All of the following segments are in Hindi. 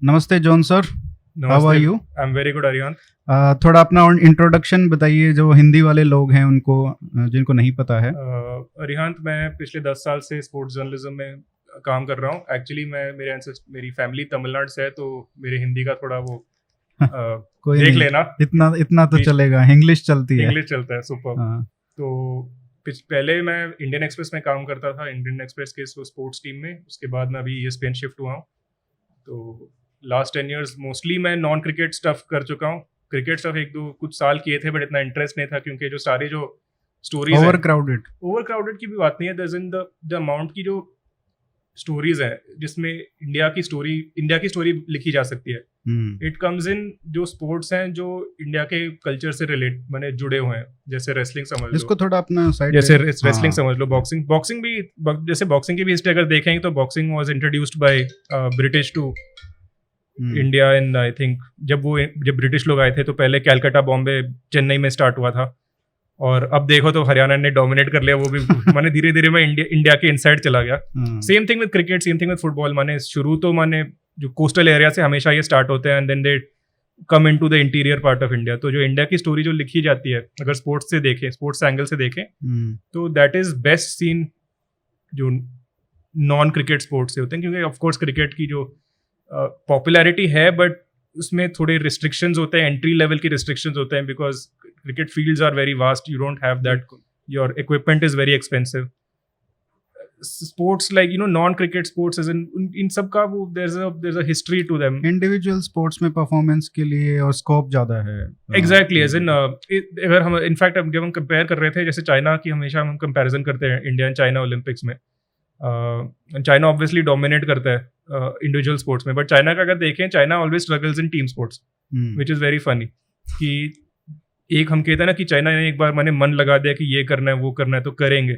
नमस्ते John sir, how are you? I am very good Arihant. थोड़ा अपना इंट्रोडक्शन बताइए जो हिंदी वाले लोग हैं उनको, जिनको नहीं पता है। अरिहंत, मैं पिछले 10 साल से स्पोर्ट्स जर्नलिज्म में काम कर रहा हूँ। एक्चुअली मेरी फैमिली तमिलनाडु से है, तो मेरे हिंदी का थोड़ा वो कोई देख नहीं, लेना। इतना तो चलेगा, इंग्लिश चलती है। इंग्लिश चलता है, सुपर। हाँ, तो पहले मैं इंडियन एक्सप्रेस में काम करता था, इंडियन एक्सप्रेस के स्पोर्ट्स टीम में। उसके बाद मैं अभी ESPN शिफ्ट हुआ हूँ। तो लास्ट 10 years मोस्टली मैं नॉन क्रिकेट स्टफ कर चुका हूँ। क्रिकेट स्टफ एक दो कुछ साल किए थे, बट इतना इंटरेस्ट नहीं था, क्योंकि जो सारी जो स्टोरीज ओवर क्राउडेड की भी बात नहीं है। दर्स इन द अमाउंट की जो स्टोरीज है जिसमें इंडिया की स्टोरी लिखी जा सकती है। इट कम्स इन जो स्पोर्ट्स हैं जो इंडिया के कल्चर से माने जुड़े हुए हैं, जैसे रेसलिंग समझ लो, इसको थोड़ा अपना साइड, जैसे रेसलिंग समझ लो, बॉक्सिंग भी, जैसे बॉक्सिंग की भी हिस्ट्री अगर देखेंगे तो boxing was introduced by British to India in, I think जब ब्रिटिश लोग आए थे तो पहले कैलकाटा, बॉम्बे, चेन्नई में स्टार्ट हुआ था। और अब देखो तो हरियाणा ने डोमिनेट कर लिया वो भी। माने धीरे धीरे मैं इंडिया के इनसाइड चला गया। Same thing with cricket, same thing with football. माने शुरू तो जो कोस्टल एरिया से हमेशा ये स्टार्ट होते हैं, and then they come into the interior part of India. तो जो इंडिया की स्टोरी जो लिखी जाती है, अगर स्पोर्ट्स एंगल से देखें तो दैट इज बेस्ट सीन जो नॉन क्रिकेट स्पोर्ट्स से होते हैं। क्योंकि ऑफकोर्स क्रिकेट की जो पॉपुलैरिटी है, बट उसमें थोड़े रिस्ट्रिक्शंस होते हैं, एंट्री लेवल के रिस्ट्रिक्शंस होते हैं, because cricket fields are very vast. You don't have that. Your equipment is very expensive. Sports like non-cricket sports, as in सब का वो there's a history to them. Individual sports में परफॉर्मेंस के लिए और स्कोप ज्यादा है। Exactly, as in अगर हम इनफैक्ट जब हम कंपेयर कर रहे थे, जैसे चाइना की हमेशा हम कंपैरिजन करते हैं, इंडिया एंड चाइना ओलंपिक्स में। चाइना ऑब्वियसली डोमिनेट करता है इंडिविजुअल स्पोर्ट्स में, बट चाइना का अगर देखें, China always struggles in team sports, which is very funny. कि एक हम कहते हैं ना कि चाइना ने एक बार मैंने मन लगा दिया कि ये करना है वो करना है तो करेंगे।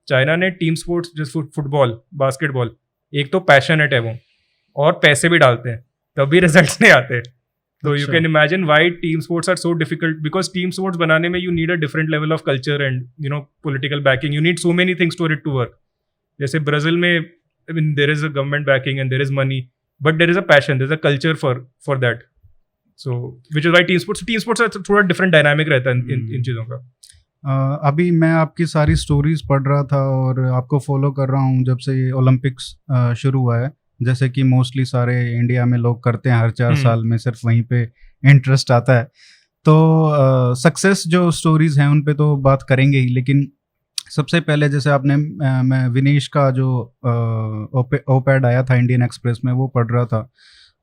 चाइना ने टीम स्पोर्ट्स जैसे फुटबॉल, बास्केटबॉल, एक तो पैशनेट है वो, और पैसे भी डालते हैं, तभी रिजल्ट्स नहीं आते। तो you can imagine why team sports are so difficult, because team sports बनाने में you need a different level of culture and political backing. You need so many things for it to work. जैसे ब्राजील में there is a government backing and there is money, but there is a passion, there is a culture for that. So, which is why team sports थोड़ा डिफरेंट डायनामिक रहता है इन चीज़ों का। अभी मैं आपकी सारी स्टोरीज पढ़ रहा था और आपको फॉलो कर रहा हूँ जब से ये ओलंपिक्स शुरू हुआ है। जैसे कि मोस्टली सारे इंडिया में लोग करते हैं, हर 4 साल में सिर्फ वहीं पे इंटरेस्ट आता है। तो सक्सेस जो स्टोरीज हैं उन पे तो बात करेंगे ही, लेकिन सबसे पहले जैसे आपने मैं विनेश का जो ओपैड आया था इंडियन एक्सप्रेस में, वो पढ़ रहा था।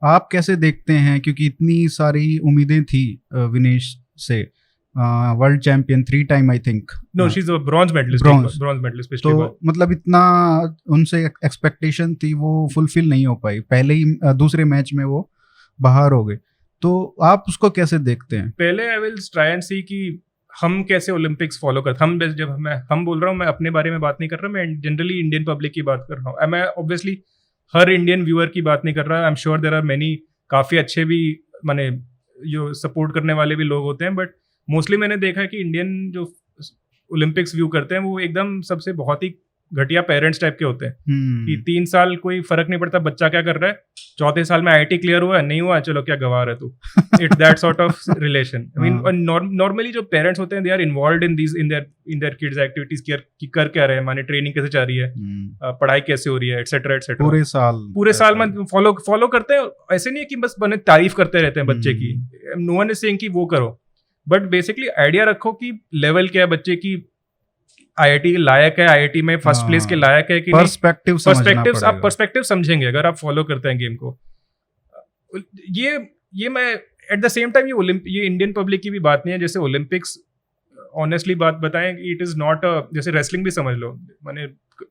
आप कैसे देखते हैं, क्योंकि इतनी सारी उम्मीदें थी विनेश से, world champion 3 time I think. No, she is a bronze medallist. तो मतलब इतना उनसे एक्सपेक्टेशन थी, वो फुलफिल नहीं हो पाई। पहले ही दूसरे मैच में वो बाहर हो गए। तो आप उसको कैसे देखते हैं? पहले आई विल ट्राई एंड सी कि हम कैसे ओलंपिक्स फॉलो करते। हम बोल रहा हूँ, मैं अपने बारे में बात नहीं कर रहा, मैं जनरली इंडियन पब्लिक की बात कर रहा हूँ। मैं ऑब्वियसली हर इंडियन व्यूअर की बात नहीं कर रहा। I am sure there are many काफ़ी अच्छे भी माने जो सपोर्ट करने वाले भी लोग होते हैं, बट मोस्टली मैंने देखा है कि इंडियन जो ओलंपिक्स व्यू करते हैं वो एकदम सबसे बहुत ही घटिया पेरेंट्स टाइप के होते हैं। कि 3 साल कोई फर्क नहीं पड़ता बच्चा क्या कर रहा है, 4थे साल में IIT क्लियर हुआ है, नहीं हुआ चलो क्या गवार है तू। It's that sort of relation. I mean normally जो पेरेंट्स होते हैं they are involved in their kids activities की कर क्या रहे हैं, माने ट्रेनिंग कैसे चल रही है, पढ़ाई कैसे हो रही है, एटसेट्रा एटसेट्रा। पूरे साल में फॉलो करते हैं। ऐसे नहीं है कि बस बने तारीफ करते रहते हैं बच्चे की। नो वन इज सेइंग कि वो करो, बट बेसिकली आइडिया रखो कि लेवल क्या है बच्चे की, IIT लायक है, IIT में फर्स्ट प्लेस के लायक है कि पर्सपेक्टिव आप पर्सपेक्टिव समझेंगे अगर आप फॉलो करते हैं गेम को। ये मैं एट द सेम टाइम ये इंडियन पब्लिक की भी बात नहीं है। जैसे ओलंपिक्स ऑनेस्टली बात बताएं, इट इज नॉट जैसे रेसलिंग भी समझ लो, माने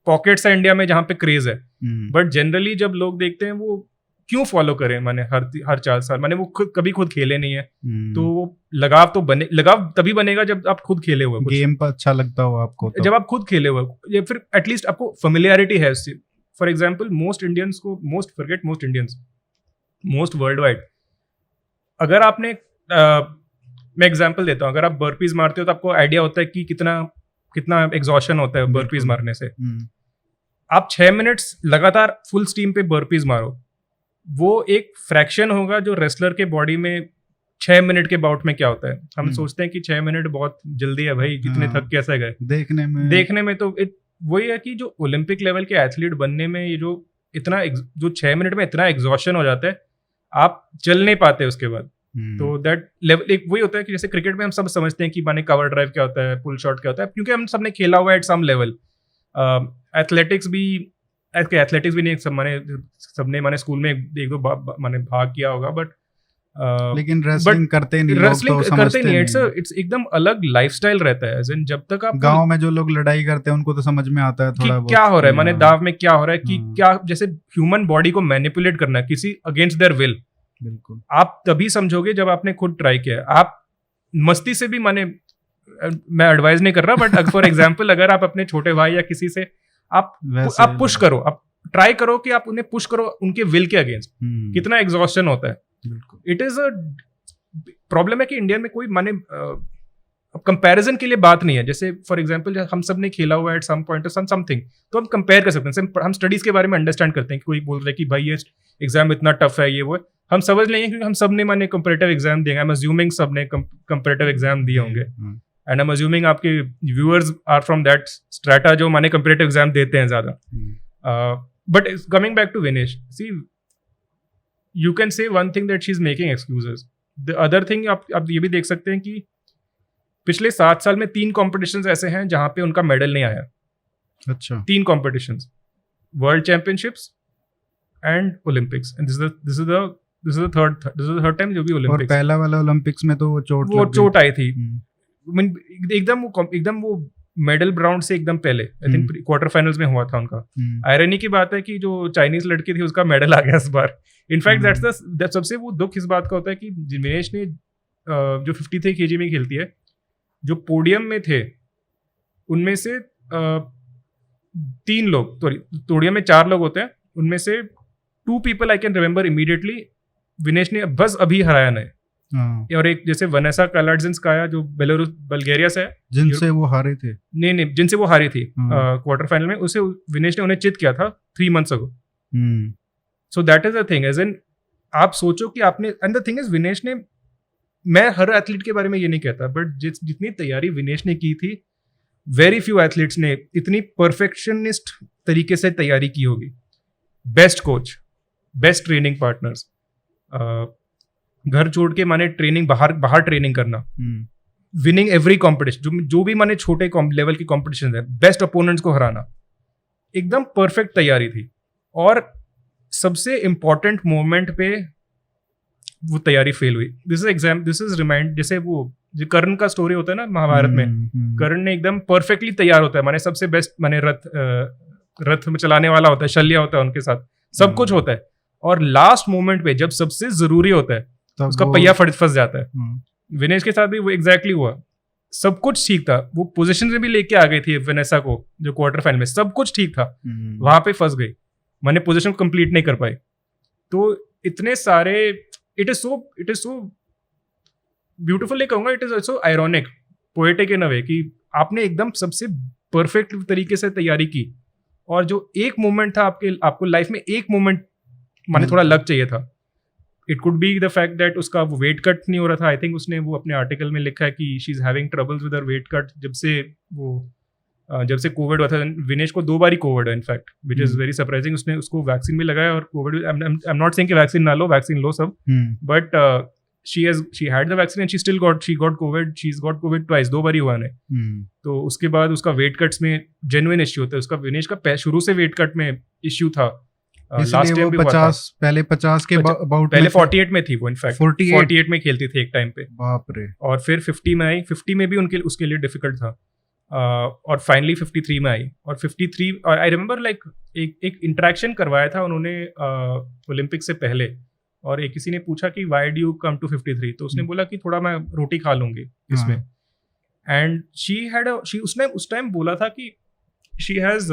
पॉकेट्स है इंडिया में जहाँ पे क्रेज है, बट जनरली जब लोग देखते हैं वो क्यों फॉलो करें, माने हर 4 साल, माने वो कभी खुद खेले नहीं है, तो लगाव तभी बनेगा जब आप खुद खेले हुए, गेम पर अच्छा लगता हो आपको तो। जब आप खुद खेले हुए, या फिर एटलीस्ट आपको फेमिलियरिटी है उससे। For example most world wide, अगर आपने मैं एग्जाम्पल देता हूँ, अगर आप बर्पीज मारते हो तो आपको आइडिया होता है कि कितना एग्जॉशन होता है बर्पीज मारने से। आप 6 मिनट्स लगातार फुल स्टीम पे बर्पीज मारो, वो एक फ्रैक्शन होगा जो रेसलर के बॉडी में 6 मिनट के बाउट में क्या होता है। हम सोचते हैं कि 6 मिनट बहुत जल्दी है भाई, जितने थक कैसे गए। देखने में तो वही है कि जो ओलंपिक लेवल के एथलीट बनने में ये जो 6 मिनट में इतना एग्जॉशन हो जाता है, आप चल नहीं पाते उसके बाद। तो दैट लेवल एक वही होता है कि जैसे क्रिकेट में हम सब समझते हैं कि माने कवर ड्राइव क्या होता है, पुल शॉट क्या होता है, क्योंकि हम सबने खेला हुआ है एट सम लेवल। एथलेटिक्स भी नहीं, सबने माने स्कूल में एक दो माने भाग किया होगा, बट लेकिन रेसलिंग करते नहीं, लोग तो समझते नहीं। इट्स एकदम अलग लाइफस्टाइल रहता है। जब तक आप गांव में जो लोग लड़ाई करते हैं उनको तो समझ में आता है थोड़ा क्या हो रहा है, माने दाव में क्या हो रहा है, कि क्या जैसे ह्यूमन बॉडी को मैनिपुलेट करना है किसी अगेंस्ट देयर विल। बिल्कुल आप तभी समझोगे जब आपने खुद ट्राई किया। आप मस्ती से भी, माने मैं एडवाइज नहीं कर रहा, बट फॉर एग्जांपल अगर आप अपने छोटे भाई या किसी से आप पुश करो, आप ट्राई करो कि आप उन्हें पुश करो उनके विल के अगेंस्ट, कितना एग्जॉस्शन होता है। इट इज अ प्रॉब्लम है कि इंडिया में कोई माने कंपैरिजन के लिए बात नहीं है। जैसे फॉर एग्जांपल हम सब ने खेला हुआ है एट सम पॉइंट और समथिंग, तो हम कंपेयर कर सकते हैं। हम स्टडीज के बारे में अंडरस्टैंड करते हैं कि कोई बोल रहा है कि भाई ये एग्जाम इतना टफ है, ये वो है, हम समझ लेंगे क्योंकि हम सब ने माने कंपैरेटिव एग्जाम दिए। आई एम अज्यूमिंग सब ने कंपैरेटिव एग्जाम दिए होंगे, एंड आई एम अज्यूमिंग आपके viewers are from that strata जो माने कंपैरेटिव एग्जाम देते हैं ज्यादा। But coming back to Vinesh, see you can say one thing that she's making excuses. The other thing आप ये भी देख सकते हैं कि पिछले 7 साल में 3 कॉम्पिटिशन्स ऐसे हैं जहां पे उनका मेडल नहीं आया। अच्छा, 3 competitions, world championships and Olympics, and this is the third time जो भी ओलंपिक्स। और पहला वाला ओलंपिक्स में तो वो चोट आई थी। एकदम वो मेडल राउंड से एकदम पहले, आई थिंक क्वार्टर फाइनल्स में हुआ था उनका। आयरनी की बात है कि जो चाइनीज लड़की थी उसका मेडल आ गया इस बार। इनफैक्ट दैट्स सबसे वो दुख इस बात का होता है कि विनेश ने जो 53 kg में खेलती है, जो पोडियम में थे उनमें से 3 लोग, पोडियम में 4 लोग होते हैं, उनमें से 2 people I can remember immediately Vinesh ने बस अभी हराया नहीं। और एक जैसे वनेसा कालार्जिंस्काया जो बल्गेरिया से है, जिनसे वो हारे थे, नहीं जिनसे वो हारी थी क्वार्टर फाइनल में, उसे विनेश ने उन्हें चित किया था 3 months ago. So that is the thing, as in आप सोचो कि आपने, and the thing is Vinesh ने, मैं हर एथलीट के बारे में ये नहीं कहता, बट जितनी तैयारी विनेश ने की थी, वेरी फ्यू एथलीट्स ने इतनी परफेक्शनिस्ट तरीके से तैयारी की होगी। Best coach, best training partners, घर छोड़ के माने ट्रेनिंग बाहर ट्रेनिंग करना, विनिंग एवरी कॉम्पिटिशन, जो भी माने छोटे लेवल की कॉम्पिटिशन है, बेस्ट अपोनेंट्स को हराना, एकदम परफेक्ट तैयारी थी। और सबसे इंपॉर्टेंट मोमेंट पे वो तैयारी फेल हुई। दिस इज रिमाइंड, जैसे वो जो कर्ण का स्टोरी होता है ना महाभारत में, कर्ण ने एकदम परफेक्टली तैयार होता है, माने सबसे बेस्ट, माने रथ में चलाने वाला होता है, शल्य होता है उनके साथ, सब कुछ होता है, और लास्ट मोमेंट पे जब सबसे जरूरी होता है उसका पहिया फंस जाता है। विनेश के साथ भी वो एग्जैक्टली हुआ। सब कुछ ठीक था, वो पोजीशन में भी लेके आ गई थी वेनेसा को जो क्वार्टर फाइनल में, सब कुछ ठीक था, वहां पे फंस गई, मैंने पोजीशन को कंप्लीट नहीं कर पाई। तो इतने सारे, इट इज सो ब्यूटीफुल कहूंगा, it is also ironic, poetic in a way, कि आपने एकदम सबसे परफेक्ट तरीके से तैयारी की, और जो एक मोमेंट था आपको लाइफ में, एक मोमेंट माने थोड़ा लग चाहिए था। It could be the fact that उसका वो वेट कट नहीं हो रहा था। आई थिंक उसने वो अपने आर्टिकल में लिखा है कि she is having troubles with her weight cut जब से कोविड हुआ था। विनेश को 2 बार ही कोविड है in fact, which is very surprising. उसने उसको वैक्सीन भी लगाया और Covid, I am not saying कि वैक्सीन ना लो, वैक्सीन लो सब, but she had the vaccine and she got Covid, she is got Covid twice, 2 बार ही हुआ है। तो उसके बाद उसका वेट कट्स में जेन्युइन इश्यू होता है। उसका विनेश का शुरू से वेट कट में इश्यू था। लास्ट टाइम 50 के अबाउट, पहले 48 में थी वो, इनफैक्ट 48 में खेलती थी एक टाइम पे, बाप रे, और फिर 50 में आई, 50 में भी उसके लिए डिफिकल्ट था, और फाइनली 53 में आई। और 53, और आई रिमेंबर लाइक एक इंटरेक्शन करवाया था उन्होंने ओलंपिक से पहले, और एक किसी ने पूछा कि why do you come to 53, तो उसने बोला कि थोड़ा मैं रोटी खा लूंगी इसमें। एंड उसने उस टाइम बोला था कि शी हैज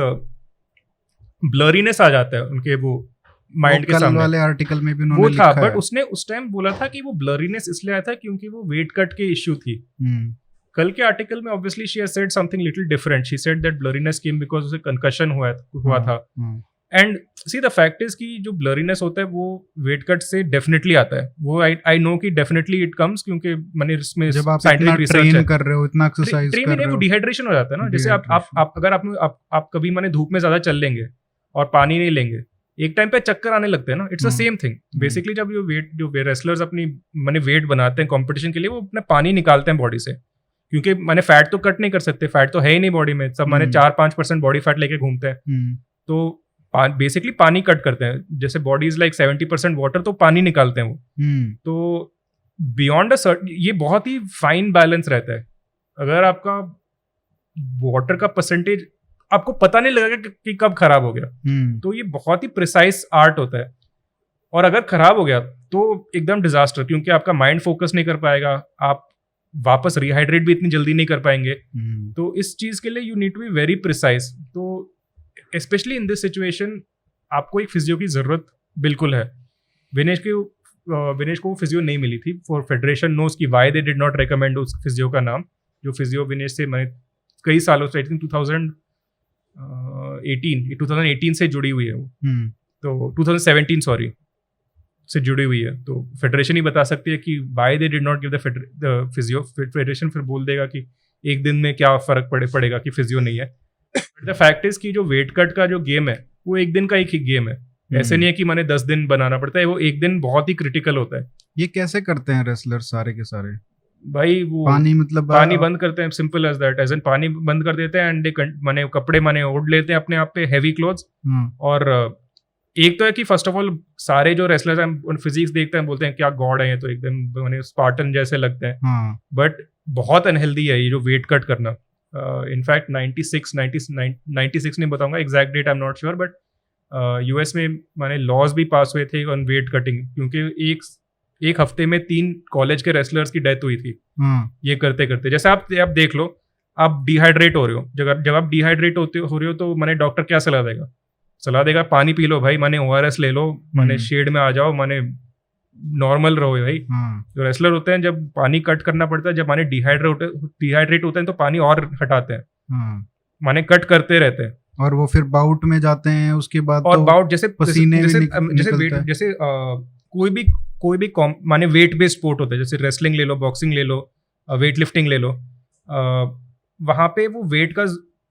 ब्लरीनेस आ जाता है उनके वो माइंड के सामने, वाले आर्टिकल में भी उन्होंने वो था, लिखा बट है। उसने उस टाइम बोला था कि वो ब्लरीनेस इसलिए आया था क्योंकि वो वेट कट के इश्यू थी। कल के आर्टिकल में obviously she has said something little different. She said that blurriness came because उसे कंकशन हुआ था, and see the fact is कि जो ब्लरीनेस होता है वो वेट कट से डेफिनेटली आता है, वो आई नो कि डेफिनेटली इट कम्स, क्योंकि मैंने इसमें जब आप इतना साइंटिफिक रिसर्च ट्रेन है, कर रहे हो, इतना एक्सरसाइज ट्रेन कर में रहे वो हो, डिहाइड्रेशन हो जाता है ना। जैसे आप अगर आप कभी मैंने धूप में ज्यादा चल लेंगे और पानी नहीं लेंगे, एक टाइम पे चक्कर आने लगते हैं ना। It's the same thing basically. जब जो रेसलर्स अपनी मैंने वेट बनाते हैं कंपटीशन के लिए, वो अपना पानी निकालते हैं बॉडी से, क्योंकि मैंने फैट तो कट नहीं कर सकते, फैट तो है ही नहीं बॉडी में, सब मैंने 4-5% बॉडी फैट लेके घूमते हैं। तो बेसिकली पानी कट करते हैं। जैसे बॉडी इज लाइक 70% वाटर, तो पानी निकालते हैं वो। तो बियॉन्ड अ सर्ट, ये बहुत ही फाइन बैलेंस रहता है। अगर आपका वाटर का परसेंटेज आपको पता नहीं लगेगा कि कब खराब हो गया, तो ये बहुत ही प्रिसाइज आर्ट होता है। और अगर खराब हो गया तो एकदम डिजास्टर, क्योंकि आपका माइंड फोकस नहीं कर पाएगा, आप वापस रिहाइड्रेट भी इतनी जल्दी नहीं कर पाएंगे। तो इस चीज के लिए you need to be very precise. तो स्पेशली इन दिस सिचुएशन आपको एक फिजियो की जरूरत बिल्कुल है। विनेश को वो फिजियो नहीं मिली थी। फॉर फेडरेशन नोस की why they did not recommend उस फिजियो का नाम। जो फिजियो विनेश से मैंने कई सालों से, आई थिंक 2018 से जुड़ी हुई है वो, तो 2017 सॉरी से जुड़ी हुई है। तो फेडरेशन ही बता सकती है कि why they did not give the physio. Federation फिर बोल देगा कि एक दिन में क्या फर्क पड़ेगा कि फिजियो नहीं है। द फैक्ट इज कि जो वेट कट का जो गेम है वो एक दिन का एक ही गेम है। ऐसे नहीं है कि मैंने 10 दिन बनाना पड़ता है, वो एक दिन बहुत ही क्रिटिकल होता है। ये कैसे करते हैं रेसलर सारे के सारे? भाई वो पानी बंद करते हैं, simple as that. As an पानी बंद कर देते हैं एंड माने कपड़े ओढ़ लेते हैं अपने आप पे, हैवी क्लोथ्स। और एक तो है कि फर्स्ट ऑफ ऑल सारे जो रेसलर्स हैं उन फिजिक्स देखते हैं, बोलते हैं क्या गॉड है ये, तो एकदम माने स्पार्टन जैसे लगते हैं। बट बहुत अनहेल्दी है ये जो वेट कट करना। इनफैक्ट 96 नहीं बताऊंगा exact date, I am not sure, but US में माने लॉज भी पास हुए थे ऑन वेट कटिंग, क्योंकि एक हफ्ते में 3 कॉलेज के रेसलर्स की डेथ हुई थी ये करते करते। जैसे आप देख लो, आप डिहाइड्रेट हो रहे हो, जब आप डिहाइड्रेट हो रहे हो तो मैंने डॉक्टर क्या सलाह देगा पानी पी लो भाई, माने ORS ले लो, माने शेड में आ जाओ, माने नॉर्मल रहो भाई। जो रेसलर होते हैं जब पानी कट करना पड़ता है, जब माने डिहाइड्रेट होते हैं तो पानी और हटाते हैं, माने कट करते रहते हैं। और वो फिर बाउट में जाते हैं, उसके बाद और बाउट जैसे पसीने जैसे कोई भी माने वेट बेस्ड स्पोर्ट होता है, जैसे रेसलिंग ले लो, बॉक्सिंग ले लो, वेट लिफ्टिंग ले लो, वहाँ पे वो वेट का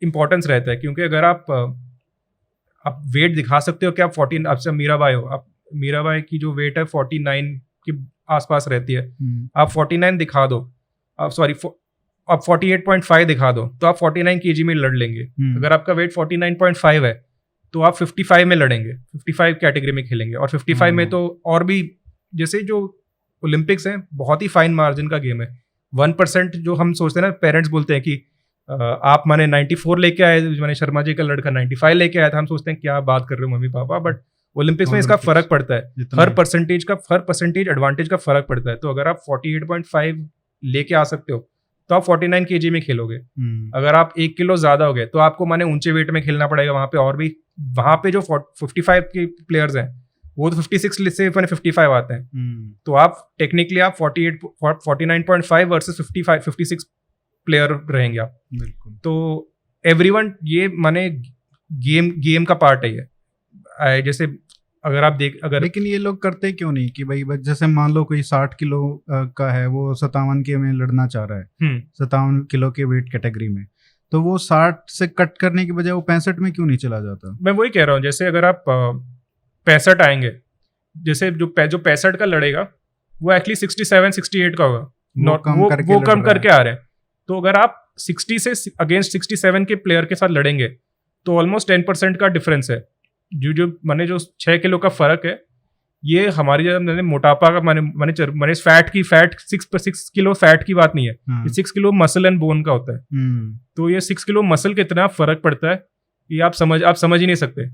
इम्पोर्टेंस रहता है। क्योंकि अगर आप वेट दिखा सकते हो कि आप 14, आपसे मीराबाई हो, आप मीराबाई की जो वेट है 49 के आसपास रहती है, आप 49 दिखा दो, आप 48.5 दिखा दो, तो आप 49 kg में लड़ लेंगे। अगर आपका वेट 49.5 है तो आप 55 में लड़ेंगे, 55 कैटेगरी में खेलेंगे। और 55 में तो और भी, जैसे जो ओलंपिक्स हैं बहुत ही फाइन मार्जिन का गेम है। 1% जो हम सोचते हैं ना, पेरेंट्स बोलते हैं कि आप माने 94 लेके आए, मैंने शर्मा जी का लड़का 95 लेके आया था, हम सोचते हैं क्या बात कर रहे हो मम्मी पापा, बट ओलंपिक्स में इसका फर्क पड़ता है, हर परसेंटेज एडवांटेज का फर्क पड़ता है। तो अगर आप 48.5 लेके आ सकते हो तो आप 49 kg में खेलोगे। अगर आप 1 किलो ज्यादा हो गए तो आपको माने ऊंचे वेट में खेलना पड़ेगा वहां पे। और भी वहां पे जो 55 के प्लेयर्स हैं वो तो 56 से 55 आते हैं, तो आप टेक्निकली आप 49.5 वर्सेस 56 प्लेयर रहेंगे आप। तो एवरीवन, ये माने गेम का पार्ट है ये। जैसे अगर आप लेकिन ये लोग करते क्यों नहीं कि भाई जैसे मान लो कोई 60 किलो का है, वो 57 के में लड़ना चाह रहा है, 57 किलो के वेट कैटेगरी में, तो वो 60 से कट करने की बजाय वो 65 में क्यों नहीं चला जाता? मैं वही कह रहा हूँ, जैसे अगर आप 65 आएंगे, जैसे जो 65 का लड़ेगा वो एक्चुअली 67-68 का होगा, वो कम करके आ रहे हैं। तो अगर आप 60 से अगेंस्ट 67 के प्लेयर के साथ लड़ेंगे तो ऑलमोस्ट 10% का डिफरेंस है। जो माने जो 6 किलो का फर्क है, ये हमारी मैंने मोटापा का माने फैट 6 किलो फैट की बात नहीं है, ये 6 किलो मसल एंड बोन का होता है। तो ये 6 किलो मसल कितना फर्क पड़ता है ये आप समझ ही नहीं सकते।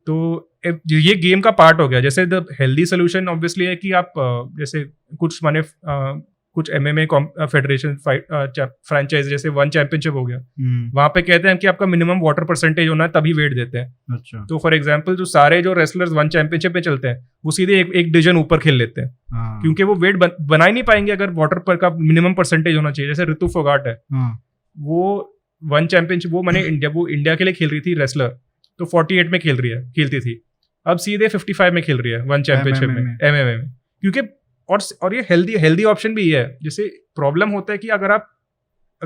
तो ये गेम का पार्ट हो गया। जैसे द हेल्दी सोल्यूशन ऑब्वियसली है कि आप जैसे कुछ MMA फेडरेशन फ्रेंचाइज, जैसे 1 चैंपियनशिप हो गया, वहां पे कहते हैं कि आपका मिनिमम वाटर परसेंटेज होना है तभी वेट देते हैं। अच्छा। तो फॉर एग्जांपल जो सारे जो रेसलर्स 1 चैंपियनशिप में चलते हैं वो सीधे एक डिवीजन ऊपर खेल लेते हैं, क्योंकि वो वेट बना ही नहीं पाएंगे अगर वाटर पर का मिनिमम परसेंटेज होना चाहिए। जैसे ऋतु फोगाट है, वो 1 चैंपियनशिप, वो मैंने इंडिया के लिए खेल रही थी रेसलर, तो 48 में खेलती थी, अब सीधे 55 में खेल रही है वन चैंपियनशिप में MMA में, क्योंकि और ये हेल्दी ऑप्शन भी है। जैसे प्रॉब्लम होता है कि अगर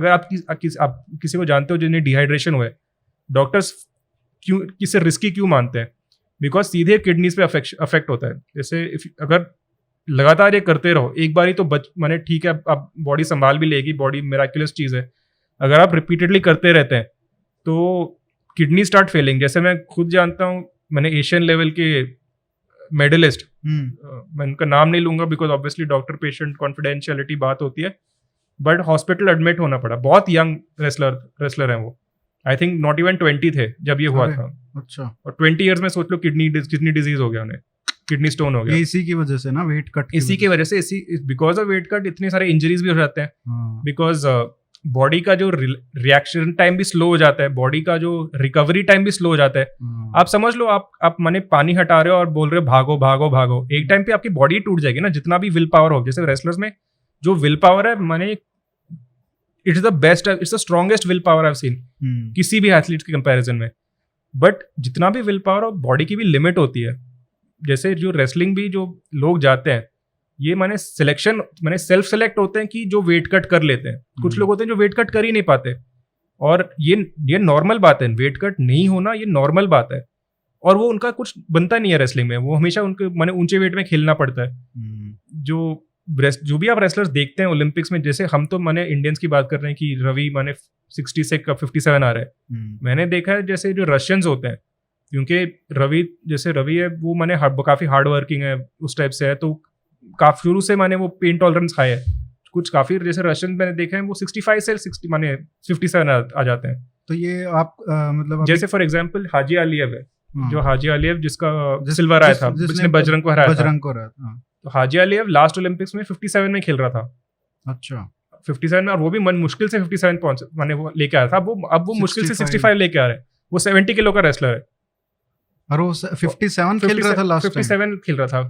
आप किसी को जानते हो जिन्हें डिहाइड्रेशन हुआ है, डॉक्टर्स क्यों किसे रिस्की क्यों मानते हैं, बिकॉज सीधे किडनीज पे अफेक्ट होता है। जैसे अगर लगातार ये करते रहो, एक बार ही तो माने ठीक है आप बॉडी संभाल भी लेगी, बॉडी मिराक्युलस चीज़ है, अगर आप रिपीटेडली करते रहते हैं तो किडनी स्टार्ट फेलिंग। जैसे मैं खुद जानता हूँ, मैंने एशियन लेवल के मेडलिस्ट, मैं उनका नाम नहीं लूंगा because obviously doctor patient confidentiality बात होती है, बट हॉस्पिटल एडमिट होना पड़ा। बहुत यंग रेसलर हैं वो, आई थिंक नॉट इवन 20 थे जब ये हुआ था। अच्छा। और 20 ईयर्स में सोच लो किडनी डिजीज हो गया उन्हें, किडनी स्टोन हो गया। इसी की वजह से ना, वेट कट इसी की वजह से, बिकॉज ऑफ वेट कट इतने सारे इंजरीज भी हो जाते हैं, बिकॉज बॉडी का जो रिएक्शन टाइम भी स्लो हो जाता है, बॉडी का जो रिकवरी टाइम भी स्लो हो जाता है। आप समझ लो, आप माने पानी हटा रहे हो और बोल रहे हो भागो भागो भागो, एक टाइम पे आपकी बॉडी टूट जाएगी ना, जितना भी विल पावर हो। जैसे रेसलर्स में जो विल पावर है, माने it's the best, it's the strongest will power I have scene किसी भी एथलीट के कंपैरिजन में। बट जितना भी विल पावर हो, बॉडी की भी लिमिट होती है। जैसे जो रेसलिंग भी जो लोग जाते हैं, ये माने सेल्फ सेलेक्ट होते हैं कि जो वेट कट कर लेते हैं। कुछ लोग होते हैं जो वेट कट कर ही नहीं पाते, और ये नॉर्मल बात है। वेट कट नहीं होना ये नॉर्मल बात है, और वो उनका कुछ बनता नहीं है रेसलिंग में। वो हमेशा उनके माने ऊंचे वेट में खेलना पड़ता है। जो भी आप रेसलर्स देखते हैं ओलंपिक्स में, जैसे हम तो माने इंडियंस की बात कर रहे हैं कि रवि माने 60 से 57 आ रहे हैं। मैंने देखा है जैसे जो रशियंस होते हैं, क्योंकि रवि है वो माने काफी हार्ड वर्किंग है, उस टाइप से है, तो काफी शुरू से माने वो पेन टॉलरेंस हाई है। कुछ काफी जैसे रशियन मैंने देखे हैं वो 65 से 60 माने 57 आ जाते हैं। तो ये आप मतलब जैसे फॉर एग्जांपल हाजी अलीव है, जो हाजी अलीव जिसका सिल्वर आया था, जिसने बजरंग को हराया था। तो हाजी अलीव लास्ट ओलंपिक्स में 57 में खेल रहा था। अच्छा। 57 में, और वो भी मुश्किल से 57 पहुंच माने वो लेके आया था। अब वो मुश्किल से 65 लेके आ रहे हैं। वो 70 किलो का रेसलर है, और वो 57 खेल रहा था लास्ट टाइम। 57 खेल रहा था।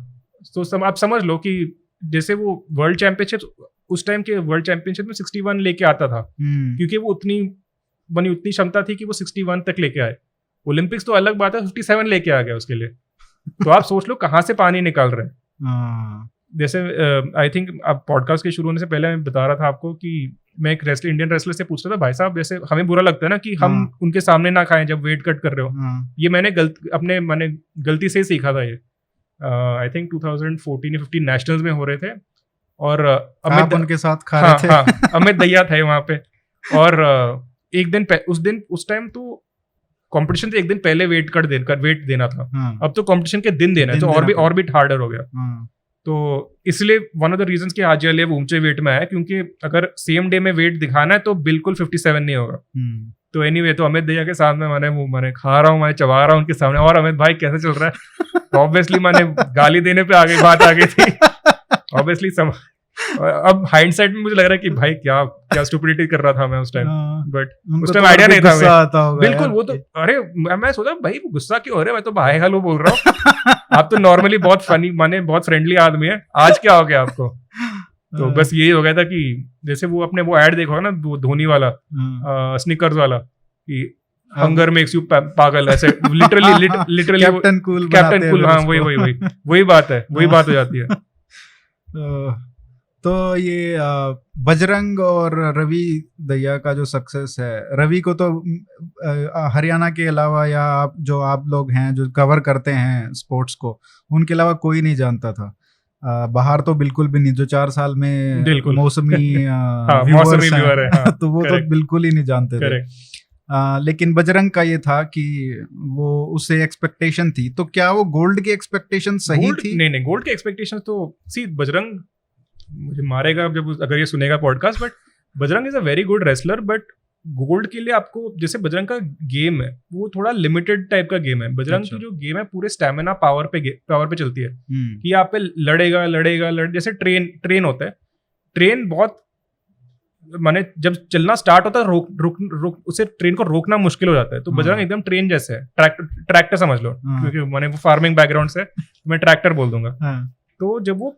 तो आप समझ लो कि जैसे वो वर्ल्ड चैंपियनशिप, उस टाइम के वर्ल्ड चैंपियनशिप में 61 लेके आता था, क्योंकि वो उतनी क्षमता थी कि वो 61 तक लेके आए। ओलंपिक्स तो अलग बात है, 57 लेके आ गया उसके लिए। तो आप सोच लो कहाँ से पानी निकाल रहे हैं। जैसे आई थिंक अब पॉडकास्ट के शुरू होने से पहले मैं बता रहा था आपको कि मैं एक इंडियन रेसलर से पूछ रहा था, भाई साहब जैसे हमें बुरा लगता है ना कि हम उनके सामने ना खाएं जब वेट कट कर रहे हो। ये मैंने गलती से ही सीखा था। ये आई थिंक 2014 या 15 नेशनल्स में हो रहे थे, और अमित उनके साथ खा रहे थे। अमित दैया थे वहां पे, और एक दिन उस टाइम तो कंपटीशन से एक दिन पहले वेट देना था। अब तो कंपटीशन के दिन देना है, तो और भी हार्डर हो गया। तो इसलिए वन ऑफ द रीजंस कि आज ये ऊंचे वेट में आया, क्योंकि अगर सेम डे में वेट दिखाना है तो बिल्कुल 57 नहीं होगा। तो एनीवे, तो अमित दैया के सामने मैंने खा रहा हूँ, मैं चबा रहा हूँ उनके सामने, और अमित भाई कैसे चल रहा है। तो ऑब्वियसली मैंने गाली देने पे बात आ गई थी ऑब्वियसली। अब हाइंडसाइट में मुझे लग रहा है कि भाई क्या स्टुपिडिटी कर रहा था मैं उस टाइम, बट उस टाइम आइडिया नहीं था बिल्कुल। वो तो अरे मैं सोचा भाई गुस्सा क्यों हो रहा है, मैं तो भाई हेलो बोल रहा हूँ। आप तो नॉर्मली बहुत फनी माने बहुत फ्रेंडली आदमी है, आज क्या हो गया आपको। तो बस यही हो गया था कि जैसे वो अपने वो ऐड देखो ना, वो धोनी वाला स्निकर्स वाला, कि हंगर मेक्स यू पागल, ऐसे लिटरली कैप्टन कूल। हाँ वही बात है, वही बात हो जाती है। तो ये बजरंग और रवि दैया का जो सक्सेस है, रवि को तो हरियाणा के अलावा या आप लोग हैं जो कवर करते हैं स्पोर्ट्स को, उनके अलावा कोई नहीं जानता था। बाहर तो बिल्कुल भी नहीं, जो 4 साल में मौसमी व्यूअर है, तो वो तो बिल्कुल ही नहीं जानते थे। लेकिन बजरंग का ये था कि वो उससे एक्सपेक्टेशन थी। तो क्या वो गोल्ड की एक्सपेक्टेशन सही थी? नहीं, गोल्ड की एक्सपेक्टेशन तो बजरंग मुझे मारेगा जब अगर ये सुनेगा podcast, but Bajrang is a very good wrestler. But gold के लिए आपको, जैसे बजरंग का गेम है वो थोड़ा लिमिटेड टाइप का गेम है। बजरंग की जो गेम है पूरे स्टैमिना पावर पे चलती है, कि आप पे लड़ेगा जैसे ट्रेन होता है। ट्रेन बहुत माने जब चलना स्टार्ट होता है रोक उसे ट्रेन को रोकना मुश्किल हो जाता है। तो बजरंग एकदम ट्रेन जैसे है, ट्रैक्टर समझ लो, क्योंकि मैंने वो फार्मिंग बैकग्राउंड से मैं ट्रैक्टर बोल दूंगा। तो जब वो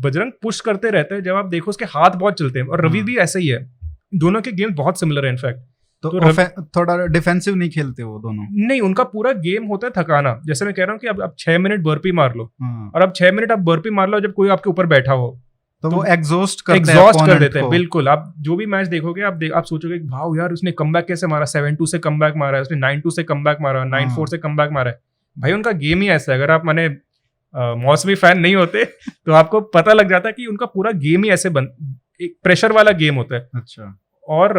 बजरंग पुश करते रहते हैं, जब आप देखो उसके हाथ बहुत चलते हैं, और रवि भी ऐसे ही है। दोनों के गेम बहुत सिमिलर है इनफैक्ट, तो थोड़ा डिफेंसिव नहीं खेलते वो दोनों? नहीं, उनका पूरा गेम होता है थकाना। जैसे मैं कह रहा हूँ कि अब आप 6 मिनट बर्पी मार लो, और अब 6 मिनट आप बर्पी मार लो जब कोई आपके ऊपर बैठा हो, तो वो एग्जॉस्ट कर देते हैं। बिल्कुल, आप जो भी मैच देखोगे आप सोचोगे भाव यार उसने कमबैक कैसे मारा, 7-2 से कमबैक मारा है उसने, 9-2 से कमबैक मारा, 9-4 से कमबैक मारा है। भाई उनका गेम ही ऐसा है। अगर आप माने मौसमी फैन नहीं होते तो आपको पता लग जाता है कि उनका पूरा गेम ही ऐसे एक प्रेशर वाला गेम होता है। अच्छा। और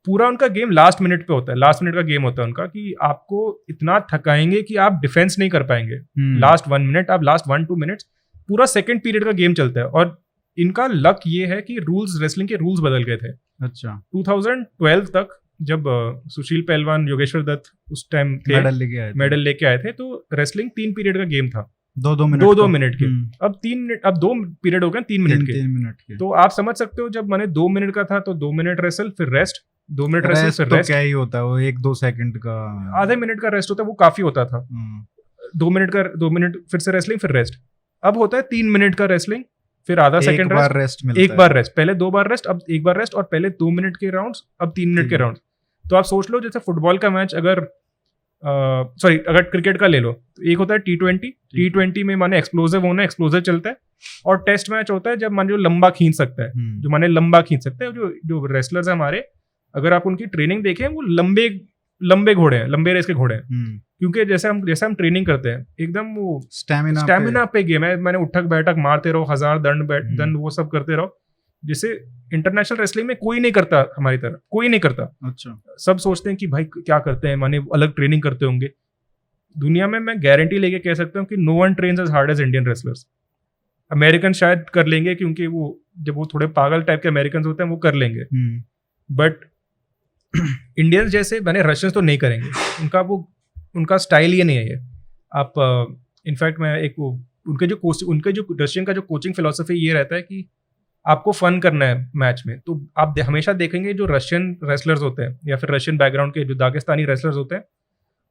पूरा उनका गेम लास्ट मिनट पे होता है, लास्ट मिनट का गेम होता है उनका, कि आपको इतना थकाएंगे कि आप डिफेंस नहीं कर पाएंगे। लास्ट 1 मिनट, आप लास्ट 1-2 मिनट्स पूरा सेकंड पीरियड का गेम चलता है। और इनका लक ये है कि रूल्स, रेसलिंग के रूल्स बदल गए थे। अच्छा। 2012 तक जब सुशील पहलवान, योगेश्वर दत्त उस टाइम थे, मेडल लेके आए थे, तो रेसलिंग 3 पीरियड का गेम था, 2-2 मिनट के। अब 3 मिनट, अब 2 पीरियड हो गए 3 मिनट के। तो आप समझ सकते हो जब मैंने 2 मिनट का था तो 2 मिनट रेसल, फिर रेस्ट, 2 मिनट रेसल, फिर रेस्ट। क्या ही होता है वो 1-2 सेकंड का, आधे मिनट का रेस्ट होता है, वो काफी होता था। 2 मिनट फिर से रेसलिंग, फिर रेस्ट। अब होता है 3 मिनट का रेसलिंग, फिर आधा सेकंड रेस्ट, एक बार रेस्ट। पहले 2 बार रेस्ट, अब 1 बार रेस्ट, और पहले 2 मिनट के राउंड्स, अब 3 मिनट के राउंड्स। तो आप सोच लो जैसे फुटबॉल का मैच, अगर क्रिकेट का ले लो, तो एक होता है T20 में माने एक्सप्लोसिव होना, एक्सप्लोसिव चलता है। और टेस्ट मैच होता है जब माने जो लंबा खींच सकता है, जो माने लंबा खींच सकता है। जो रेसलर्स है हमारे, अगर आप उनकी ट्रेनिंग देखें, वो लंबे घोड़े हैं, लंबे रेस के घोड़े हैं। क्योंकि जैसे हम ट्रेनिंग करते हैं, एकदम वो स्टैमिना पे गेम है। मैंने उठक बैठक मारते रहो, 1000 दंड वो सब करते रहो, जिसे इंटरनेशनल रेसलिंग में कोई नहीं करता, हमारी तरह कोई नहीं करता। अच्छा। सब सोचते हैं कि भाई क्या करते हैं, माने अलग ट्रेनिंग करते होंगे। दुनिया में मैं गारंटी लेके कह सकता हूँ कि no one trains as hard as Indian wrestlers. American शायद कर लेंगे, क्योंकि वो जब वो थोड़े पागल टाइप के अमेरिकन होते हैं वो कर लेंगे, बट इंडियंस जैसे मैंने रशियंस तो नहीं करेंगे। उनका स्टाइल ये नहीं है ये। आप इनफैक्ट मैं उनके जो रशियन का जो कोचिंग फिलोसफी ये रहता है कि आपको फन करना है मैच में। तो आप हमेशा देखेंगे जो रशियन रेसलर्स होते हैं, या फिर रशियन बैकग्राउंड के जो दागिस्तानी रेसलर्स होते हैं,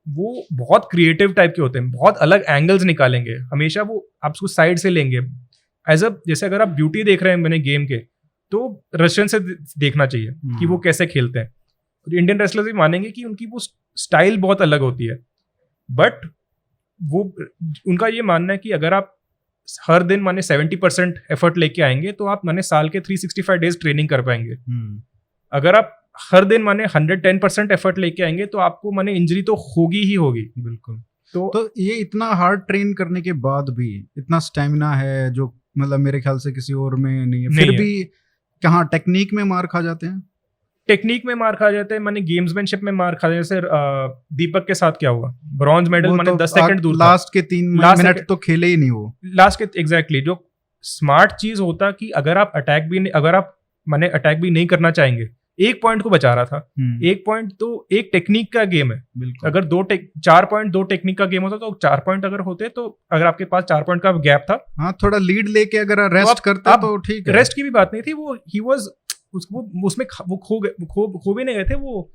वो बहुत क्रिएटिव टाइप के होते हैं, बहुत अलग एंगल्स निकालेंगे हमेशा। वो आप उसको साइड से लेंगे जैसे अगर आप ब्यूटी देख रहे हैं मैंने गेम के, तो रशियन से देखना चाहिए कि वो कैसे खेलते हैं। इंडियन रेसलर्स भी मानेंगे कि उनकी वो स्टाइल बहुत अलग होती है, बट वो उनका ये मानना है कि अगर आप हर दिन माने 70% एफर्ट लेके आएंगे तो आप माने साल के 365 डेज ट्रेनिंग कर पाएंगे। अगर आप हर दिन माने 110% एफर्ट लेके आएंगे तो आपको माने इंजरी तो होगी ही होगी। बिल्कुल। तो ये इतना हार्ड ट्रेन करने के बाद भी इतना स्टेमिना है, जो मतलब मेरे ख्याल से किसी और में नहीं है। फिर भी कहाँ टेक्निक में मार खा जाते हैं? टेक्निक में मार खा जाते हैं, माने गेम्समैनशिप में मार खा जाते हैं। जैसे दीपक के साथ क्या हुआ, ब्रॉन्ज मेडल माने 10 सेकंड दूर, लास्ट के 3 मिनट तो खेले ही नहीं वो। लास्ट के एग्जैक्टली जो स्मार्ट चीज होता कि अगर आप अटैक भी नहीं करना चाहेंगे, एक पॉइंट को बचा रहा था। एक पॉइंट तो एक टेक्निक का गेम है। अगर 4 पॉइंट 2 टेक्निक का गेम होता तो 4 पॉइंट अगर होते, तो अगर आपके पास 4 पॉइंट का गैप था, हाँ थोड़ा लीड लेके अगर रेस्ट करते तो ठीक है। रेस्ट की भी बात नहीं थी, वो ही वाज उसमें वो खो भी नहीं गए थे, वो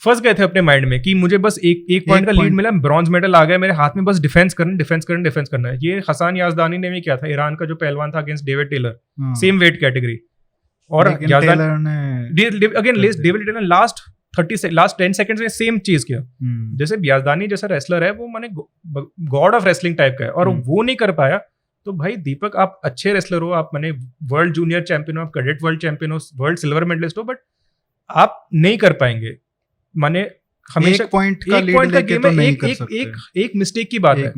फंस गए थे अपने माइंड में कि मुझे बस एक पॉइंट का लीड मिला, ब्रॉन्ज मेडल आ गया मेरे हाथ में, बस डिफेंस करना है। ये हसन याजदानी ने भी किया था, ईरान का जो पहलवान था against David Taylor, same weight category. और डेविड टेलर लास्ट 10 सेकंड्स में सेम चीज किया। जैसे याजदानी जैसा रेसलर है, वो माने गॉड ऑफ रेसलिंग टाइप का है, और वो नहीं कर पाया। तो भाई दीपक, आप अच्छे रेसलर हो, आप माने वर्ल्ड जूनियर चैंपियन हो, आप कैडेट वर्ल्ड चैंपियन हो, वर्ल्ड सिल्वर मेडलिस्ट हो, बट आप नहीं कर पाएंगे। माने हमेशा एक पॉइंट का गेम तो नहीं कर सकते। एक मिस्टेक की बात है,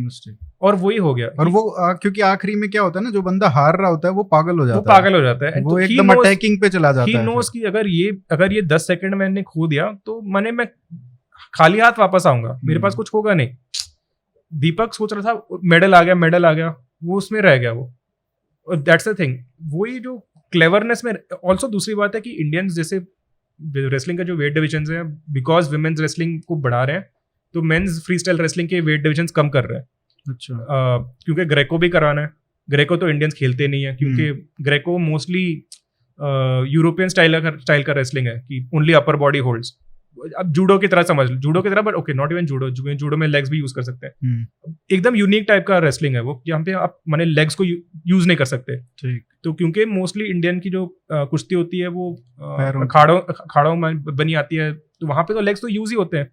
और वही हो गया। और वो क्योंकि आखिरी में क्या होता है ना, जो बंदा हार रहा होता है वो पागल हो जाता है, वो एकदम अटैकिंग पे चला जाता है। ही नोस कि अगर ये 10 सेकंड मैंने खो दिया तो माने मैं खाली हाथ वापस आऊंगा, मेरे पास कुछ होगा नहीं। दीपक सोच रहा था मेडल आ गया, वो उसमें रह गया वो। दैट्स द थिंग, वही जो क्लेवरनेस में। ऑल्सो दूसरी बात है कि इंडियंस जैसे रेसलिंग का जो वेट डिविजन है, बिकॉज विमेन्स रेसलिंग को बढ़ा रहे हैं, तो मेंस फ्री स्टाइल रेसलिंग के वेट डिविजन कम कर रहे हैं। अच्छा। क्योंकि ग्रेको भी कराना है। ग्रेको तो इंडियंस खेलते नहीं है, क्योंकि ग्रेको मोस्टली यूरोपियन स्टाइल का रेसलिंग है कि ओनली अपर बॉडी होल्ड्स। अब जूडो की तरह समझ लो, जूडो की तरह, but okay not even judo, judo में लेग्स भी यूज कर सकते हैं। एकदम यूनिक टाइप का रेसलिंग है वो, यहाँ पे आप माने लेग्स को यूज नहीं कर सकते। ठीक। तो क्योंकि मोस्टली इंडियन की जो कुश्ती होती है वो पैरों अखाड़ों में बनी आती है, तो वहां पे तो लेग्स तो यूज ही होते हैं।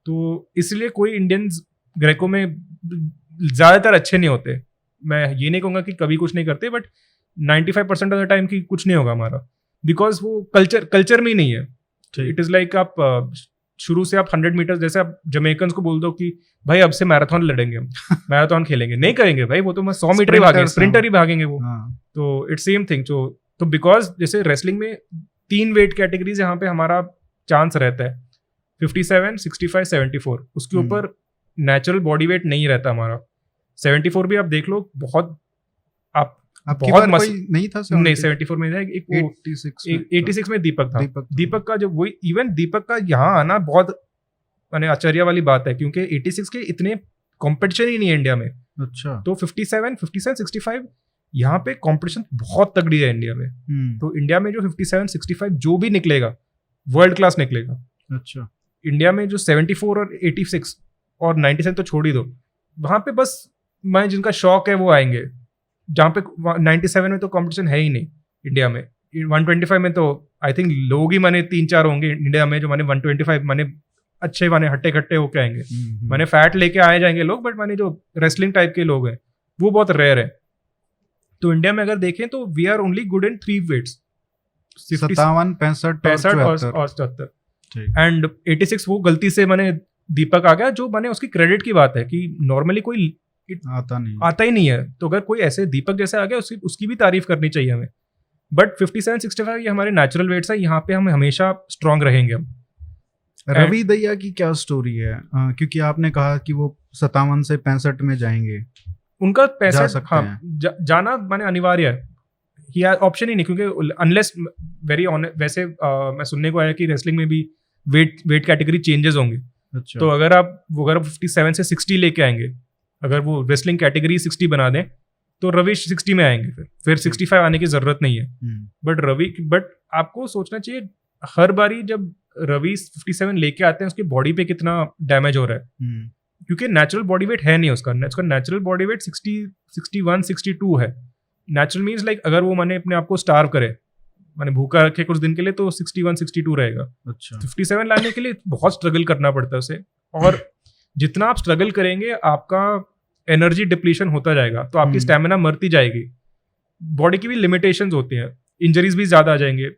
तो इसलिए कोई इंडियंस ग्रेको में ज्यादातर अच्छे नहीं होते। मैं ये नहीं कहूंगा कि कभी कुछ नहीं करते, बट 95% ऑफ द टाइम की कुछ नहीं होगा हमारा, बिकॉज वो कल्चर में ही नहीं है। इट इज लाइक आप शुरू से आप 100 मीटर, जैसे आप जमैकन्स को बोल दो कि भाई अब से मैराथन लड़ेंगे हम, मैराथन खेलेंगे, नहीं करेंगे भाई, वो तो मैं 100 मीटर ही भागेंगे, स्प्रिंटर ही भागेंगे वो। तो इट्स सेम थिंग। तो बिकॉज जैसे रेसलिंग में 3 वेट कैटेगरीज यहाँ पे हमारा चांस रहता है, 57, 65, 74। उसके ऊपर नेचुरल बॉडी वेट नहीं रहता हमारा। 74 भी आप देख लो, बहुत आप आपकी बार कोई नहीं था? नहीं, 74 में था एक 86 में दीपक था। दीपक का जो वही, इवन दीपक का यहाँ आना बहुत माने आश्चर्य वाली बात है, क्योंकि 86 के इतने कंपटीशन ही नहीं है इंडिया में। अच्छा। तो 57, 65 यहाँ पे कंपटीशन बहुत तगड़ी है इंडिया में। तो इंडिया में जो 57, 65 जो भी निकलेगा वर्ल्ड क्लास निकलेगा। अच्छा। इंडिया में जो 74 और 86 और 97 तो छोड़ ही दो, वहां पे बस मैं जिनका शौक है वो आएंगे। जहाँ पे 97 में तो कंपटीशन है ही नहीं इंडिया में। 125 में तो आई थिंक लोग ही माने 3-4 होंगे इंडिया में जो माने 125 माने अच्छे माने हट्टे खट्टे होके आएंगे। माने फैट लेके आए जाएंगे लोग, बट माने जो रेसलिंग टाइप के लोग हैं वो बहुत रेयर है। तो इंडिया में अगर देखें तो we are only good in 3 weights, 57, 65 और 74। एंड 86 वो गलती से माने दीपक आ गया, जो माने उसकी क्रेडिट की बात है कि नॉर्मली कोई आता ही नहीं है। तो अगर कोई ऐसे दीपक जैसे आ गया उसकी भी तारीफ करनी चाहिए हमें। बट 57, 65 ये हमारे नेचुरल वेट्स है, यहाँ पे हम हमेशा स्ट्रांग रहेंगे हम। रवि दहिया की क्या स्टोरी है? क्योंकि आपने कहा कि वो 57 से 65 में जाएंगे, उनका 65 जाना माने अनिवार्य है, ऑप्शन ही नहीं, क्योंकि अनलेस वेरी वैसे मैं सुनने को आया कि रेसलिंग में भी वेट कैटेगरी चेंजेस होंगे। अच्छा। तो अगर 57 से 60 लेके आएंगे, अगर वो रेसलिंग कैटेगरी 60 बना दें तो रवि 60 में आएंगे, फिर 65 आने की जरूरत नहीं है। बट आपको सोचना चाहिए हर बारी जब रवि 57 लेके आते हैं उसकी बॉडी पे कितना डैमेज हो रहा है, क्योंकि नेचुरल बॉडी वेट है नहीं उसका नेचुरल बॉडी वेट 60, 61, 62 है। नेचुरल मीन्स लाइक अगर वो माने अपने आप को स्टार्व करे, माने भूखा रखे कुछ दिन के लिए, तो 61, 62 रहेगा। अच्छा। 57 लाने के लिए बहुत स्ट्रगल करना पड़ता है उसे, और जितना आप स्ट्रगल करेंगे आपका एनर्जी डिप्लीशन होता जाएगा, तो आपकी स्टैमिना मरती जाएगी। बॉडी की भी लिमिटेशंस होती हैं, इंजरीज भी ज्यादा आ जाएंगे।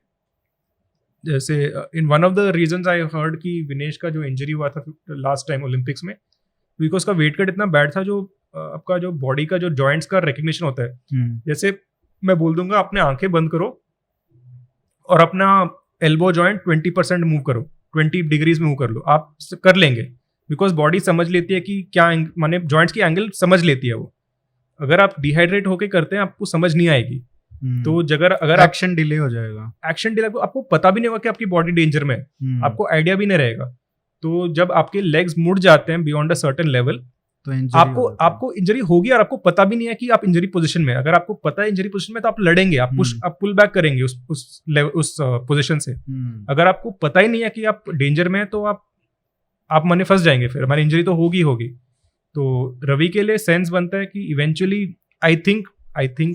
जैसे in one of the reasons I heard कि विनेश का जो इंजरी हुआ था लास्ट टाइम ओलंपिक्स में, बिकॉज उसका वेट कट इतना बैड था, जो आपका जो बॉडी का जो जॉइंट्स का रिकग्निशन होता है, जैसे मैं बोल दूंगा अपने आंखें बंद करो और अपना एल्बो जॉइंट 20% मूव करो, 20 डिग्रीज मूव कर लो, आप कर लेंगे, बिकॉज बॉडी समझ लेती है कि क्या माने जॉइंट्स की एंगल समझ लेती है वो। अगर आप डिहाइड्रेट होके करते हैं आपको समझ नहीं आएगी। तो अगर एक्शन डिले हो जाएगा, आपको पता भी नहीं होगा कि आपकी बॉडी डेंजर में है, आपको आइडिया भी नहीं रहेगा। तो जब आपके लेग्स मुड़ जाते हैं बियॉन्ड अ सर्टेन लेवल, तो आपको इंजरी होगी और आपको पता भी नहीं है कि आप इंजरी पोजीशन में। अगर आपको पता है इंजरी पोजीशन में तो आप लड़ेंगे, आप पुल बैक करेंगे उस पोजीशन से। अगर आपको पता ही नहीं है कि आप डेंजर में है तो आप माने फंस जाएंगे, फिर हमारी इंजरी तो होगी। तो रवि के लिए सेंस बनता है कि इवेंचुअली आई थिंक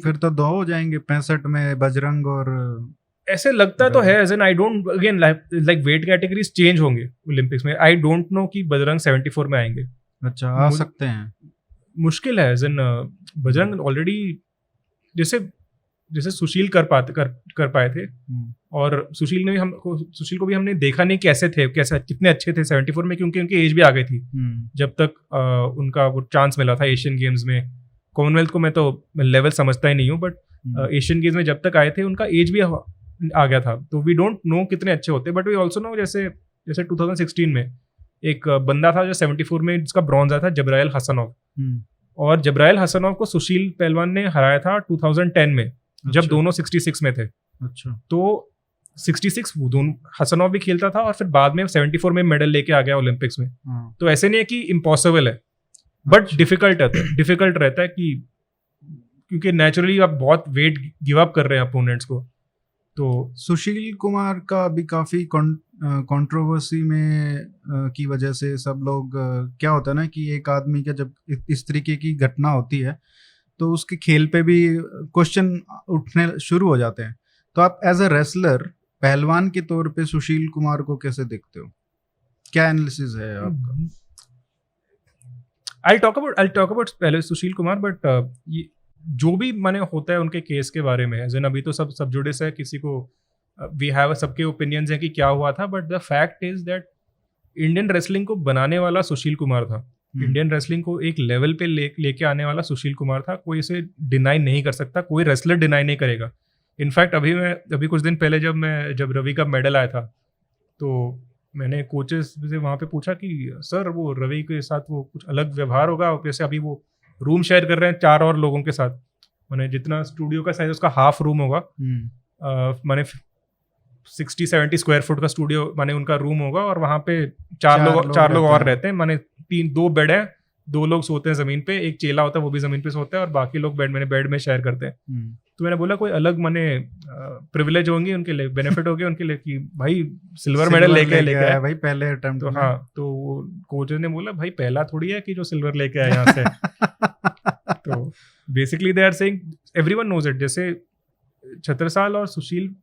फिर तो 2 हो जाएंगे 65 में, बजरंग और ऐसे लगता तो है। As an I don't again like weight categories change होंगे ओलंपिक्स में। आई डोंट नो कि बजरंग 74 में आएंगे। अच्छा, आ सकते हैं, मुश्किल है। एज एन बजरंग ऑलरेडी जैसे सुशील कर पाए थे, और सुशील को भी हमने देखा नहीं कैसे कितने अच्छे थे 74 में, क्योंकि उनकी एज भी आ गई थी जब तक उनका वो चांस मिला था एशियन गेम्स में। कॉमनवेल्थ को मैं तो लेवल समझता ही नहीं हूँ, बट एशियन गेम्स में जब तक आए थे उनका एज भी आ गया था। तो वी डोंट नो कितने अच्छे होते, बट वी ऑल्सो नो जैसे 2016 में एक बंदा था जो 74 में जिसका ब्रॉन्ज आया था, जब्राइल हसनोव। और जब्राइल हसनोव को सुशील पहलवान ने हराया था 2010 में, जब दोनों 66 में थे। अच्छा। तो 66 वो दोनों हसनोव भी खेलता था, और फिर बाद में 74 में मेडल लेके आ गया ओलंपिक्स में। तो ऐसे नहीं है कि इम्पॉसिबल है, बट डिफिकल्ट रहता है कि क्योंकि नेचुरली आप बहुत वेट गिव अप कर रहे हैं अपोनेंट्स को। तो सुशील कुमार का भी काफी कंट्रोवर्सी में की वजह से सब लोग क्या होता है ना कि एक आदमी का जब इस तरीके की घटना होती है तो उसके खेल पे भी क्वेश्चन उठने शुरू हो जाते हैं। तो आप एज अ रेसलर, पहलवान के तौर पे सुशील कुमार को कैसे देखते हो? क्या एनालिसिस है आपका? I'll talk about पहले सुशील कुमार, बट ये जो भी माने होता है उनके केस के बारे में, एज अभी तो सब जुडिस है, किसी को वी हैव सबके ओपिनियंस हैं कि क्या हुआ था, but the fact is that Indian wrestling को बनाने वाला सुशील कुमार था। इंडियन रेसलिंग को एक लेवल पे लेके आने वाला सुशील कुमार था। कोई इसे डिनाई नहीं कर सकता, कोई रेसलर डिनाई नहीं करेगा। इनफैक्ट अभी कुछ दिन पहले जब रवि का मेडल आया था तो मैंने कोचेस से वहाँ पे पूछा कि सर वो रवि के साथ वो कुछ अलग व्यवहार होगा, जैसे अभी वो रूम शेयर कर रहे हैं 4 और लोगों के साथ, मैंने जितना स्टूडियो का साइज उसका हाफ रूम होगा, मैंने 60-70 स्क्वायर फुट का स्टूडियो माने उनका रूम होगा, और वहाँ पे चार लोग और रहते हैं, माने 2 बेड है, 2 लोग सोते हैं जमीन पे, एक चेला होता है वो भी जमीन पे सोता है, और बाकी लोग बेड में शेयर करते हैं। तो मैंने बोला कोई अलग माने प्रिविलेज होंगे उनके लिए, बेनिफिट होंगे उनके लिए कि भाई सिल्वर मेडल लेके आया भाई पहले अटेम्प्ट। तो हाँ, तो कोचेस ने बोला भाई पहला थोड़ी है कि जो सिल्वर लेके आया यहाँ से। तो basically they are saying, everyone knows it, जैसे छत्रसाल और सुशील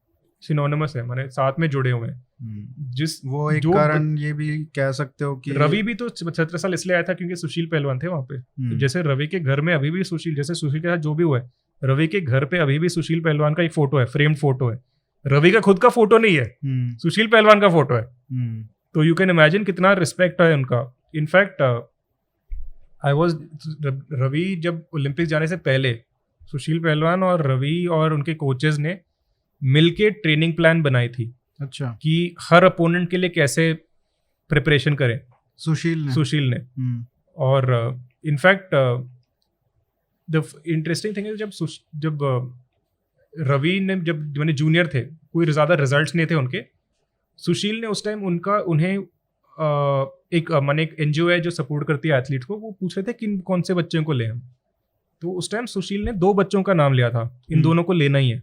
सिनोनिमस है, माने साथ में जुड़े हुए हैं। जिस वो एक कारण ये भी कह सकते हो कि रवि भी तो छत्रसाल इसलिए आया था क्योंकि सुशील पहलवान थे वहां पे। तो जैसे रवि के घर में अभी भी सुशील के साथ जो भी हुआ है, रवि के घर पे अभी भी सुशील पहलवान का एक फोटो है, फ्रेम्ड फोटो है। रवि का खुद का फोटो नहीं है, सुशील पहलवान का फोटो है। तो यू कैन इमेजिन कितना रिस्पेक्ट है उनका। इनफैक्ट रवि जब ओलंपिक्स जाने से पहले सुशील पहलवान और रवि और उनके कोचेस ने मिलके ट्रेनिंग प्लान बनाई थी। अच्छा। कि हर अपोनेंट के लिए कैसे प्रिपरेशन करें सुशील ने। और इनफैक्ट द इंटरेस्टिंग थिंग है, जब रवि ने जब मैंने जूनियर थे, कोई ज़्यादा रिजल्ट्स नहीं थे उनके, सुशील ने उस टाइम उन्हें एक एनजीओ है जो सपोर्ट करती है एथलीट को, वो पूछ रहे थे कि कौन से बच्चों को लें हम। तो उस टाइम सुशील ने 2 बच्चों का नाम लिया था, इन दोनों को लेना ही है।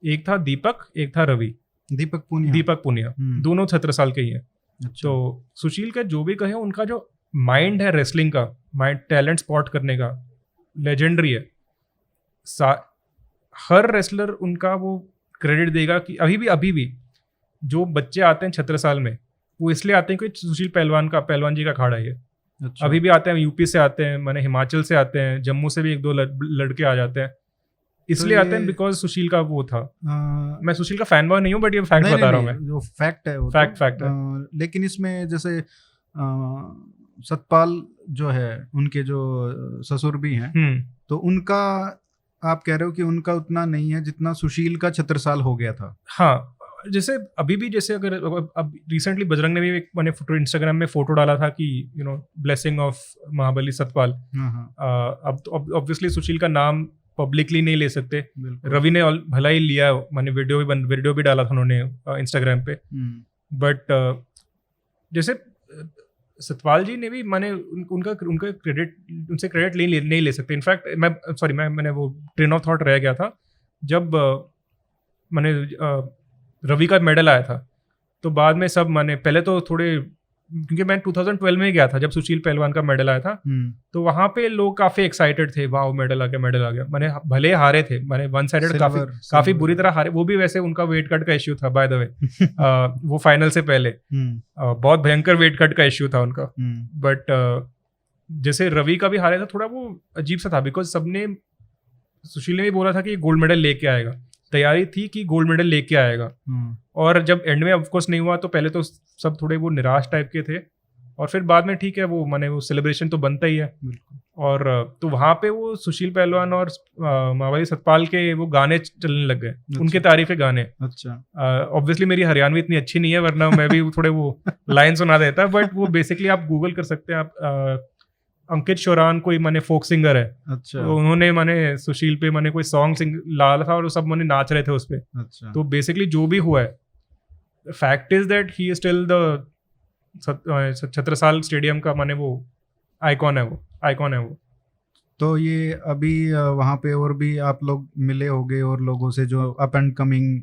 एक था दीपक, एक था रवि। दीपक पुनिया दोनों छत्रसाल के ही हैं। अच्छा। तो सुशील का जो भी कहे, उनका जो माइंड है रेसलिंग का, माइंड टैलेंट स्पॉट करने का लेजेंडरी है। हर रेसलर उनका वो क्रेडिट देगा कि अभी भी जो बच्चे आते हैं छत्रसाल में, वो इसलिए आते हैं कि सुशील पहलवान जी का अखाड़ा है। अच्छा। अभी भी आते हैं, यूपी से आते हैं, माने हिमाचल से आते हैं, जम्मू से भी 1-2 लड़के आ जाते हैं, इसलिए आते हैं बिकॉज सुशील का वो था। मैं सुशील का फैन बॉय नहीं हूँ, बट ये फैक्ट बता रहा हूँ मैं, जो फैक्ट है वो फैक्ट है। लेकिन इसमें जैसे सतपाल जो है, उनके जो ससुर भी हैं, तो उनका आप कह रहे हो कि उनका उतना नहीं है जितना सुशील का छत्रसाल हो गया था। हाँ, जैसे अभी भी, जैसे अगर अब रिसेंटली बजरंग ने भी मैंने इंस्टाग्राम में फोटो डाला था कि ब्लेसिंग ऑफ महाबली सतपाल। अब ऑब्वियसली सुशील का नाम पब्लिकली नहीं ले सकते। रवि ने भला ही लिया, मैंने वीडियो भी डाला था उन्होंने इंस्टाग्राम पे। बट जैसे सतपाल जी ने भी, मैंने उनका क्रेडिट, उनसे क्रेडिट नहीं ले सकते। इनफैक्ट मैंने वो ट्रेन ऑफ थॉट रह गया था जब मैंने रवि का मेडल आया था। तो बाद में सब मैंने पहले तो थोड़े, क्योंकि मैं 2012 में गया था जब सुशील पहलवान का मेडल आया था, तो वहां पे लोग काफी एक्साइटेड थे, वाह मेडल आ गया। मैंने भले हारे थे, मैंने 1 साइडेड काफी बुरी तरह हारे। वो भी वैसे उनका वेट कट का इश्यू था, बाय द वे। वो फाइनल से पहले बहुत भयंकर वेट कट का इश्यू था उनका। बट जैसे रवि का भी हारे था, थोड़ा वो अजीब सा था, बिकॉज सबने, सुशील ने भी बोला था कि गोल्ड मेडल लेके आएगा, तैयारी थी कि गोल्ड मेडल लेके आएगा। और जब एंड में ऑफकोर्स नहीं हुआ, तो पहले तो सब थोड़े वो निराश टाइप के थे, और फिर बाद में ठीक है, वो मैंने वो सेलिब्रेशन तो बनता ही है। और तो वहाँ पे वो सुशील पहलवान और महाबली सतपाल के वो गाने चलने लग गए। अच्छा। उनके तारीफ के गाने। अच्छा। ऑब्वियसली मेरी हरियाणवी इतनी अच्छी नहीं है, वरना मैं भी थोड़े वो लाइन सुना देता। बट वो बेसिकली आप गूगल कर सकते हैं, आप अंकित शोरान कोई माने फोक सिंगर है। अच्छा। तो उन्होंने माने सुशील पे माने कोई सॉन्ग लाल था, और सब माने नाच रहे थे उस पे। अच्छा। तो बेसिकली जो भी हुआ है, fact is that he is still the Chhatrasal stadium का माने वो आइकॉन है वो। तो ये अभी वहाँ पे और भी आप लोग मिले होंगे और लोगों से जो up and coming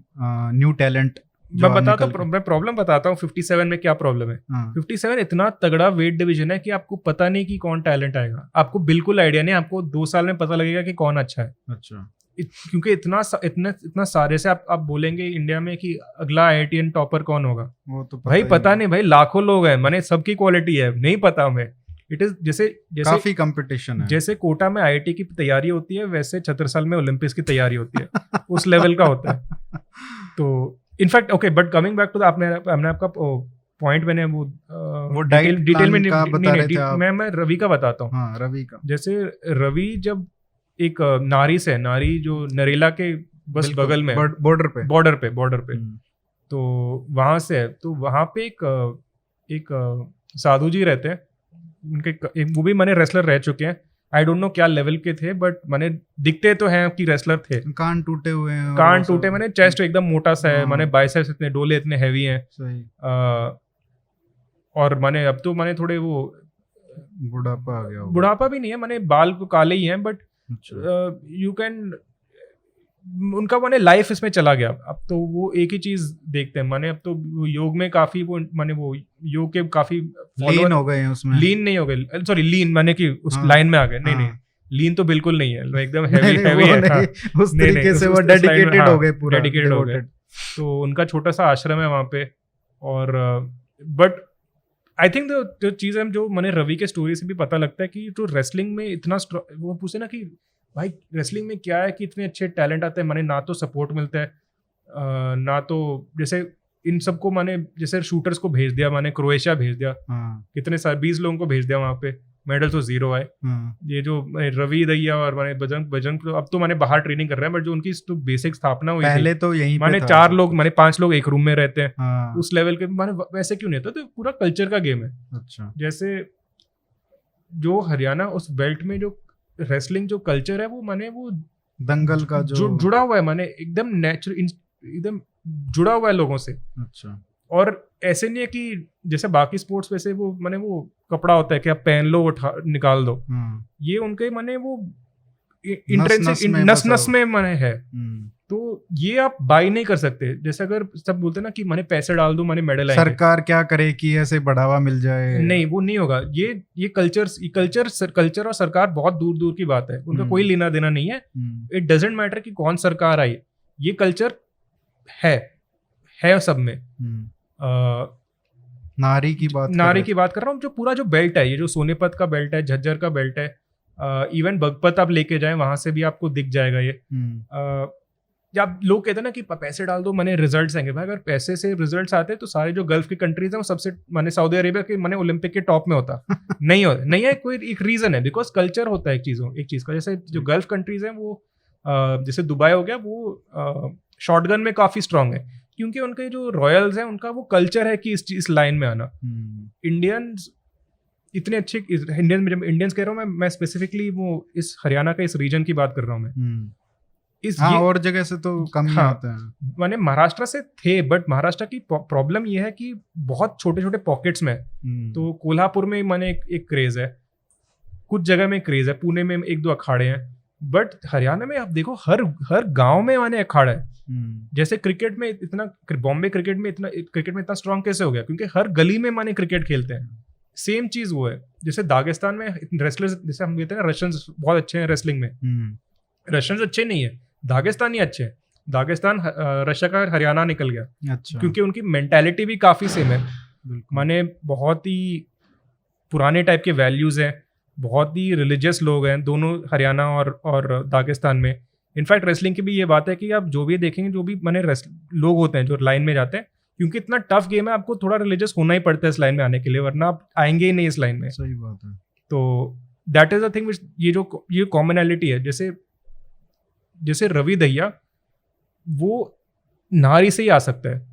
new talent मैं प्रॉब्लम बताता हूँ 57 में क्या प्रॉब्लम है। 57 इतना तगड़ा वेट डिवीजन है कि आपको पता नहीं कि कौन टैलेंट आएगा, आपको बिल्कुल आइडिया नहीं, आपको 2 साल में पता लगेगा कि कौन अच्छा है। अच्छा। क्योंकि इतना सारे से आप बोलेंगे इंडिया में कि अगला IITian टॉपर कौन होगा, वो तो भाई पता नहीं भाई, लाखों लोग हैं, मैंने सबकी क्वालिटी है, नहीं पता हमें। इट इज जैसे काफी कंपटीशन है। जैसे कोटा में IIT की तैयारी होती है, वैसे छत्रसाल में ओलंपिक्स की तैयारी होती है। उस लेवल का होता है। तो in fact okay, but coming back to हमने आपका पॉइंट, मैंने वो डिटेल में नहीं, मैं रवि का बताता हूँ। हाँ, रवि का। जैसे रवि जब एक नारी जो नरेला के बस बगल में बॉर्डर पे तो वहां से है, तो वहां पे एक साधु जी रहते हैं, उनके वो भी मैंने रेसलर रह चुके हैं। आई डोंट नो क्या लेवल के थे, बट मैंने दिखते तो हैं कि रेसलर थे। कान टूटे हुए हैं, कान टूटे, मैंने चेस्ट एकदम मोटा सा है, मैंने बाइसेप्स इतने डोले इतने हैवी हैं। सही। और मैंने अब तो मैंने थोड़े वो बुढ़ापा आ गया, बुढ़ापा भी नहीं है, मैंने बाल काले ही हैं, बट यू कैन उनका मैंने लाइफ इसमें चला गया। अब तो वो एक ही चीज देखते हैं, मैंने अब तो योग में काफी वो मैंने वो योग के काफी लीन हो गए हैं उसमें। लीन नहीं हो गए, सॉरी लीन मैंने कि उस लाइन में आ गए। नहीं लीन तो बिल्कुल नहीं है, एकदम हैवी है। उस तरीके से वो डेडिकेटेड हो गए, पूरा डेडिकेटेड हो गए। तो उनका छोटा सा आश्रम है वहाँ पे। और बट आई थिंक जो चीज़ है, जो मैंने रवि के स्टोरी से भी पता लगता है कि जो रेसलिंग में इतना वो पूछे ना कि भाई रेसलिंग में क्या है कि इतने अच्छे टैलेंट आते हैं, मैंने ना तो सपोर्ट मिलता है, ना तो जैसे इन सबको मैंने जैसे शूटर्स को भेज दिया, मैंने क्रोएशिया भेज दिया, कितने सारे 20 लोगों को भेज दिया वहाँ पे, मेडल तो 0 आए। ये जो रवि दहिया और मैंने बजरंग अब तो मैंने बाहर ट्रेनिंग कर रहे हैं, बट जो उनकी तो बेसिक स्थापना हुई पहले तो यही मैंने 4 लोग, मैंने 5 लोग एक रूम में रहते हैं, उस लेवल के मैंने वैसे क्यों नहीं होता। तो पूरा कल्चर का गेम है। अच्छा। जैसे जो हरियाणा उस बेल्ट में जो रेसलिंग जो कल्चर है, वो मैंने वो दंगल का जो जुड़ा हुआ है, मैंने एकदम नेचुरल एकदम जुड़ा हुआ है लोगों से। अच्छा। और ऐसे नहीं है कि जैसे बाकी स्पोर्ट्स वैसे वो मैंने वो कपड़ा होता है कि आप पहन लो उठा निकाल दो, ये उनके मैंने वो नस में मैंने है। तो ये आप बाई नहीं कर सकते। जैसे अगर सब बोलते हैं ना कि मैंने पैसे डाल दूं मैंने मेडल आएंगे, सरकार क्या करे कि ऐसे बढ़ावा मिल जाए, नहीं वो नहीं होगा। ये कल्चर और सरकार बहुत दूर दूर की बात है, उनका कोई लेना देना नहीं है। इट डजेंट मैटर कि कौन सरकार आई, ये कल्चर है सब में। नारी की बात कर रहा हूँ। जो पूरा जो बेल्ट है, ये जो सोनीपत का बेल्ट है, झज्जर का बेल्ट है, इवन बगपत आप लेके जाए वहां से भी आपको दिख जाएगा ये। जब लोग कहते हैं ना कि पैसे डाल दो मैंने रिजल्ट्स आएंगे, भाई अगर पैसे से रिजल्ट्स आते तो सारे जो गल्फ की कंट्रीज हैं वो सबसे मैंने सऊदी अरेबिया के मैंने ओलंपिक के टॉप में होता। नहीं है कोई एक रीजन है, बिकॉज कल्चर होता है एक चीज का। जैसे जो गल्फ कंट्रीज हैं वो जैसे दुबई हो गया, वो शॉटगन में काफी स्ट्रांग है, क्योंकि उनके जो रॉयल्स हैं उनका वो कल्चर है कि इस लाइन में आना। इंडियंस इतने अच्छे, इंडियंस कह रहा हूँ मैं स्पेसिफिकली वो इस हरियाणा का इस रीजन की बात कर रहा हूँ मैं। और जगह से तो कम ही आते हैं। मैंने महाराष्ट्र से थे, बट महाराष्ट्र की प्रॉब्लम ये है कि बहुत छोटे छोटे पॉकेट्स में। तो कोल्हापुर में मैंने एक क्रेज है, कुछ जगह में क्रेज है, पुणे में 1-2 अखाड़े हैं, बट हरियाणा में आप देखो हर गांव में मैंने अखाड़ा है। जैसे क्रिकेट में इतना, बॉम्बे क्रिकेट में इतना स्ट्रांग कैसे हो गया, क्योंकि हर गली में माने क्रिकेट खेलते हैं। सेम चीज वो है। जैसे दागिस्तान में रेसलर्स, जैसे हम कहते हैं रशियंस बहुत अच्छे हैं रेसलिंग में, रशियंस अच्छे नहीं है, दागिस्तानी अच्छे हैं। दागिस्तान रशिया का हरियाणा निकल गया। अच्छा। क्योंकि उनकी मेंटालिटी भी काफी सेम है, माने बहुत ही पुराने टाइप के वैल्यूज हैं, बहुत ही रिलीजियस लोग हैं दोनों हरियाणा और दागिस्तान में। इनफैक्ट रेसलिंग की भी ये बात है कि आप जो भी देखेंगे, जो भी मैंने लोग होते हैं जो लाइन में जाते हैं, क्योंकि इतना टफ गेम है, आपको थोड़ा रिलीजियस होना ही पड़ता है इस लाइन में आने के लिए, वरना आप आएंगे ही नहीं इस लाइन में। सही बात है। तो दैट इज द थिंग, ये कॉमनैलिटी है। जैसे रवि दहिया वो नारी से ही आ सकता है,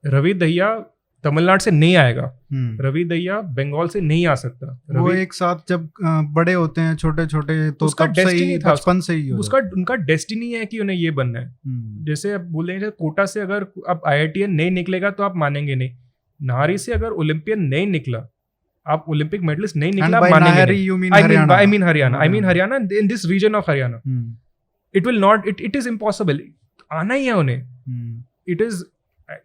रवि दहिया तमिलनाडु से नहीं आएगा, रवि दहिया बंगाल से नहीं आ सकता। वो एक साथ जब बड़े होते हैं छोटे छोटे, तो उसका डेस्टिनी था, बचपन से ही उनका डेस्टिनी है कि उन्हें ये बनना है। जैसे अब बोलेंगे कोटा से अगर आप IITian नहीं निकलेगा तो आप मानेंगे नहीं, नारी से अगर ओलंपियन नहीं निकला, आप ओलंपिक मेडलिस्ट नहीं निकला, आप मानेंगे नहीं। I mean Haryana in this region of Haryana, it will not, it is impossible. आना ही है उन्हें, it is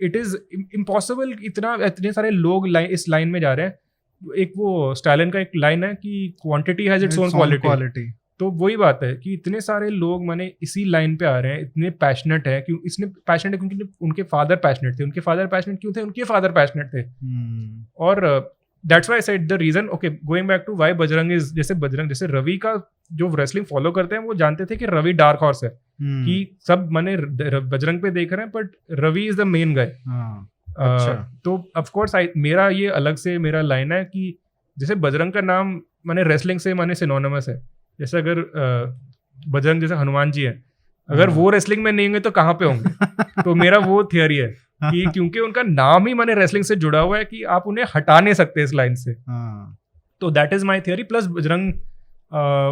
it is impossible, इतने सारे लोग इस लाइन में जा रहे हैं. एक वो स्टालिन का एक लाइन है कि quantity has its own quality. तो वही बात है कि इतने सारे लोग माने इसी लाइन पे आ रहे हैं, इतने पैशनेट है. क्यों इसने पैशनेट है? क्योंकि उनके फादर पैशनेट थे. उनके फादर पैशनेट क्यों थे? उनके फादर पैशनेट थे. और that's why I said the reason. Okay, going back to why Bajrang is, जैसे रवि का जो रेसलिंग फॉलो करते हैं वो जानते थे कि रवि डार्क हॉर्स है, कि सब माने बजरंग पे देख रहे हैं but Ravi is the main guy. तो ऑफ कोर्स मेरा ये अलग से मेरा लाइन है कि जैसे बजरंग का नाम माने रेसलिंग से माने सिनोनिमस है. जैसे अगर बजरंग जैसे हनुमान जी है, अगर वो रेसलिंग में नहीं होंगे तो कहाँ पे होंगे? तो मेरा वो थियरी है कि क्योंकि उनका नाम ही माने रेसलिंग से जुड़ा हुआ है कि आप उन्हें हटा नहीं सकते इस लाइन से. तो that is my theory. Plus Bajrang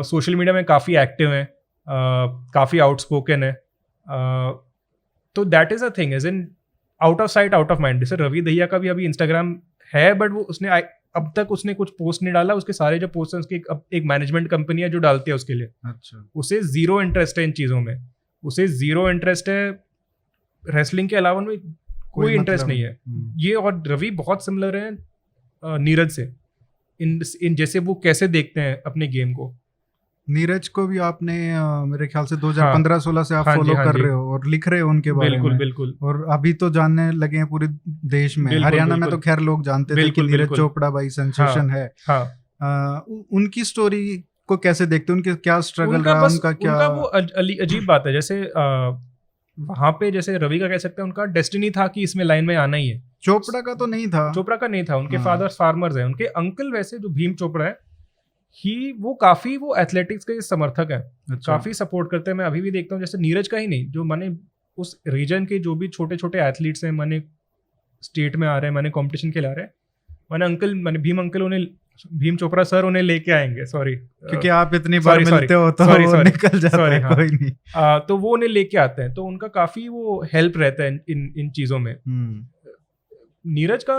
social media में काफ़ी एक्टिव है, काफ़ी आउटस्पोकन है. तो that is a thing, as in out of sight out of mind. जैसे रवि दहिया का भी अभी इंस्टाग्राम है, बट वो उसने अब तक उसने कुछ पोस्ट नहीं डाला. उसके सारे जो पोस्ट हैं उसकी एक मैनेजमेंट कंपनी है जो डालती है उसके लिए. अच्छा. उसे जीरो इंटरेस्ट है इन चीज़ों में. उसे जीरो इंटरेस्ट है रेसलिंग के अलावा में कोई इंटरेस्ट नहीं है. ये और रवि बहुत सिमिलर है नीरज से इन जैसे वो कैसे देखते हैं अपने गेम को. नीरज को भी आपने मेरे ख्याल से 2015-16 से आप फॉलो कर रहे हो और लिख रहे हो उनके बारे में. बिल्कुल. और अभी तो जानने लगे हैं पूरे देश में. हरियाणा में तो खैर लोग जानते थे कि नीरज चोपड़ा भाई सेंसेशन है. उनकी स्टोरी को कैसे देखते हैं? उनके क्या स्ट्रगल रहा, उनका क्या? उनका वो अजीब बात है. जैसे वहां पे जैसे रवि का कह सकते हैं उनका डेस्टिनी था कि इसमें लाइन में आना ही है. चोपड़ा का तो नहीं था. चोपड़ा का नहीं था. उनके फादर फार्मर्स हैं. उनके अंकल वैसे जो भीम चोपड़ा है वो काफी वो एथलेटिक्स के समर्थक है. अच्छा. काफी सपोर्ट करते हैं. मैं अभी भी देखता हूँ. जैसे नीरज का ही नहीं, जो माने उस रीजन के जो भी छोटे छोटे एथलीट्स हैं, माने स्टेट में आ रहे हैं, माने कंपटीशन के ला रहे हैं, माने अंकल माने भीम अंकल उन्हें, भीम चोपड़ा सर उन्हें लेके आएंगे. सॉरी, क्योंकि आप इतनी बार मिलते हो तो वो निकल जाता है. कोई नहीं. तो वो उन्हें लेके आते हैं. तो उनका काफी वो हेल्प रहता है इन चीजों में. नीरज का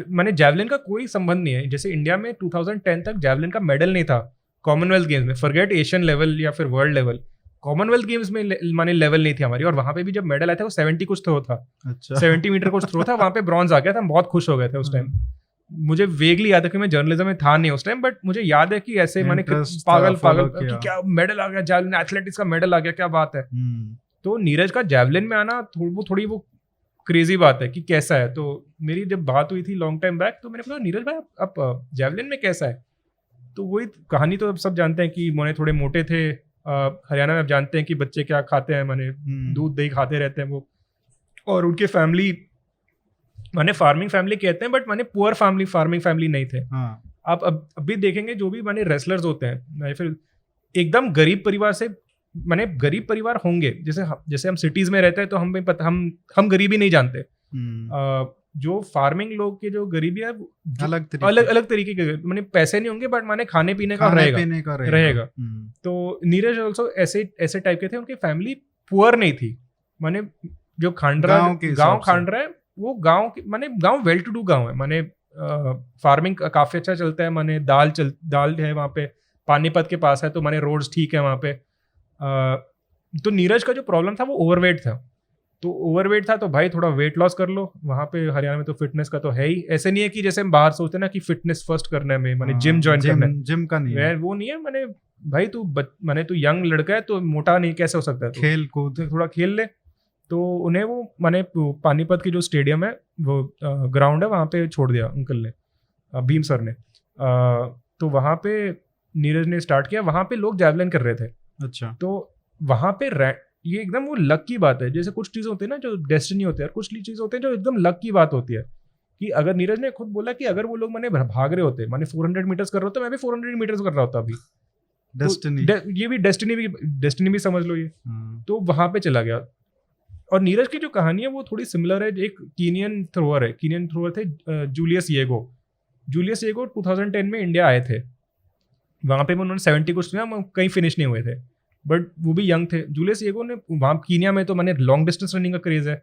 माने जैवलिन का कोई संबंध नहीं है. जैसे इंडिया में 2010 तक जैवलिन का मेडल नहीं था कॉमनवेल्थ गेम्स में. फॉरगेट एशियन लेवल या फिर वर्ल्ड लेवल, कॉमनवेल्थ गेम्स में माने लेवल नहीं थी हमारी. और वहां पे भी जब मेडल आया था वो 70 कुछ थ्रो था. अच्छा. 70 मीटर कुछ थ्रो था. वहां पे ब्रॉन्ज आ गया था. हम बहुत खुश हो गए थे उस टाइम. मुझे वेगली याद है कि मैं जर्नलिज्म में था नहीं उस टाइम, बट मुझे याद है कि ऐसे माने पागल कि क्या मेडल आ गया, जैवलिन एथलेटिक्स का मेडल आ गया, क्या बात है. तो नीरज का जैवलिन में आना थोड़ी वो क्रेजी बात है कि कैसा है. तो मेरी जब बात हुई थी लॉन्ग टाइम बैक, तो मैंने पूछा नीरज भाई आप जैवलिन में कैसा है? तो वही कहानी तो अब सब जानते हैं कि मोने थोड़े मोटे थे. हरियाणा में आप जानते हैं कि बच्चे क्या खाते हैं, माने दूध दही खाते रहते हैं वो. और उनके फैमिली माने फार्मिंग फैमिली कहते हैं, बट माने पुअर फार्मिंग फैमिली नहीं थे. आप अभी देखेंगे जो भी माने रेसलर्स होते हैं फिर एकदम गरीब परिवार से, माने गरीब परिवार होंगे. जैसे हम सिटीज में रहते हैं तो हम गरीबी नहीं जानते. जो फार्मिंग लोग के जो गरीबी है अलग तरीके के, माने पैसे नहीं होंगे बट माने खाने पीने का रहेगा. तो नीरज ऑल्सो ऐसे टाइप के थे. उनकी फैमिली पुअर नहीं थी. माने जो गाँव खांडरा है वो गाँव वेल टू डू गाँव है. माने फार्मिंग काफी अच्छा चलता है. माने दाल है वहाँ पे, पानीपत के पास है, तो माने रोड्स ठीक है वहाँ पे. तो नीरज का जो प्रॉब्लम था वो ओवरवेट था. तो ओवरवेट था तो भाई थोड़ा वेट लॉस कर लो. वहाँ पे हरियाणा में तो फिटनेस का तो है ही. ऐसे नहीं है कि जैसे हम बाहर सोचते ना कि फिटनेस फर्स्ट करने में माने जिम ज्वाइन करना है. जिम का नहीं है, वो नहीं है. माने भाई तू यंग लड़का है तो मोटा नहीं कैसे हो सकता है? खेल कूद थोड़ा खेल ले. तो उन्हें वो माने पानीपत की जो स्टेडियम है वो ग्राउंड है, वहाँ पे छोड़ दिया अंकल ने, भीम सर ने. तो वहाँ पे नीरज ने स्टार्ट किया. वहाँ पे लोग जैवलिन कर रहे थे. अच्छा. तो वहाँ पे ये एकदम वो लक की बात है. जैसे कुछ चीज़ होती है ना जो डेस्टिनी होती है, और कुछ चीज़ होते हैं जो एकदम लक की बात होती है. कि अगर नीरज ने खुद बोला कि अगर वो लोग मैंने भाग रहे होते, माने 400 मीटर्स कर रहे होते, मैं भी 400 मीटर्स कर रहा होता अभी. डेस्टिनी ये भी डेस्टिनी भी समझ लो ये. तो वहाँ पे चला गया. और नीरज की जो कहानी है वो थोड़ी सिमिलर है. एक कीनियन थ्रोअर थे जूलियस येगो. 2010 में इंडिया आए थे. वहाँ पे उन्होंने 70 कुछ कहीं फिनिश नहीं हुए थे, बट वो भी यंग थे. जूलियस येगो ने वहाँ कीनिया में तो मैंने लॉन्ग डिस्टेंस रनिंग का क्रेज है.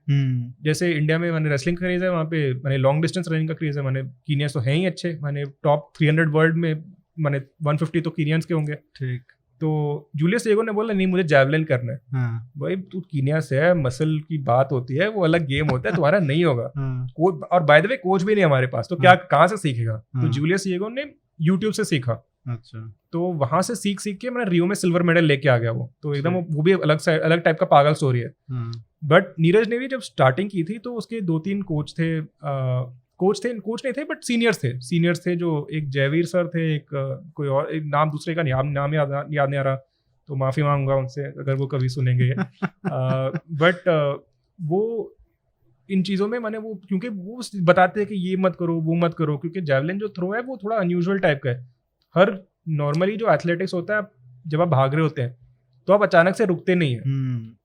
जैसे इंडिया में मैंने रेसलिंग का क्रेज है, वहाँ पे मैंने लॉन्ग डिस्टेंस रनिंग का क्रेज है. मैंने कीनिया तो है ही अच्छे. मैंने टॉप 300 वर्ल्ड में मैंने 150 तो कीनियंस के होंगे. ठीक. तो जूलियस ईगो ने बोला नहीं मुझे जैवलिन करना है। हाँ, भाई तू कीनिया से है, मसल की बात होती है, वो अलग गेम होता है, तुम्हारा नहीं होगा। हाँ, और बाय द वे कोच भी नहीं हमारे पास, तो क्या कहाँ से सीखेगा? तो हाँ। जूलियस ईगो ने यूट्यूब से सीखा। अच्छा, तो वहां से सीख के मैंने रियो में सिल्वर मेडल लेके आ गया वो। तो एकदम वो भी अलग टाइप का पागल स्टोरी है। हाँ, बट नीरज ने भी जब स्टार्टिंग की थी तो उसके 2-3 कोच नहीं थे बट सीनियर्स थे जो एक जयवीर सर थे, एक कोई और, एक नाम दूसरे का नाम याद नहीं आ रहा, तो माफी मांगूंगा उनसे अगर वो कभी सुनेंगे। बट वो इन चीज़ों में मैंने वो, क्योंकि वो बताते हैं कि ये मत करो वो मत करो, क्योंकि जैवलिन जो थ्रो है वो थोड़ा अनयूजुअल टाइप का है। हर नॉर्मली जो एथलेटिक्स होता है, जब आप भाग रहे होते हैं तो आप अचानक से रुकते नहीं है।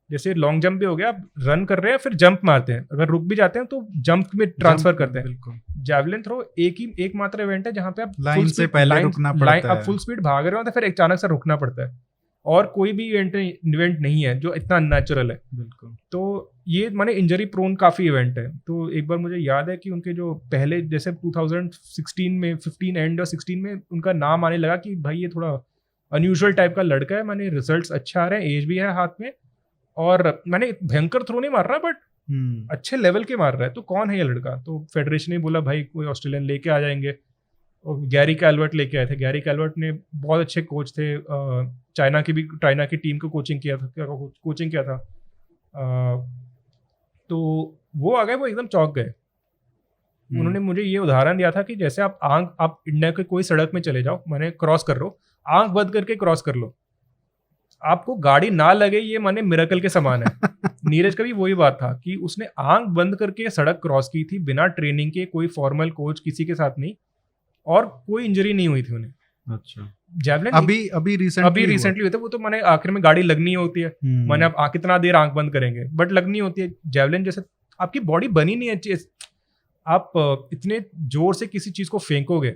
जैसे लॉन्ग जंप भी हो गया, आप रन कर रहे हैं फिर जंप मारते हैं, अगर रुक भी जाते हैं तो जंप में ट्रांसफर करते हैं। बिल्कुल। जैवलिन थ्रो एक मात्र इवेंट है जहाँ पे आप लाइन से पहले रुकना पड़ता है। आप फुल स्पीड भाग रहे हो तो फिर अचानक से रुकना पड़ता है, और कोई भी इवेंट नहीं है जो इतना अननेचुरल है। बिल्कुल। तो ये माने इंजरी प्रोन काफी इवेंट है। तो एक बार मुझे याद है कि उनके जो पहले जैसे 2016 में 15 एंड और 16 में उनका नाम आने लगा कि भाई ये थोड़ा अनयूजुअल टाइप का लड़का है, माने रिजल्ट्स अच्छा आ रहे हैं, एज भी है हाथ में, और मैंने भयंकर थ्रो नहीं मार रहा बट अच्छे लेवल के मार रहा है, तो कौन है ये लड़का? तो फेडरेशन ने बोला भाई कोई ऑस्ट्रेलियन लेके आ जाएंगे, और गैरी कैल्वर्ट लेके आए थे। गैरी कैल्वर्ट ने बहुत अच्छे कोच थे, चाइना की टीम को कोचिंग किया था। तो वो आ गए, वो एकदम चौंक गए। उन्होंने मुझे ये उदाहरण दिया था कि जैसे आप इंडिया के कोई सड़क में चले जाओ, मैंने क्रॉस कर लो, आंख बंद करके क्रॉस कर लो, आपको गाड़ी ना लगे, ये माने मिरेकल के समान है। नीरज का भी वही बात था कि उसने आंख बंद करके सड़क क्रॉस की थी, बिना ट्रेनिंग के, कोई फॉर्मल कोच किसी के साथ नहीं, और कोई इंजरी नहीं हुई थी उन्हें। अच्छा। जैवलिन अभी रिसेंटली हुए थे वो, तो मैंने आखिर में गाड़ी लगनी होती है, मैंने आप कितना देर आंख बंद करेंगे, बट लगनी होती है। जैवलिन जैसे आपकी बॉडी बनी नहीं है, आप इतने जोर से किसी चीज को फेंकोगे,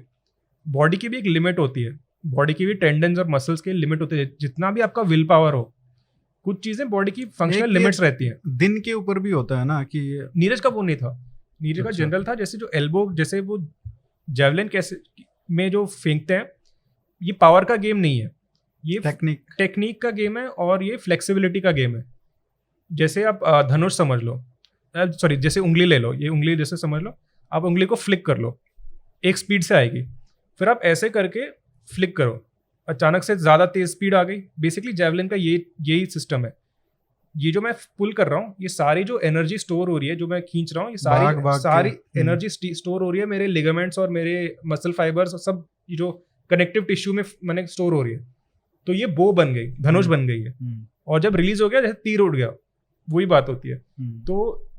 बॉडी की भी एक लिमिट होती है, बॉडी की भी टेंडन्स और मसल्स की लिमिट होती है, जितना भी आपका विल पावर हो, कुछ चीजें बॉडी की फंक्शनल लिमिट्स रहती हैं। दिन के ऊपर भी होता है ना कि नीरज का वो नहीं था, नीरज का जनरल था, जैसे जो एल्बो, जैसे वो जैवलिन कैसे में जो फेंकते हैं, ये पावर का गेम नहीं है, ये टेक्निक का गेम है, और ये फ्लेक्सिबिलिटी का गेम है। जैसे आप धनुष समझ लो, सॉरी जैसे उंगली ले लो, ये उंगली जैसे समझ लो, आप उंगली को फ्लिक कर लो, एक स्पीड से आएगी, फिर आप ऐसे करके फ्लिक करो, अचानक से ज्यादा तेज स्पीड आ गई। बेसिकली जैवलिन का यही सिस्टम है। ये जो मैं पुल कर रहा हूँ, ये सारी जो एनर्जी स्टोर हो रही है, जो मैं खींच रहा हूँ, ये सारी एनर्जी स्टोर हो रही है मेरे लिगामेंट्स और मेरे मसल फाइबर्स और सब जो कनेक्टिव टिश्यू में मैंने स्टोर हो रही है। तो ये बो बन गई, धनुष बन गई है, और जब रिलीज हो गया जैसे तीर उड़ गया, वही बात होती है। तो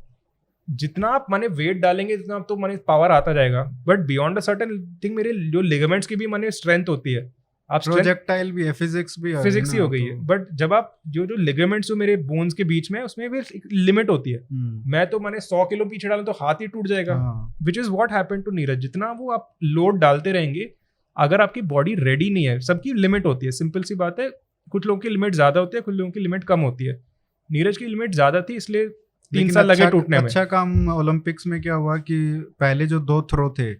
जितना आप माने वेट डालेंगे, जितना तो माने पावर आता जाएगा, but beyond a certain thing मेरे जो लिगामेंट्स की भी माने स्ट्रेंथ होती है, आप प्रोजेक्टाइल भी है, फिजिक्स ही हो गई है। बट जब आप जो लिगामेंट्स जो मेरे बोन्स के बीच में है, उसमें भी एक लिमिट होती है। मैं तो माने 100 किलो पीछे डालूं तो हाथ ही टूट जाएगा, which is what happened to Neeraj. जितना वो आप लोड डालते रहेंगे, अगर आपकी बॉडी रेडी नहीं है, सबकी लिमिट होती है, सिंपल सी बात है, कुछ लोगों की लिमिट ज्यादा होती है, कुछ लोगों की लिमिट कम होती है। नीरज की लिमिट ज्यादा थी, इसलिए 3 साल लगे टूटने में। अच्छा काम ओलंपिक्स में क्या हुआ कि पहले जो 2 थ्रो थे,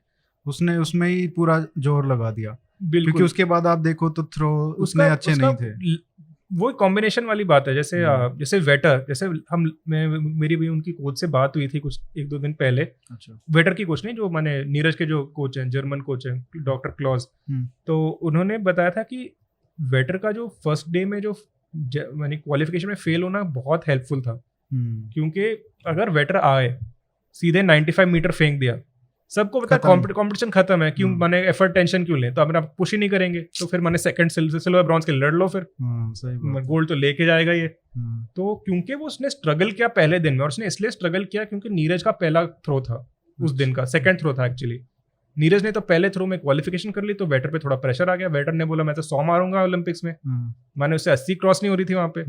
उसने उसमें ही पूरा जोर लगा दिया, क्योंकि उसके बाद आप देखो तो थ्रो उसने अच्छे नहीं थे। वो कॉम्बिनेशन वाली बात है। जैसे वेटर, जैसे मेरी भी उनकी कोच से बात हुई थी कुछ 1-2 दिन पहले। अच्छा। वेटर की कोच नहीं, जो माने नीरज के जो कोच हैं, जर्मन कोच हैं, डॉक्टर क्लॉज। तो उन्होंने बताया था कि वेटर का जो फर्स्ट डे में जो माने क्वालिफिकेशन में फेल होना बहुत हेल्पफुल था, क्योंकि अगर वेटर आए सीधे 95 मीटर फेंक दिया, सबको पता है कंपटीशन खत्म है, क्यों माने एफर्ट टेंशन क्यों लें, तो अगर आप पुश ही नहीं करेंगे तो फिर माने सेकंड सिल्वर ब्रॉन्ज के लड़ लो, फिर गोल्ड तो लेके जाएगा ये। तो क्योंकि वो उसने स्ट्रगल किया पहले दिन में, और उसने इसलिए स्ट्रगल किया क्योंकि नीरज का पहला थ्रो था उस दिन का, सेकंड थ्रो था एक्चुअली। नीरज ने तो पहले थ्रो में क्वालिफिकेशन कर ली, तो वेटर पे थोड़ा प्रेशर आ गया। वेटर ने बोला मैं तो 100 मारूंगा ओलंपिक्स में, मैंने उससे 80 क्रॉस नहीं हो रही थी वहां पे।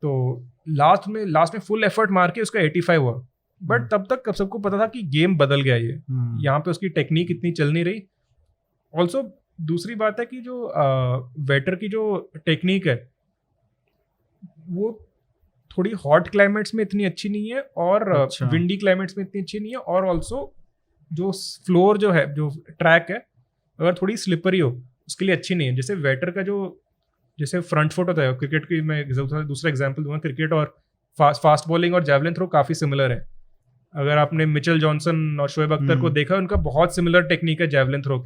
तो लास्ट में फुल एफर्ट मार के उसका 85 हुआ, बट तब तक सबको पता था कि गेम बदल गया ये, यहाँ पे उसकी टेक्निक इतनी चल नहीं रही। ऑल्सो दूसरी बात है कि जो वेटर की जो टेक्निक है वो थोड़ी हॉट क्लाइमेट्स में इतनी अच्छी नहीं है, और विंडी क्लाइमेट्स में इतनी अच्छी नहीं है, और ऑल्सो जो फ्लोर जो है, जो ट्रैक है, अगर थोड़ी स्लिपरी हो उसके लिए अच्छी नहीं है। जैसे वेटर का जो जैसे फ्रंट फुट होता है क्रिकेट की, मैं दूसरा एग्जांपल दूंगा, क्रिकेट और फास्ट बॉलिंग और जैवलिन थ्रो काफ़ी सिमिलर है। अगर आपने मिचेल जॉनसन और शोएब अख्तर को देखा, उनका बहुत सिमिलर टेक्निक है जैवलिन थ्रो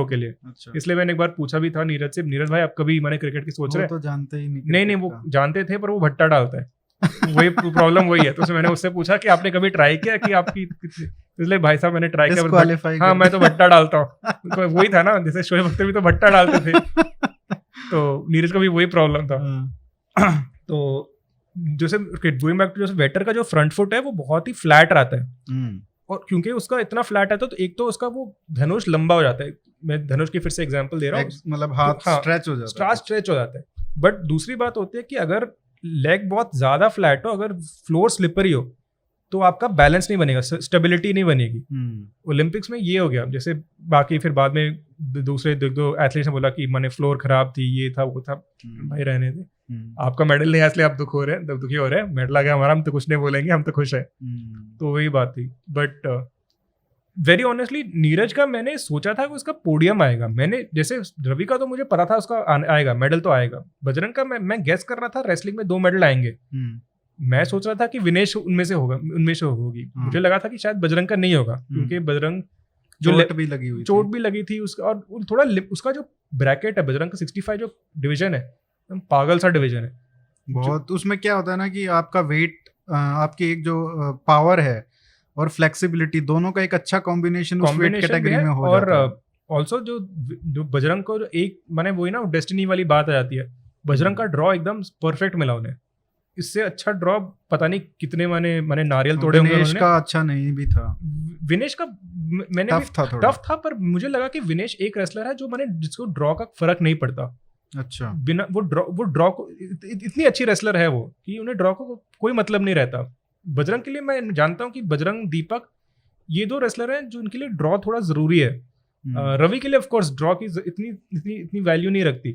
के लिए। अच्छा। इसलिए मैंने एक बार पूछा भी था नीरज से, नीरज भाई आप कभी मैंने क्रिकेट की सोच रहे हैं? तो जानते ही नहीं। नहीं वो जानते थे पर वो भट्टा डालता है वही प्रॉब्लम वही है। तो मैंने उससे पूछा कि आपने कभी ट्राई किया कि आपकी, इसलिए भाई साहब मैंने ट्राई किया, हाँ मैं तो भट्टा डालता हूँ। वही था ना, जैसे शोएब अख्तर भी तो भट्टा डालते थे, तो नीरज का भी वही प्रॉब्लम था। तो जैसे गोइंग बैक टू, जैसे वेटर का जो फ्रंट फुट है वो बहुत ही फ्लैट रहता है, और क्योंकि उसका इतना फ्लैट है तो एक तो उसका वो धनुष लंबा हो जाता है। मैं धनुष की फिर से एग्जांपल दे रहा हूँ, मतलब हाथ स्ट्रेच हो जाता है। बट दूसरी बात होती है कि अगर लेग बहुत ज्यादा फ्लैट हो, अगर फ्लोर स्लिपरी हो, तो आपका बैलेंस नहीं बनेगा, स्टेबिलिटी नहीं बनेगी। ओलंपिक्स में ये हो गया। जैसे बाकी फिर बाद में दूसरे दो एथलीट्स ने बोला कि मैंने फ्लोर खराब थी, ये था वो था। भाई रहने दे, आपका मेडल नहीं है इसलिए आप दुखी हो रहे हैं, मेडल आ गया हमारा, हम तो कुछ नहीं बोलेंगे, हम तो खुश है। तो वही बात थी। बट वेरी ऑनेस्टली नीरज का मैंने सोचा था कि उसका पोडियम आएगा। मैंने जैसे रवि का तो मुझे पता था उसका आएगा, मेडल तो आएगा। बजरंग का मैं गेस कर रहा था रेसलिंग में 2 मेडल आएंगे। मैं सोच रहा था कि विनेश उनमें से होगी। मुझे लगा था कि शायद बजरंग का नहीं होगा, क्योंकि बजरंग जो चोट भी लगी थी उसका, और थोड़ा उसका जो ब्रैकेट है बजरंग का 65 जो डिवीजन है, पागल सा डिवीजन है बहुत। उसमें क्या होता है ना कि आपका वेट, आपकी एक जो पावर है और फ्लेक्सिबिलिटी, दोनों का एक अच्छा कॉम्बिनेशन उस वेट कैटेगरी में हो जाता है। और ऑल्सो जो बजरंग को एक माने वही ना डेस्टिनी वाली बात आ जाती है। बजरंग का ड्रॉ एकदम परफेक्ट मिला उन्हें, इससे अच्छा ड्रॉ पता नहीं कितने माने नारियल तोड़े होंगे। विनेश का अच्छा नहीं भी था, विनेश का मैंने टफ था, पर मुझे लगा कि विनेश एक रेसलर है जो जिसको ड्रॉ का फर्क नहीं पड़ता। अच्छा, बिना वो ड्रॉ को इतनी अच्छी रेसलर है वो कि उन्हें ड्रॉ को कोई मतलब नहीं रहता। बजरंग के लिए मैं जानता हूँ कि बजरंग, दीपक, ये 2 रेसलर हैं जो उनके लिए ड्रॉ थोड़ा जरूरी है। रवि के लिए ऑफ कोर्स ड्रॉ की इतनी वैल्यू नहीं रखती,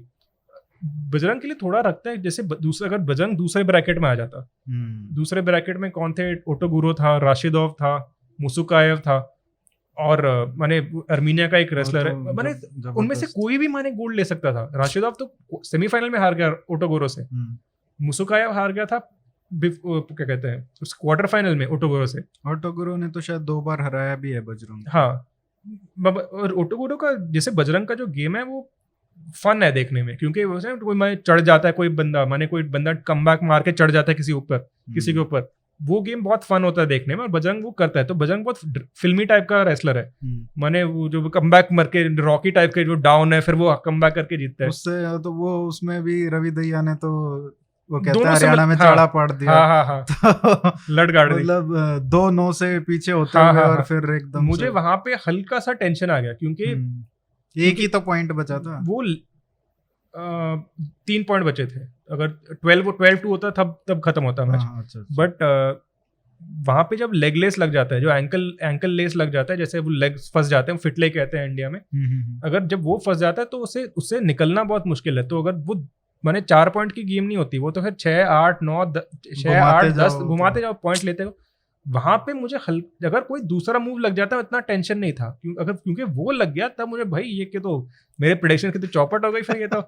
बजरंग के लिए थोड़ा रखता है। जैसे अगर बजरंग दूसरे ब्रैकेट में आ जाता, दूसरे ब्रैकेट में कौन थे, ओटोगुरो था, राशिदोव था, मुसुकाएव था, और माने अर्मीनिया का एक रेसलर है, माने उनमें से कोई भी माने गोल्ड ले सकता था। राशिदोव तो सेमीफाइनल में हार गया ओटोगुरो से, मुसुकाएव हार गया था क्या कहते हैं उस क्वार्टर फाइनल में ओटोगुरो से। ओटोगुरो ने तो शायद 2 बार हराया भी है बजरंग। हाँ, और ओटोगुरो का जैसे बजरंग का जो गेम है वो फन है देखने में, क्योंकि कोई माने चढ़ जाता है, कोई बंदा कमबैक मार के चढ़ जाता है किसी के ऊपर, वो गेम बहुत फन होता है देखने में, और बजरंग वो करता है। तो बजरंग बहुत फिल्मी टाइप का रेसलर है, माने वो जो कमबैक मार के, रॉकी टाइप के, जो डाउन है फिर वो कमबैक करके जीतता है। उससे तो वो उसमें भी रवि दहिया ने तो वो कहता है हरियाणा में चाड़ा पाड़ दिया। हाँ। तो लड़ गाड़ दी, मतलब 2-9 से पीछे होते हुए और फिर एकदम मुझे वहां पे हल्का सा टेंशन आ गया, क्योंकि एक ही तो पॉइंट बचा था, वो 3 पॉइंट बचे थे। अगर 12-2 होता तब खत्म होता मैच। बट वहां पे जब लेग लेस लग जाता है, जो एंकल लेस लग जाता है, जैसे वो लेग फंस जाते हैं, फिटले कहते हैं इंडिया में, अगर जब वो फंस जाता है तो उससे निकलना बहुत मुश्किल है। तो अगर वो माने 4 पॉइंट की गेम नहीं होती, वो तो फिर 6-8-9-10 घुमाते जाओ, पॉइंट लेते हो। वहां पे मुझे अगर कोई दूसरा मूव लग जाता है इतना टेंशन नहीं था, क्योंकि वो लग गया तब मुझे भाई ये कि तो मेरे प्रेडिक्शन की तो चौपट हो गई फिर ये तो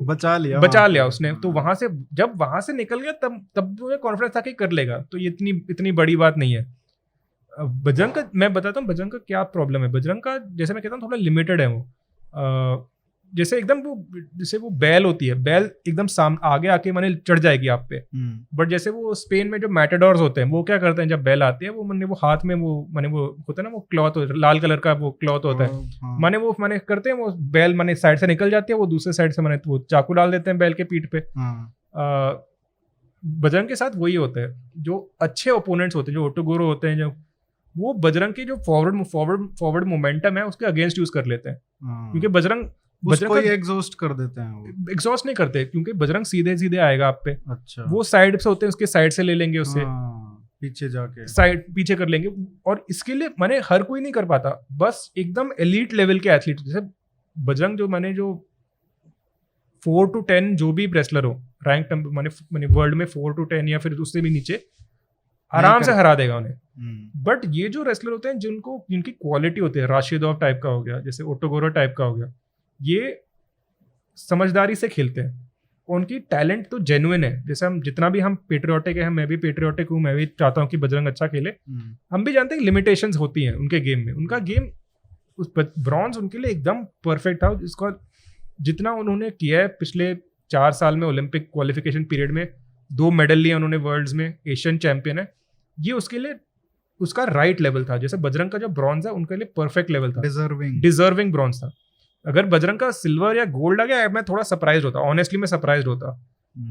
बचा लिया उसने। तो जब वहां से निकल गया तब मुझे कॉन्फिडेंस था कि कर लेगा, तो ये इतनी बड़ी बात नहीं है। बजरंग का मैं बताता हूँ बजरंग का क्या प्रॉब्लम है। बजरंग का जैसे मैं कहता हूँ थोड़ा लिमिटेड है वो, जैसे एकदम जैसे वो बैल होती है, बैल एकदम आगे आके माने चढ़ जाएगी आप पे। बट जैसे वो स्पेन में जो मैटाडोर्स होते हैं वो क्या करते हैं, जब बैल आती है वो हाथ में वो होता है ना, वो क्लॉथ लाल कलर का वो क्लॉथ होता है, माने करते हैं वो बैल माने साइड से निकल जाती है, वो दूसरे साइड से माने वो चाकू डाल देते हैं बैल के पीठ पे। बजरंग के साथ वही होता है, जो अच्छे ओपोनेंट्स होते हैं, जो ओटोगुरो होते हैं, जो वो बजरंग की जो फॉरवर्ड मोमेंटम है उसके अगेंस्ट यूज कर लेते हैं, क्योंकि बजरंग उसको ही एग्जॉस्ट कर देते हैं। वो एग्जॉस्ट नहीं करते, क्योंकि बजरंग सीधे आएगा आप पे। अच्छा, वो साइड से होते हैं, उसके साइड से ले लेंगे, उससे पीछे जाके पीछे कर लेंगे। और इसके लिए माने हर कोई नहीं कर पाता, बस एकदम एलीट लेवल के एथलीट जैसे बजरंग, जो 4 to 10 जो भी रेसलर हो रैंक माने वर्ल्ड में 4 to 10 या फिर उससे भी नीचे आराम से हरा देगा उन्हें। बट ये जो रेसलर होते हैं जिनकी क्वालिटी होती है, राशिदोव टाइप का हो गया, जैसे ओटोगुरो टाइप का हो गया, ये समझदारी से खेलते हैं, उनकी टैलेंट तो जेन्युइन है। जैसे हम जितना भी हम पेट्रियोटिक है, मैं भी पेट्रियोटिक हूँ, मैं भी चाहता हूँ कि बजरंग अच्छा खेले, हम भी जानते हैं लिमिटेशंस होती हैं उनके गेम में। उनका गेम उस ब्रॉन्ज उनके लिए एकदम परफेक्ट था। इसका जितना उन्होंने किया है पिछले 4 साल में, ओलंपिक क्वालिफिकेशन पीरियड में 2 मेडल लिए उन्होंने वर्ल्ड्स में, एशियन चैंपियन है, ये उसके लिए उसका राइट लेवल था। जैसे बजरंग का जो ब्रॉन्ज है उनके लिए परफेक्ट लेवल था, डिजर्विंग ब्रॉन्ज था। अगर बजरंग का सिल्वर या गोल्ड आ गया मैं थोड़ा सरप्राइज होता, ऑनेस्टली मैं सरप्राइज होता।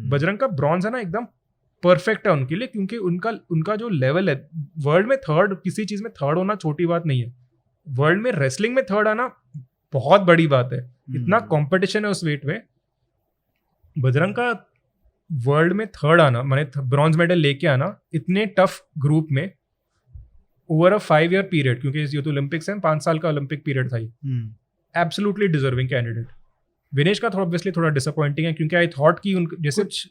बजरंग का ब्रॉन्ज है ना एकदम परफेक्ट है उनके लिए, क्योंकि उनका जो लेवल है वर्ल्ड में थर्ड, किसी चीज में थर्ड होना छोटी बात नहीं है, वर्ल्ड में रेसलिंग में थर्ड आना बहुत बड़ी बात है। इतना कंपटीशन है उस वेट में, बजरंग का वर्ल्ड में थर्ड आना माने ब्रॉन्ज मेडल लेके आना इतने टफ ग्रुप में ओवर अ 5 ईयर पीरियड, क्योंकि ये तो ओलंपिक्स है, 5 साल का ओलंपिक पीरियड था ये, एब्सोल्युटली डिजर्विंग कैंडिडेट। विनेश का ऑब्वियसली थोड़ा डिसअपॉइंटिंग है, क्योंकि आई थॉट कि उन जैसे कुछ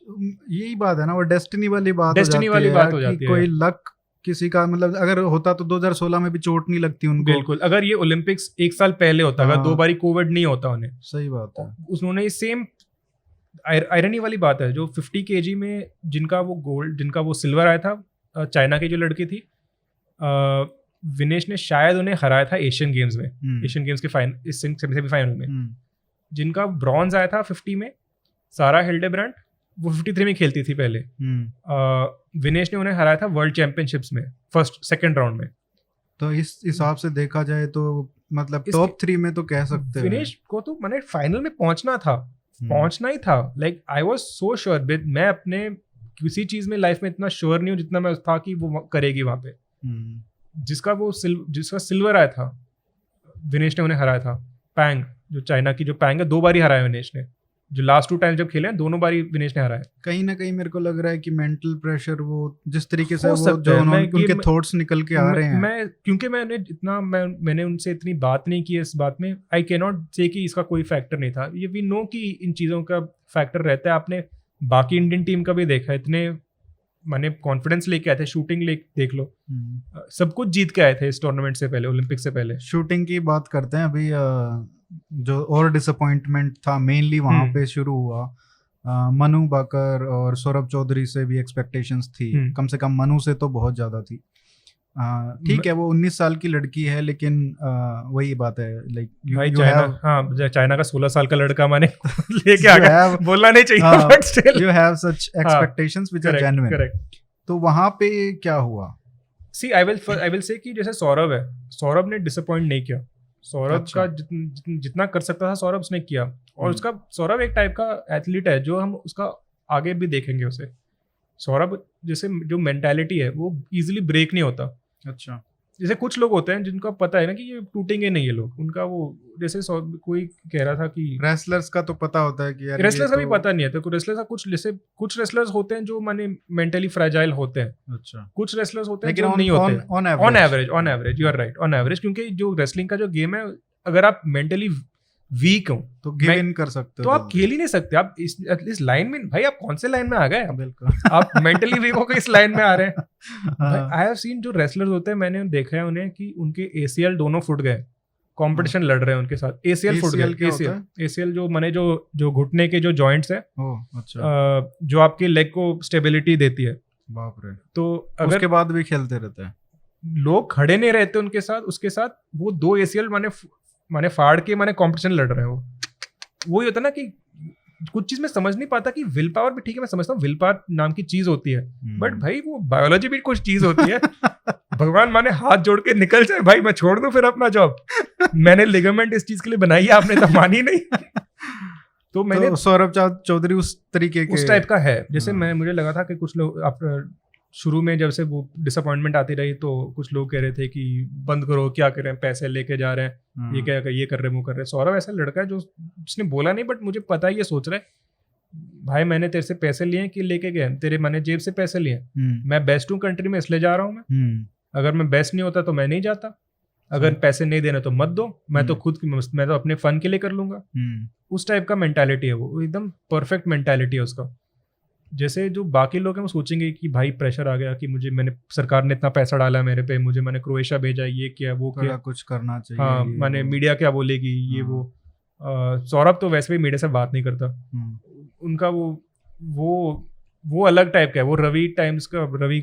यही बात है ना, वो डेस्टिनी वाली बात हो जाती है। कोई लक किसी का, मतलब अगर होता तो 2016 में भी चोट नहीं लगती उनको। बिल्कुल, अगर ये ओलंपिक्स 1 साल पहले होता, अगर 2 बारी कोविड नहीं होता उन्हें, सही बात है, उन्होंने सेम आयरनी वाली बात है, जो 50 kg में जिनका वो सिल्वर आया था, चाइना की जो लड़की थी, विनेश ने शायद उन्हें हराया था एशियन गेम्स में, एशियन गेम्स के सेमीफाइनल में। जिनका ब्रॉन्ज आया था 50 में, सारा हिल्डेब्रांड, वो 53 में खेलती थी पहले। विनेश ने उन्हें हराया था वर्ल्ड चैंपियनशिप्स में सेकंड राउंड में। तो इस हिसाब से देखा जाए तो मतलब टॉप 3 में तो कह सकते हैं विनेश को तो मैंने फाइनल में पहुंचना ही था। Like I was so sure, मैं अपने किसी चीज में लाइफ में इतना श्योर नहीं हूँ जितना मैं था कि वो करेगी वहां पे। जिसका सिल्वर आया था, विनेश ने उन्हें हराया था। पैंग, जो चाइना की जो पैंग है, 2 बारी हराया विनेश ने, जो लास्ट 2 टाइम जब खेले हैं दोनों बारी विनेश ने हराया। कहीं ना कहीं मेरे को लग रहा है कि मेंटल प्रेशर, वो जिस तरीके से वो जो उनके थॉट्स निकल के आ रहे हैं, क्योंकि मैंने उनसे इतनी बात नहीं की इस बात में, आई कैन नॉट से कि इसका कोई फैक्टर नहीं था। ये वी नो कि इन चीज़ों का फैक्टर रहता है। आपने बाकी इंडियन टीम का भी देखा, इतने मैंने कॉन्फिडेंस लेके आए थे, शूटिंग देख लो, सब कुछ जीत के आए थे इस टूर्नामेंट से पहले, ओलंपिक से पहले। शूटिंग की बात करते हैं अभी, जो और डिसअपॉइंटमेंट था मेनली वहां पे शुरू हुआ, मनु बाकर और सौरभ चौधरी से भी एक्सपेक्टेशंस थी, कम से कम मनु से तो बहुत ज्यादा थी। ठीक है, वो 19 साल की लड़की है, लेकिन वही बात है, लाइक चाइना का 16 साल का लड़का माने लेके आ गया, बोलना नहीं चाहिए, but still you have such expectations which are genuine. Correct. तो वहां पे क्या हुआ? सी आई विल से कि जैसे सौरभ ने डिसअपॉइंट नहीं किया। सौरभ का जितना कर सकता था सौरभ उसने किया, और उसका सौरभ एक टाइप का एथलीट है जो हम उसका आगे भी देखेंगे उसे। सौरभ जैसे जो मेंटालिटी है वो इजीली ब्रेक नहीं होता। अच्छा, जैसे कुछ लोग होते हैं जिनका पता है ना कि ये टूटेंगे नहीं, ये लोग, उनका वो जैसे कोई कह रहा था कि रेसलर्स का तो पता होता है कि यार, रेसलर्स का भी पता नहीं है। तो रेसलर्स का कुछ रेसलर्स होते हैं जो माने मेंटली फ्रेजाइल होते हैं। अच्छा, कुछ रेसलर्स होते हैं जो नहीं होते on average you are right, on average, क्योंकि जो रेसलिंग का जो गेम है, अगर आप मेंटली वीक हो तो गिव इन कर सकते हो, तो आप खेल ही नहीं सकते। आप इस लाइन में, भाई आप कौन से लाइन में आ गए? बिल्कुल आप मेंटली वीक होकर इस लाइन में आ रहे हैं। आई हैव सीन जो रेसलर्स होते हैं, मैंने देखा है उन्हें कि उनके ACL दोनों फुट गए, कंपटीशन लड़ रहे हैं उनके साथ, ACL फुट गए। ACL जो माने जो घुटने के जो जॉइंट्स है, जो आपकी लेग को स्टेबिलिटी देती है। बाप रे। तो अगर उसके बाद भी खेलते रहते हैं लोग, खड़े नहीं रहते उनके साथ, उसके साथ वो 2 ACL माने फाड़ के माने कंपटीशन लड़ रहे हो। वही होता है ना कि कुछ चीज में समझ नहीं पाता कि विल पावर भी, ठीक है मैं समझता हूँ विल पावर नाम की चीज होती है, बट भाई वो बायोलॉजी भी कुछ चीज होती है। भगवान माने हाथ जोड़ के निकल जाए, भाई मैं छोड़ दूं फिर अपना जॉब, मैंने लिगामेंट इस चीज के लिए बनाई है, आपने तो मानी नहीं। तो मैंने सौरभ चौधरी उस तरीके के, उस टाइप का है। जैसे मुझे लगा था कि कुछ लोग शुरू में जब से वो डिसअपॉइंटमेंट आती रही तो कुछ लोग कह रहे थे कि बंद करो, क्या कर रहे हैं, पैसे लेके जा रहे हैं, ये क्या ये कर रहे हैं, वो कर रहे हैं। सौरभ ऐसा लड़का है जो उसने बोला नहीं, बट मुझे पता है ये सोच रहा है, भाई मैंने तेरे से पैसे लिए कि लेके गए, तेरे मैंने जेब से पैसे लिए, मैं बेस्ट हूँ कंट्री में इसलिए जा रहा हूँ मैं, अगर मैं बेस्ट नहीं होता तो मैं नहीं जाता, अगर पैसे नहीं देना तो मत दो, मैं तो खुद मैं तो अपने फन के लिए कर लूंगा। उस टाइप का मेंटालिटी है वो, एकदम परफेक्ट मेंटालिटी है उसका। जैसे जो बाकी लोग हैं वो सोचेंगे कि भाई प्रेशर आ गया कि मैंने सरकार ने इतना पैसा डाला मेरे पे, मैंने क्रोएशिया भेजा, ये किया वो किया, कुछ करना चाहिए, हाँ मैंने मीडिया क्या बोलेगी, ये वो, सौरभ तो वैसे भी मीडिया से बात नहीं करता, उनका वो अलग टाइप का है, वो रवि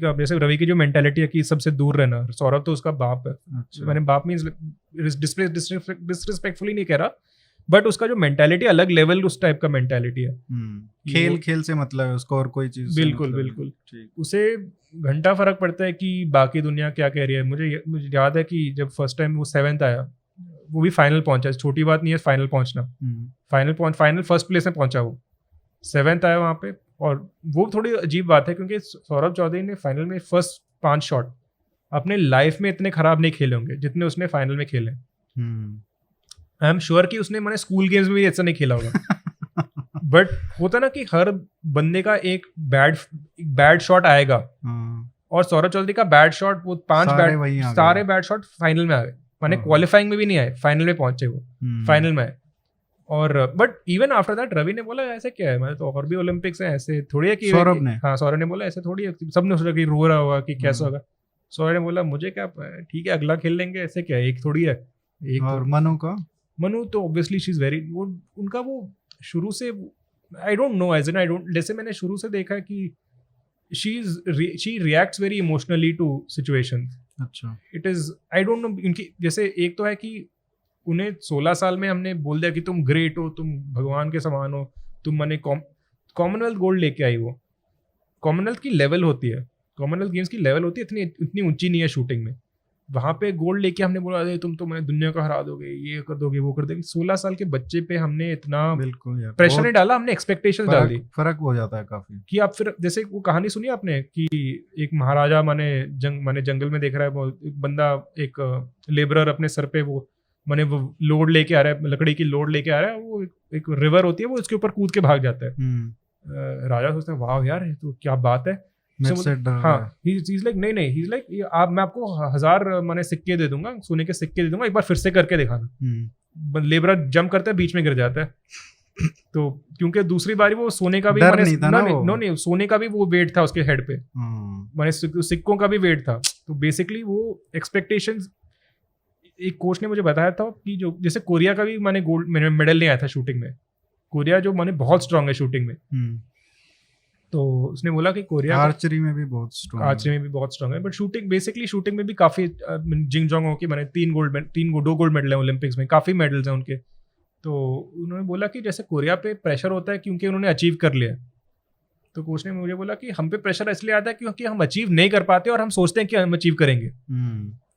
का जैसे रवि की जो मेंटालिटी है कि सबसे दूर रहना, सौरभ तो उसका बाप है। अच्छा। मैंने बाप मींस डिसरिस्पेक्टफुली नहीं कह रहा, बट उसका जो मेंटालिटी अलग लेवल उस टाइप का मेंटालिटी है। खेल से मतलब है उसको, और कोई चीज बिल्कुल बिल्कुल, उसे घंटा फर्क पड़ता है कि बाकी दुनिया क्या कह रही है। मुझे याद है कि जब फर्स्ट टाइम वो 7th आया, वो भी फाइनल पहुंचा, छोटी बात नहीं है फाइनल पहुंचना, फाइनल फर्स्ट प्लेस में पहुंचा, वो 7th आया वहाँ पे। और वो थोड़ी अजीब बात है क्योंकि सौरभ चौधरी ने फाइनल में फर्स्ट 5 शॉट अपने लाइफ में इतने खराब नहीं खेले होंगे जितने उसने फाइनल में खेले। आई एम श्योर कि उसने मैंने स्कूल गेम्स में भी ऐसा नहीं खेला होगा। बट होता ना कि हर बंदे का एक बैड शॉट आएगा, और सौरभ चौधरी का बैड शॉट, वो 5 सारे बैड शॉट फाइनल में आ गए, माने क्वालिफाइंग में भी नहीं आए, फाइनल में पहुंचे वो, फाइनल में आए। और but even after that Ravi ने बोला ऐसे क्या है, मतलब तो और भी ओलंपिक्स है, ऐसे थोड़ी है कि सौरभ ने बोला ऐसे थोड़ी है, सबने सोचा कि रो रहा होगा कि कैसा होगा। सौरभ ने बोला मुझे क्या, ठीक है अगला खेल लेंगे, ऐसे क्या है, एक थोड़ी है एक। और मनु तो ऑब्वियसली शी इज वेरी, वो उनका वो शुरू से, I don't know as an I don't, जैसे मैंने शुरू से देखा कि she reacts very emotionally to situations. अच्छा, it is I don't know इनकी, जैसे एक तो है कि उन्हें 16 साल में हमने बोल दिया कि तुम ग्रेट हो, तुम भगवान के समान हो, तुम मैंने कॉमनवेल्थ गोल्ड लेके आई। वो कॉमनवेल्थ की लेवल होती है, कॉमनवेल्थ गेम्स की लेवल होती है, इतनी ऊंची नहीं है शूटिंग में। वहाँ पे गोल्ड लेके हमने बोला अरे तुम तो मैं दुनिया को हरा दोगे, ये कर दोगे, वो कर दोगे। 16 साल के बच्चे पे हमने इतना प्रेशर नहीं डाला, हमने एक्सपेक्टेशंस डाल दी। फर्क हो जाता है काफी कि आप फिर जैसे वो कहानी सुनी आपने कि एक महाराजा माने जंगल में देख रहा है, एक बंदा एक लेबरर अपने सर पे वो लोड लेके आ रहा है, लकड़ी की लोड लेके आ रहा है, वो एक रिवर होती है, वो उसके ऊपर कूद के भाग जाता है। राजा सोचता है वाह यार ये तो क्या बात है। हाँ, he's like, नहीं he's like, मैं आपको 1000 मैंने सिक्के दे दूंगा, सोने के सिक्के दे दूंगा, एक बार फिर से करके दिखाना। लेबर जंप करता है, बीच में गिर जाता है। तो क्योंकि दूसरी बारी वो सोने का भी नहीं, सोने का भी वो वेट था उसके हेड पे, मैंने सिक्कों का भी वेट था। तो बेसिकली वो एक्सपेक्टेशंस, एक कोच ने मुझे बताया था कि जो जैसे कोरिया का भी मैंने गोल्ड मेडल नहीं आया था शूटिंग में, कोरिया जो मैंने बहुत स्ट्रांग है शूटिंग में। तो उसने बोला कि कोरिया आर्चरी में भी बहुत स्ट्रांग है, बट शूटिंग में भी काफी, जिंग जोंग हो की मैंने 2 गोल्ड मेडल है ओलंपिक्स में, काफी मेडल्स हैं उनके। तो उन्होंने बोला कि जैसे कोरिया पे प्रेशर होता है क्योंकि उन्होंने अचीव कर लिया। तो कोच ने मुझे बोला कि हम पे प्रेशर इसलिए आता है क्योंकि हम अचीव नहीं कर पाते और हम सोचते हैं कि हम अचीव करेंगे।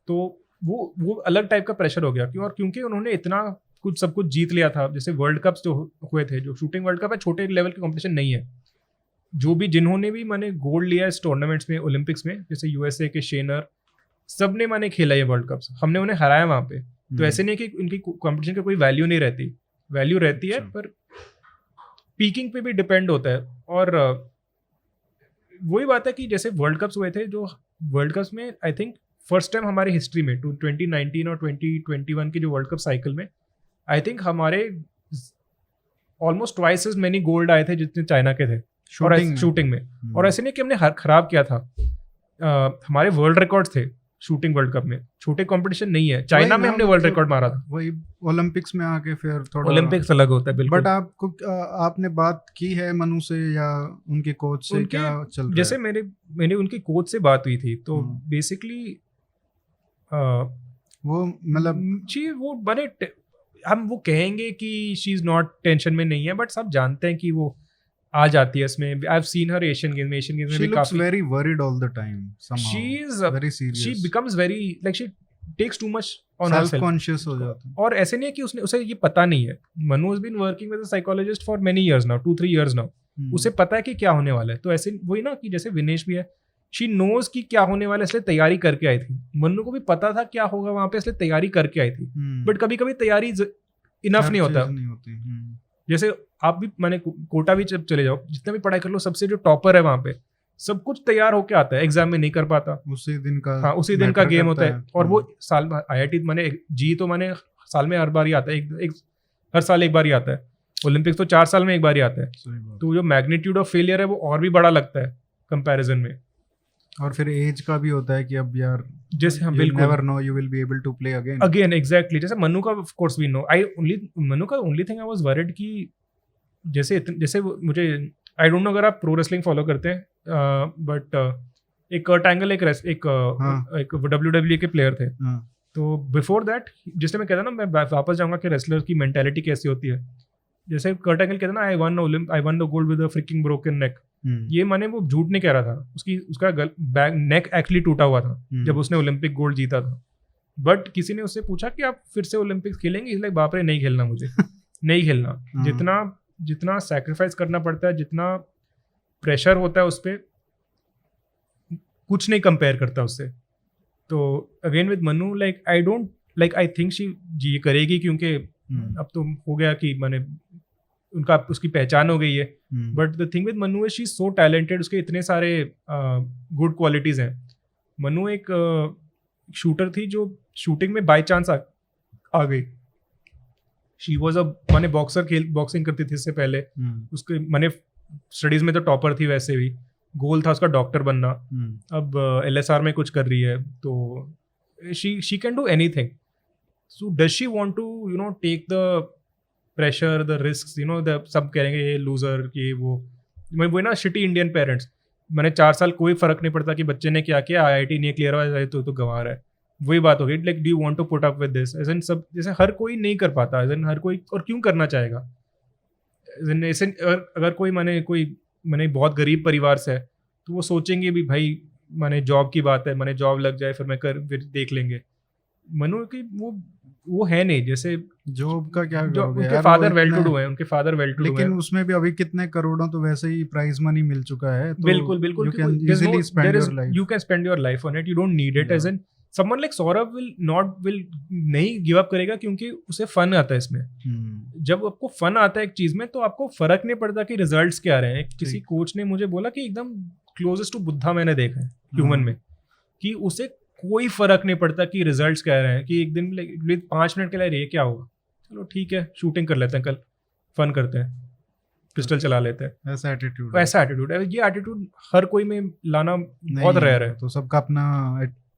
तो वो अलग टाइप का प्रेशर हो गया और क्योंकि उन्होंने इतना कुछ सब कुछ जीत लिया था। जैसे वर्ल्ड कप्स जो हुए थे, जो शूटिंग वर्ल्ड कप है, छोटे लेवल के कॉम्पिटिशन नहीं है। जो भी जिन्होंने भी मैंने गोल्ड लिया इस टूर्नामेंट्स में, ओलंपिक्स में, जैसे यूएसए के शेनर, सब ने मैंने खेला ये वर्ल्ड कप्स, हमने उन्हें हराया वहाँ पे। तो ऐसे नहीं कि उनकी कंपटीशन की कोई वैल्यू नहीं रहती, वैल्यू रहती है, पर पीकिंग पे भी डिपेंड होता है। और वही बात है कि जैसे वर्ल्ड कप्स हुए थे, जो वर्ल्ड कप्स में आई थिंक फर्स्ट टाइम हमारी हिस्ट्री में 2019 और 2021 के जो वर्ल्ड कप साइकिल में आई थिंक हमारे almost twice as many gold आए थे जितने चाइना के थे शूटिंग में। और ऐसे नहीं कि हमने खराब किया था, हमारे वर्ल्ड रिकॉर्ड थे शूटिंग वर्ल्ड कप में, छोटे कंपटीशन नहीं है। चाइना में हमने वर्ल्ड रिकॉर्ड मारा था, वही ओलंपिक्स में आके फिर थोड़ा ओलंपिक्स अलग होता है बिल्कुल। बट आपने बात की है मनु से या उनके कोच से, क्या चल रहा है? जैसे मेरे उनकी कोच से बात हुई थी, तो बेसिकली वो मतलब वो बने, हम वो कहेंगे कि शी इज नॉट टेंशन में नहीं है, बट सब जानते हैं कि वो आ जाती है इसमें। I have seen her Asian Games में भी काफी very worried all the time, she is very serious, she becomes very like she takes too much on herself, conscious हो जाती है। और ऐसे नहीं है कि उसे ये पता नहीं है। Manu has been working with a psychologist for many years now, 2-3 years now. उसे पता है कि क्या होने वाला है। तो ऐसे वही ना कि जैसे विनेश भी है, शी नोज कि क्या होने वाला है, इसलिए तैयारी करके आई थी। मनु को भी पता था क्या होगा वहां पे, इसलिए तैयारी करके आई थी। बट कभी कभी तैयारी इनफ नहीं होता। जैसे आप भी मैंने कोटा भी जब चले जाओ, जितना भी पढ़ाई कर लो, सबसे जो टॉपर है वहां पे सब कुछ तैयार होके आता है, एग्जाम में नहीं कर पाता, उसी दिन का गेम होता है। और वो साल में IIT मैंने जी तो मैंने साल में हर बार ही आता है, हर साल एक बार ही आता है। ओलंपिक्स तो 4 साल में एक बार ही आता है। तो जो मैग्नीट्यूड ऑफ फेलियर है वो और भी बड़ा लगता है कंपैरिजन में। और फिर एज का भी होता है कि अब यार जैसे हाँ you बिल्कुल never know you will be able to play again. Again exactly जैसे मनु का of course we know I only Manu का only thing I was worried कि जैसे मुझे आई डोंट नो अगर आप प्रो रेसलिंग फॉलो करते हैं बट एक कर्ट एंगल एक WWE के प्लेयर थे. हाँ. तो बिफोर दैट जिसने मैं कहता ना मैं वापस जाऊंगा कि रेसलर की मेंटालिटी कैसी होती है. जैसे कर्ट एंगल कहता ना I won the gold with a freaking broken neck. ये माने वो झूठ नहीं कह रहा था. उसका नेक एक्चुअली टूटा हुआ था जब उसने ओलंपिक गोल्ड जीता था. बट किसी ने उससे पूछा कि आप फिर से ओलंपिक्स खेलेंगे. इसलिए बाप रे नहीं खेलना मुझे नहीं खेलना. जितना सैक्रिफाइस करना पड़ता है, जितना प्रेशर होता है उस पर, कुछ नहीं कंपेयर करता उससे. तो again with Manu I think she करेगी क्योंकि अब तो हो गया कि मैंने उसकी पहचान हो गई है. But the thing with Manu is she so talented. उसके इतने सारे गुड क्वालिटीज हैं. मनु एक शूटर थी जो शूटिंग में बाय चांस आ गई. शी वॉज माने बॉक्सिंग करती थी इससे पहले. उसके माने स्टडीज में तो टॉपर थी. वैसे भी गोल था उसका डॉक्टर बनना. अब LSR में कुछ कर रही है. तो she can do anything. So does she want to take the pressure, the risk, सब कहेंगे ये लूजर, ये वो ना शिटी इंडियन पेरेंट्स. मैंने 4 साल कोई फर्क नहीं पड़ता कि बच्चे ने क्या किया. IIT नहीं क्लियर हुआ है तो गंवा रहा है. वही बात हो गई. Like do you want to put up with this. As in सब जैसे हर कोई नहीं कर पाता. एज इन हर कोई और क्यों करना चाहेगा. ऐसे अगर कोई मैंने बहुत गरीब परिवार से है तो वो सोचेंगे भी भाई मैंने जॉब की बात है, मैंने जॉब लग जाए फिर देख लेंगे. मनु की वो है नहीं. जैसे जॉब का क्या उनके फादर वेल टू डू है. उनके फादर वेल टू डू है. लेकिन उसमें भी अभी कितने करोड़ों तो वैसे ही प्राइज मनी मिल चुका है. तो बिल्कुल you can easily spend your life. You can spend your life on it. You don't need it. As in someone like Saurabh will नहीं गिव अप करेगा क्योंकि उसे फन आता है इसमें. जब आपको फन आता है एक चीज में तो आपको फर्क नहीं पड़ता कि रिजल्ट्स क्या आ रहे हैं. किसी कोच ने मुझे बोला कि एकदम क्लोजेस्ट टू बुद्धा मैंने देखा है ह्यूमन में, कि उसे कोई फर्क नहीं पड़ता कि रिजल्ट्स क्या रहे हैं. कि एक दिन 5 मिनट के लिए ये क्या होगा, चलो ठीक है शूटिंग कर लेते हैं, कल फन करते हैं, पिस्टल चला लेते हैं. ऐसा एटीट्यूड है. ये एटीट्यूड हर कोई में लाना बहुत रेयर है. तो सबका अपना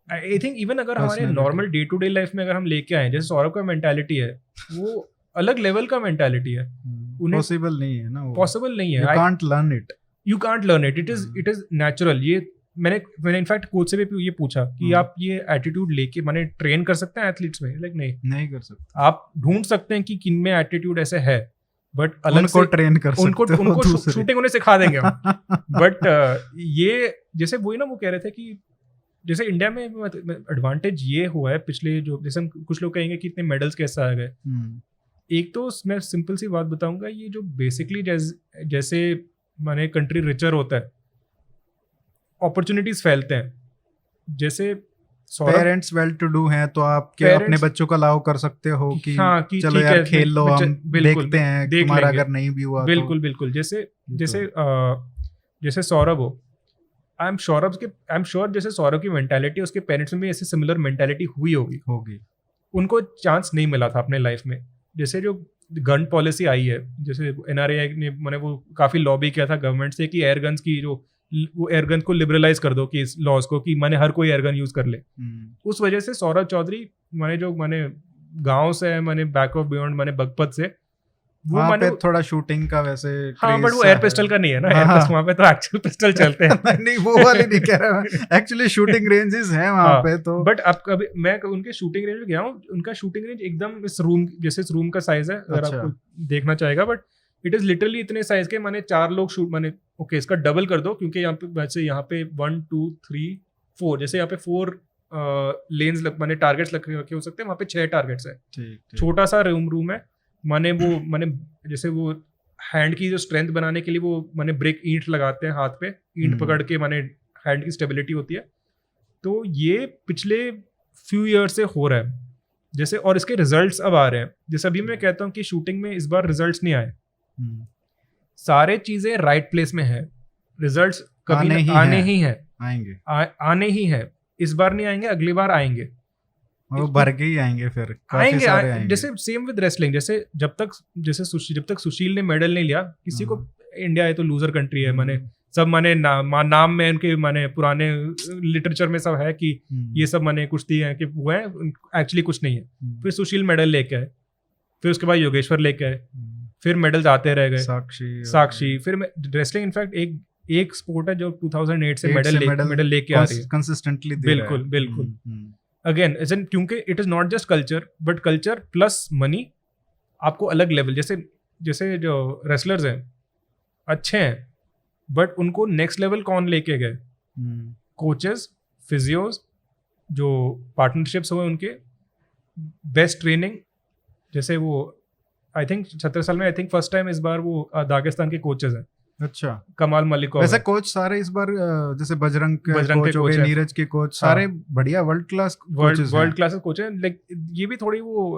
आई थिंक इवन अगर हमारे normal day to day life में अगर हम लेके आए, जैसे सौरभ का मेंटालिटी है वो अलग लेवल का मेंटालिटी है. पॉसिबल नहीं है ना. पॉसिबल नहीं है. You can't learn it. It is natural. ये मैंने इनफैक्ट कोच से भी ये पूछा कि आप ये एटीट्यूड लेके मैंने ट्रेन कर सकते हैं एथलीट्स में. लाइक नहीं कर सकते. आप ढूंढ सकते हैं कि किन में एटीट्यूड ऐसे है, बट अलग उनको ट्रेन कर सकते हो. उनको शूटिंग उन्हें सिखा देंगे हम. बट ये जैसे वही ना वो कह रहे थे कि जैसे इंडिया में एडवांटेज ये हुआ है पिछले जो जैसे हम कुछ लोग कहेंगे कि इतने मेडल्स कैसे आ गए. एक तो मैं सिंपल सी बात बताऊंगा, ये जो बेसिकली जैसे माने कंट्री रिचर होता है, अपॉर्चुनिटीज फैलते हैं. जैसे पेरेंट्स वेल टू डू हैं तो आप क्या अपने बच्चों का अलाउ कर सकते हो कि चलो यार खेल लो, हम देखते हैं तुम्हारा अगर नहीं भी हुआ. बिल्कुल. जैसे सौरभ हो, आई एम श्योर जैसे सौरभ की मेंटालिटी उसके पेरेंट्स में भी ऐसे सिमिलर मेंटालिटी हुई होगी. उनको चांस नहीं मिला था अपने लाइफ में. जैसे जो गन पॉलिसी आई है, जैसे NRA ने मैंने वो काफी लॉबी किया था गवर्नमेंट से कि एयर गन्स की वो एयर गन को लिबरलाइज कर दो कि इस लॉज को, कि मैंने हर कोई एयर गन यूज कर ले. उस वजह से सौरभ चौधरी मैंने गांव से मैंने बैक ऑफ बियॉन्ड मैंने बगपत से वो वहाँ पे थोड़ा शूटिंग का वैसे हाँ, बट वो एयर पिस्टल का नहीं है ना. एयर वहाँ पे तो एक्चुअल पिस्टल चलते हैं. नहीं वो वाले नहीं कह रहा मैं. एक्चुअली शूटिंग रेंजेस हैं वहाँ पे तो. बट अब कभी मैं उनके शूटिंग रेंज में गया हूँ. उनका शूटिंग रेंज एकदम इस रूम का साइज है अगर आपको देखना चाहेगा. बट इट इज लिटरली इतने साइज के मैंने 4 लोग शूट ओके इसका डबल कर दो क्योंकि यहाँ पे वैसे यहाँ पे 1 2 3 4 जैसे यहाँ पे 4 लेन्स मैंने टारगेट्स रखे हो सकते हैं. वहाँ पे 6 टारगेट्स है. छोटा सा रूम है. मैंने जैसे वो हैंड की जो स्ट्रेंथ बनाने के लिए वो मैंने ब्रेक ईंट लगाते हैं हाथ पे, ईंट पकड़ के मैंने हैंड की स्टेबिलिटी होती है. तो ये पिछले फ्यू ईयर से हो रहा है जैसे, और इसके रिजल्ट्स अब आ रहे हैं. जैसे अभी मैं कहता हूँ कि शूटिंग में इस बार रिजल्ट्स नहीं आए. सारे चीजें राइट प्लेस में है. रिजल्ट्स कभी आने ही है. इस बार नहीं आएंगे, अगली बार आएंगे. वो भर के ही आएंगे फिर आएंगे. जैसे सेम विद रेसलिंग. जैसे जब तक सुशील ने मेडल नहीं लिया, किसी को इंडिया है तो लूजर कंट्री है, मैंने सब माने नाम में उनके माने पुराने लिटरेचर में सब है कि ये सब माने कुश्ती है कि वो है, एक्चुअली कुछ नहीं है। फिर सुशील मेडल लेके आए, फिर उसके बाद योगेश्वर लेके आए, फिर मेडल्स आते रह गए, साक्षी। फिर रेसलिंग इनफैक्ट एक स्पोर्ट है जो 2008 से मेडल लेके आ रही है कंसिस्टेंटली। बिल्कुल अगेन क्योंकि it is not just culture but culture plus money आपको अलग लेवल, जैसे जो रेसलर्स हैं अच्छे हैं बट उनको नेक्स्ट लेवल कौन लेके गए? कोचेस, फिजियोज, जो पार्टनरशिप्स हुए उनके, बेस्ट ट्रेनिंग। जैसे वो आई थिंक 17 साल में फर्स्ट टाइम इस बार वो दागिस्तान के कोचेस हैं। अच्छा, कमाल मलिकोव। वैसे कोच सारे इस बार जैसे बजरंग के कोच हो गए, नीरज के कोच, सारे बढ़िया वर्ल्ड क्लास कोच हैं। लाइक ये भी थोड़ी वो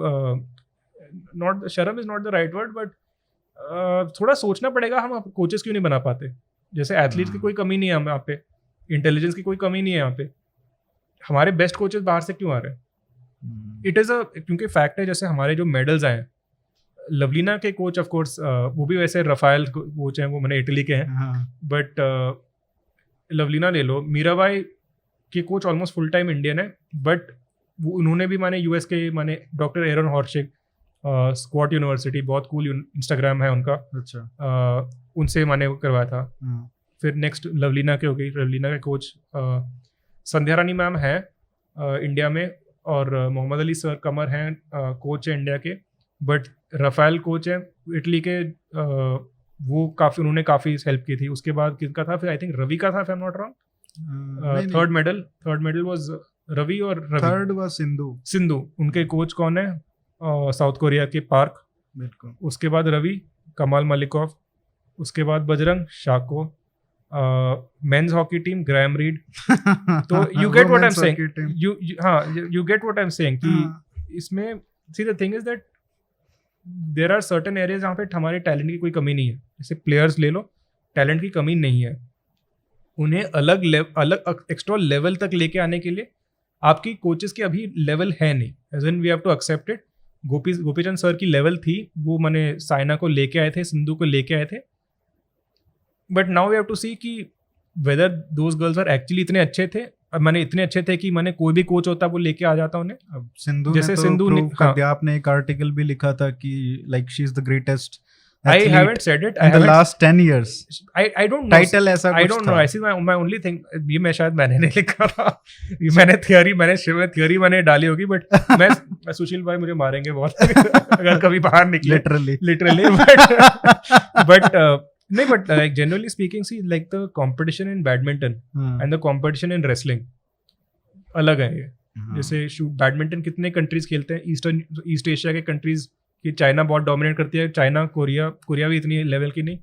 नॉट शर्म is not the right word but थोड़ा सोचना पड़ेगा, हम कोचेस क्यों नहीं बना पाते? जैसे एथलीट की कोई कमी नहीं है यहाँ पे, इंटेलिजेंस की कोई कमी नहीं है यहाँ पे, हमारे बेस्ट कोचेस बाहर से क्यों आ रहे हैं? इट इज़ क्योंकि फैक्ट है, जैसे हमारे जो मेडल्स आए, लवलीना के कोच ऑफ कोर्स वो भी वैसे रफायल कोच हैं, वो मैंने इटली के हैं, बट लवलीना ले लो, मीराबाई के coach almost full time Indian है, बट वो उन्होंने भी माने यूएस के माने डॉक्टर एरन हॉर्शिक, स्क्वाट यूनिवर्सिटी, बहुत कूल इंस्टाग्राम है उनका। अच्छा, उनसे माने करवाया था। फिर नेक्स्ट लवलीना के हो गई, लवलीना के कोच संध्या रानी मैम है इंडिया में, और मोहम्मद अली सर कमर हैं कोच है इंडिया के, बट रफायल कोच है इटली के, वो काफ़ी उन्होंने काफ़ी हेल्प की थी। उसके बाद किसका था? फिर आई थिंक रवि का था, if I am not wrong. Third medal was Ravi, और थर्ड वाज सिंधु। उनके कोच कौन है? साउथ कोरिया के पार्क। बिल्कुल। उसके बाद रवि, कमाल मलिकोव, उसके बाद Bajrang, Shako, men's hockey team Graham Reid. तो you get what I am saying, you get what I am saying कि इसमें see the thing is that there are certain areas जहाँ पे हमारे टैलेंट की कोई कमी नहीं है। जैसे प्लेयर्स ले लो, टैलेंट की कमी नहीं है, उन्हें अलग एक्स्ट्रा लेवल तक लेके आने के लिए आपकी कोचेस की अभी लेवल है नहीं, as in we have to accept it. Gopichand sir की लेवल थी, वो मैंने साइना को लेके आए थे, सिंधु को लेके आए थे, but now we have to see कि whether those girls are actually इतने अच्छे थे, मैंने इतने अच्छे थे कि मैंने कोई भी कोच होता वो लेके आ जाता उन्हें। अब सिंधु ने आपने एक आर्टिकल भी लिखा था कि like she is the greatest I haven't said it. In the last 10 years. I don't know. Title ऐसा कुछ था. I don't know. ऐसी my only thing, ये मैं शायद मैंने नहीं लिखा था, मैंने थियोरी मैंने डाली होगी, बट मैं सुशील भाई मुझे मारेंगे बहुत अगर कभी बाहर निकले. Literally. But नहीं, but like generally speaking, see like the competition in badminton and the competition in wrestling अलग है ये. जैसे बैडमिंटन कितने कंट्रीज खेलते हैं, ईस्ट एशिया के कंट्रीज कि चाइना बहुत डोमिनेट करती है, चाइना, कोरिया भी इतनी लेवल की नहीं,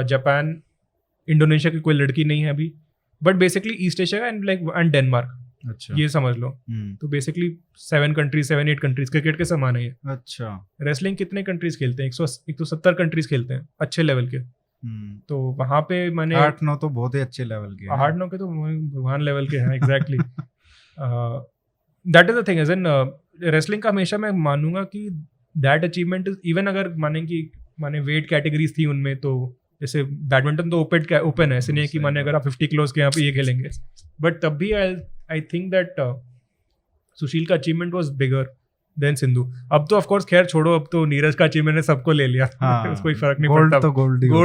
जापान, इंडोनेशिया की कोई लड़की नहीं है अभी, but basically east Asia and Denmark. अच्छा, ये समझ लो। तो बेसिकली 7 8 कंट्रीज क्रिकेट के समान है ये। अच्छा, रेसलिंग कितने कंट्रीज खेलते हैं? 170 कंट्रीज खेलते हैं अच्छे लेवल के। तो वहाँ पे मैंने 8-9 तो बहुत ही अच्छे लेवल के, 8-9 के तो भगवान लेवल के हैं। Exactly, that is the thing. As in wrestling का हमेशा मैं मानूंगा कि दैट अचीवमेंट इज, इवन अगर माने वेट कैटेगरीज थी उनमें, तो जैसे बैडमिंटन तो ओपन है, ऐसे नहीं है कि माने अगर आप 50 किलोज के यहाँ पे ये खेलेंगे, बट तब भी आई थिंक दैट सुशील का achievement was bigger than Sindhu. अब तो ऑफ कोर्स खैर छोड़ो, अब तो नीरज का अचीवमेंट ने सबको ले लिया। उसको कोई फर्क नहीं पड़ता, गोल्ड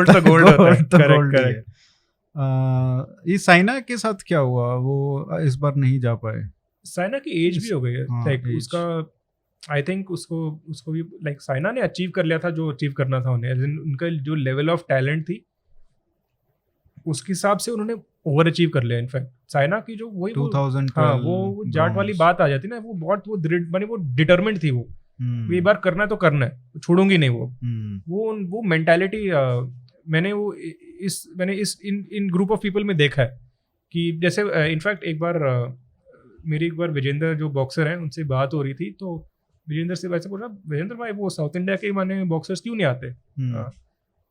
तो गोल्ड होता है। करेक्ट। ये साइना के साथ क्या हुआ? वो इस बार नहीं जा पाए। साइना की एज भी हो गई है, लाइक उसका आई थिंक उसको भी लाइक साइना ने अचीव कर लिया था जो अचीव करना था उन्हें। उनका जो लेवल ऑफ टैलेंट थी उसके हिसाब से उन्होंने ओवर अचीव कर लिया। इनफैक्ट साइना की जो वही 2012 वो जाट वाली बात आ जाती ना, वो बहुत वो डिटरमिन्ड थी, वो ये बार करना है तो करना है, छोड़ूंगी नहीं। वो मेंटालिटी मैंने इन ग्रुप ऑफ पीपल में देखा है कि जैसे इनफैक्ट एक बार विजेंद्र जो बॉक्सर हैं उनसे बात हो रही थी, तो विजेंद्र से वैसे बोला, विजेंद्र भाई वो साउथ इंडिया के माने बॉक्सर्स क्यों नहीं आते?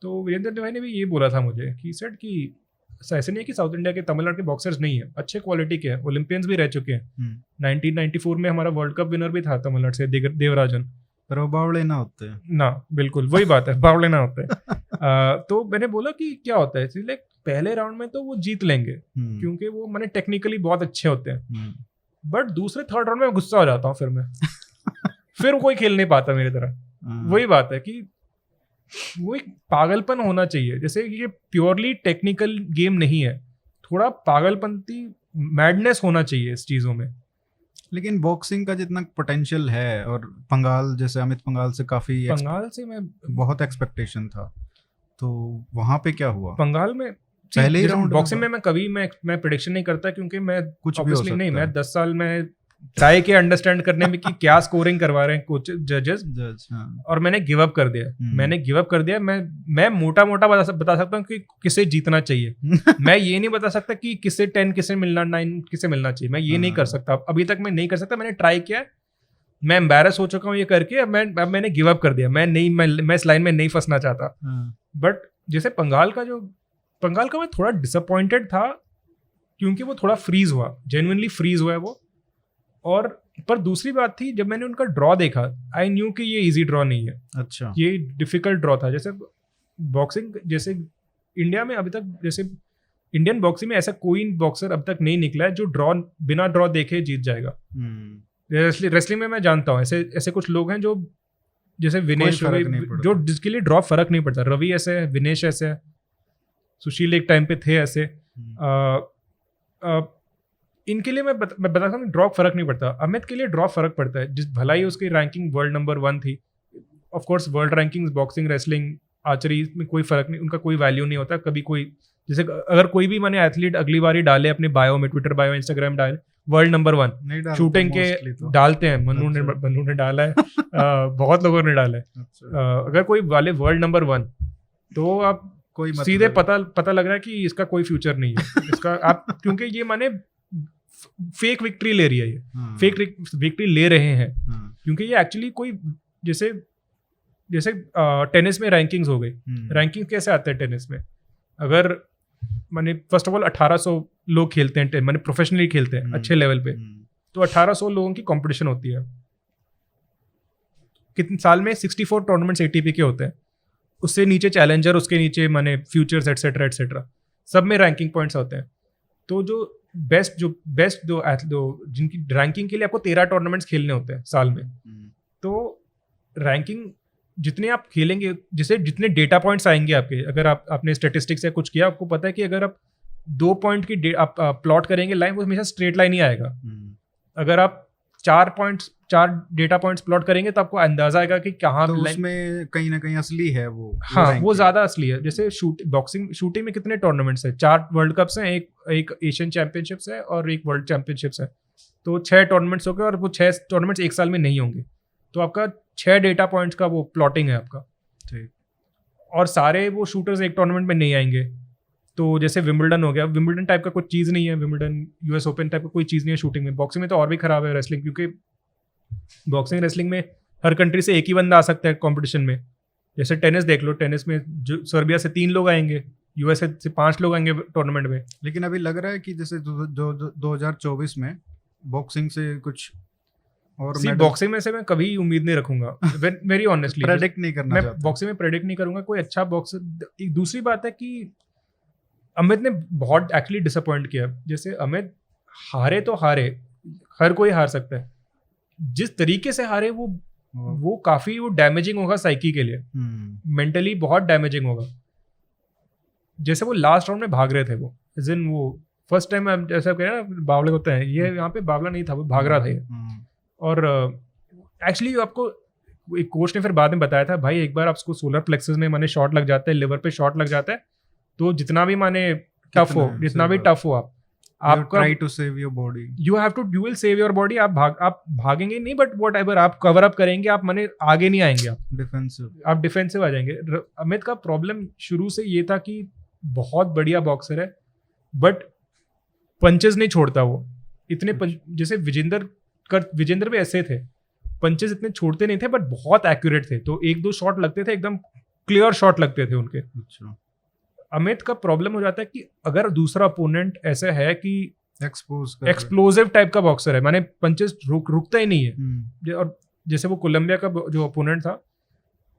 तो विजेंद्र भाई ने भी ये बोला था मुझे कि सेट कि ऐसे नहीं है कि साउथ इंडिया के, तमिलनाडु के बॉक्सर्स नहीं है, अच्छे क्वालिटी के हैं, ओलंपियंस भी रह चुके हैं। 1994 में हमारा वर्ल्ड कप विनर भी था तमिलनाडु से, देवराजन। पर वो बावले ना होते हैं ना, बिल्कुल वही बात है, बावले ना होते हैं। तो मैंने बोला कि क्या होता है, लाइक पहले राउंड में तो वो जीत लेंगे क्योंकि वो मैंने टेक्निकली बहुत अच्छे होते हैं, बट दूसरे थर्ड राउंड में गुस्सा हो जाता हूँ फिर मैं फिर कोई खेल नहीं पाता मेरी तरह। वही बात है कि वो एक पागलपन होना चाहिए, जैसे ये प्योरली टेक्निकल गेम नहीं है, थोड़ा पागलपंती मैडनेस होना चाहिए इस चीजों में। लेकिन बॉक्सिंग का जितना पोटेंशियल है, और पंगाल जैसे अमित पंगाल से काफी पंगाल से मैं बहुत एक्सपेक्टेशन था, तो वहां पे क्या हुआ? पंगाल में पहले ही राउंड बॉक्सिंग में मैं कभी मैं प्रेडिक्शन नहीं करता क्योंकि मैं कुछ भी हो सकता नहीं, है। मैं 10 साल में ट्राई किया अंडरस्टैंड करने में कि क्या स्कोरिंग करवा रहे हैं कोच जजेस, और मैंने गिव अप कर दिया। मैं मोटा बता सकता हूँ कि किसे जीतना चाहिए मैं ये नहीं बता सकता कि किसे 10 किसे मिलना 9 किसे मिलना चाहिए, मैं ये नहीं कर सकता, अभी तक मैं नहीं कर सकता। मैंने ट्राई किया, मैं एम्बैरस हो चुका हूँ ये करके, अब मैंने गिव अप कर दिया। मैं इस लाइन में नहीं फंसना चाहता। बट जैसे पंगाल का मैं थोड़ा डिसअपॉइंटेड था क्योंकि वो थोड़ा फ्रीज हुआ, जेन्युइनली फ्रीज हुआ है वो। और पर दूसरी बात थी, जब मैंने उनका ड्रॉ देखा, आई न्यू कि ये इजी ड्रॉ नहीं है। अच्छा, ये डिफिकल्ट ड्रॉ था। जैसे बॉक्सिंग, जैसे इंडिया में अभी तक, जैसे इंडियन बॉक्सिंग में ऐसा कोई बॉक्सर अब तक नहीं निकला है जो बिना ड्रॉ देखे जीत जाएगा। रेसलिंग में मैं जानता हूँ ऐसे कुछ लोग हैं जो, जैसे विनेश, जो जिसके लिए ड्रॉ फर्क नहीं पड़ता। रवि ऐसे है, विनेश ऐसे है, सुशील एक टाइम पे थे ऐसे। इनके लिए मैं बता सकता हूँ ड्रॉ फर्क नहीं पड़ता। अमित के लिए ड्रॉ फर्क पड़ता है, जिस भलाई उसकी रैंकिंग वर्ल्ड नंबर 1 थी। Of course world ranking boxing, wrestling, archery में कोई फर्क नहीं, उनका कोई वैल्यू नहीं होता। कभी कोई, जैसे अगर कोई भी मैंने एथलीट अगली बार ही डाले अपने बायो में, ट्विटर बायो, इंस्टाग्राम डाले वर्ल्ड नंबर 1 शूटिंग के तो डालते हैं। मन्नू ने डाला है बहुत लोगों ने डाला है। अगर कोई वाले वर्ल्ड नंबर 1, तो आप कोई सीधे पता लग रहा है कि इसका कोई फ्यूचर नहीं है इसका। आप क्योंकि ये माने फेक विक्ट्री ले रही है, ये फेक विक्ट्री ले रहे हैं क्योंकि ये एक्चुअली कोई, जैसे टेनिस में रैंकिंग्स हो गई। रैंकिंग कैसे आते हैं टेनिस में? अगर माने फर्स्ट ऑफ ऑल 1800 लोग खेलते हैं, माने प्रोफेशनली खेलते हैं अच्छे लेवल पे, तो 1800 लोगों की कंपटीशन होती है। कितने साल में 64 टूर्नामेंट्स एटीपी के होते हैं, उससे नीचे चैलेंजर, उसके नीचे माने फ्यूचर्स एटसेट्रा एटसेट्रा, सब में रैंकिंग पॉइंट्स होते हैं। तो जो बेस्ट जिनकी रैंकिंग के लिए आपको 13 टूर्नामेंट्स खेलने होते हैं साल में, तो रैंकिंग जितने आप खेलेंगे, जितने डेटा पॉइंट्स आएंगे आपके, अगर आपने स्टेटिस्टिक्स या कुछ किया, आपको पता है कि अगर आप 2 पॉइंट की आप प्लॉट करेंगे लाइन, वो हमेशा स्ट्रेट लाइन ही आएगा। अगर आप 4 डेटा पॉइंट्स प्लॉट करेंगे तो आपको अंदाजा आएगा कि कहाँ तो उसमें कहीं ना कहीं असली है वो। हाँ, वो ज्यादा असली है। जैसे शूटिंग में कितने टूर्नामेंट्स है? 4 वर्ल्ड कप्स हैं, एक एशियन चैंपियनशिप्स है और एक वर्ल्ड चैंपियनशिप्स है। तो 6 टूर्नामेंट्स हो गए, और वो 6 टूर्नामेंट्स एक साल में नहीं होंगे। तो आपका 6 डेटा पॉइंट्स का वो प्लॉटिंग है आपका। ठीक। और सारे वो शूटर्स एक टूर्नामेंट में नहीं आएंगे। तो जैसे विंबलडन हो गया, विंबलडन टाइप का कुछ चीज़ नहीं है, विंबलडन यूएस ओपन टाइप का कोई चीज़ नहीं है शूटिंग में। बॉक्सिंग में तो और भी खराब है रेसलिंग, क्योंकि बॉक्सिंग रेसलिंग में हर कंट्री से एक ही बंदा आ सकता है कंपटीशन में। जैसे टेनिस देख लो, टेनिस में जो सर्बिया से 3 लोग आएंगे, यूएसए से 5 लोग आएंगे टूर्नामेंट में। लेकिन अभी लग रहा है कि जैसे 2024 में बॉक्सिंग से कुछ और बॉक्सिंग में से मैं कभी उम्मीद नहीं रखूंगा, वेरी ऑनेस्टली प्रेडिक्ट नहीं करना मैं बॉक्सिंग में प्रेडिक्ट नहीं करूंगा कोई अच्छा बॉक्सर। एक दूसरी बात है कि अमित ने बहुत एक्चुअली डिसअपॉइंट किया। जैसे अमित हारे तो हारे, हर कोई हार सकता है, जिस तरीके से हारे वो काफी वो डैमेजिंग होगा साइकी के लिए, मेंटली बहुत डैमेजिंग होगा। जैसे वो लास्ट राउंड में भाग रहे थे, वो जिन वो फर्स्ट टाइम हम जैसा कह रहे हैं बावले होते हैं, ये यहाँ पे बावला नहीं था, वो भाग रहा था ये। और एक्चुअली आपको एक कोच ने फिर बाद में बताया था, भाई एक बार आपको सोलर प्लेक्सस में माने शॉट लग जाता है, लिवर पे शॉट लग जाता है, तो जितना भी माने टफ हो, जितना भी टफ हो, आपका try to save your body, you will save your body. आप भागेंगे नहीं, बट वॉट एवर आप कवर अप करेंगे, आप माने आगे नहीं आएंगे, आप डिफेंसिव आ जाएंगे। अमित का प्रॉब्लम शुरू से ये था कि बहुत बढ़िया बॉक्सर है, बट पंचेस नहीं छोड़ता वो इतने। जैसे विजेंदर भी ऐसे थे, पंचेस इतने छोड़ते नहीं थे, बट बहुत एक्यूरेट थे। तो 1-2 शॉट लगते थे, एकदम क्लियर शॉट लगते थे उनके। अच्छा। अमित का प्रॉब्लम हो जाता है कि अगर दूसरा अपोनेंट ऐसा है कि एक्सप्लोसिव टाइप का बॉक्सर है, माने पंचेस रुकता ही नहीं है। और जैसे वो कोलंबिया का जो अपोनेंट था,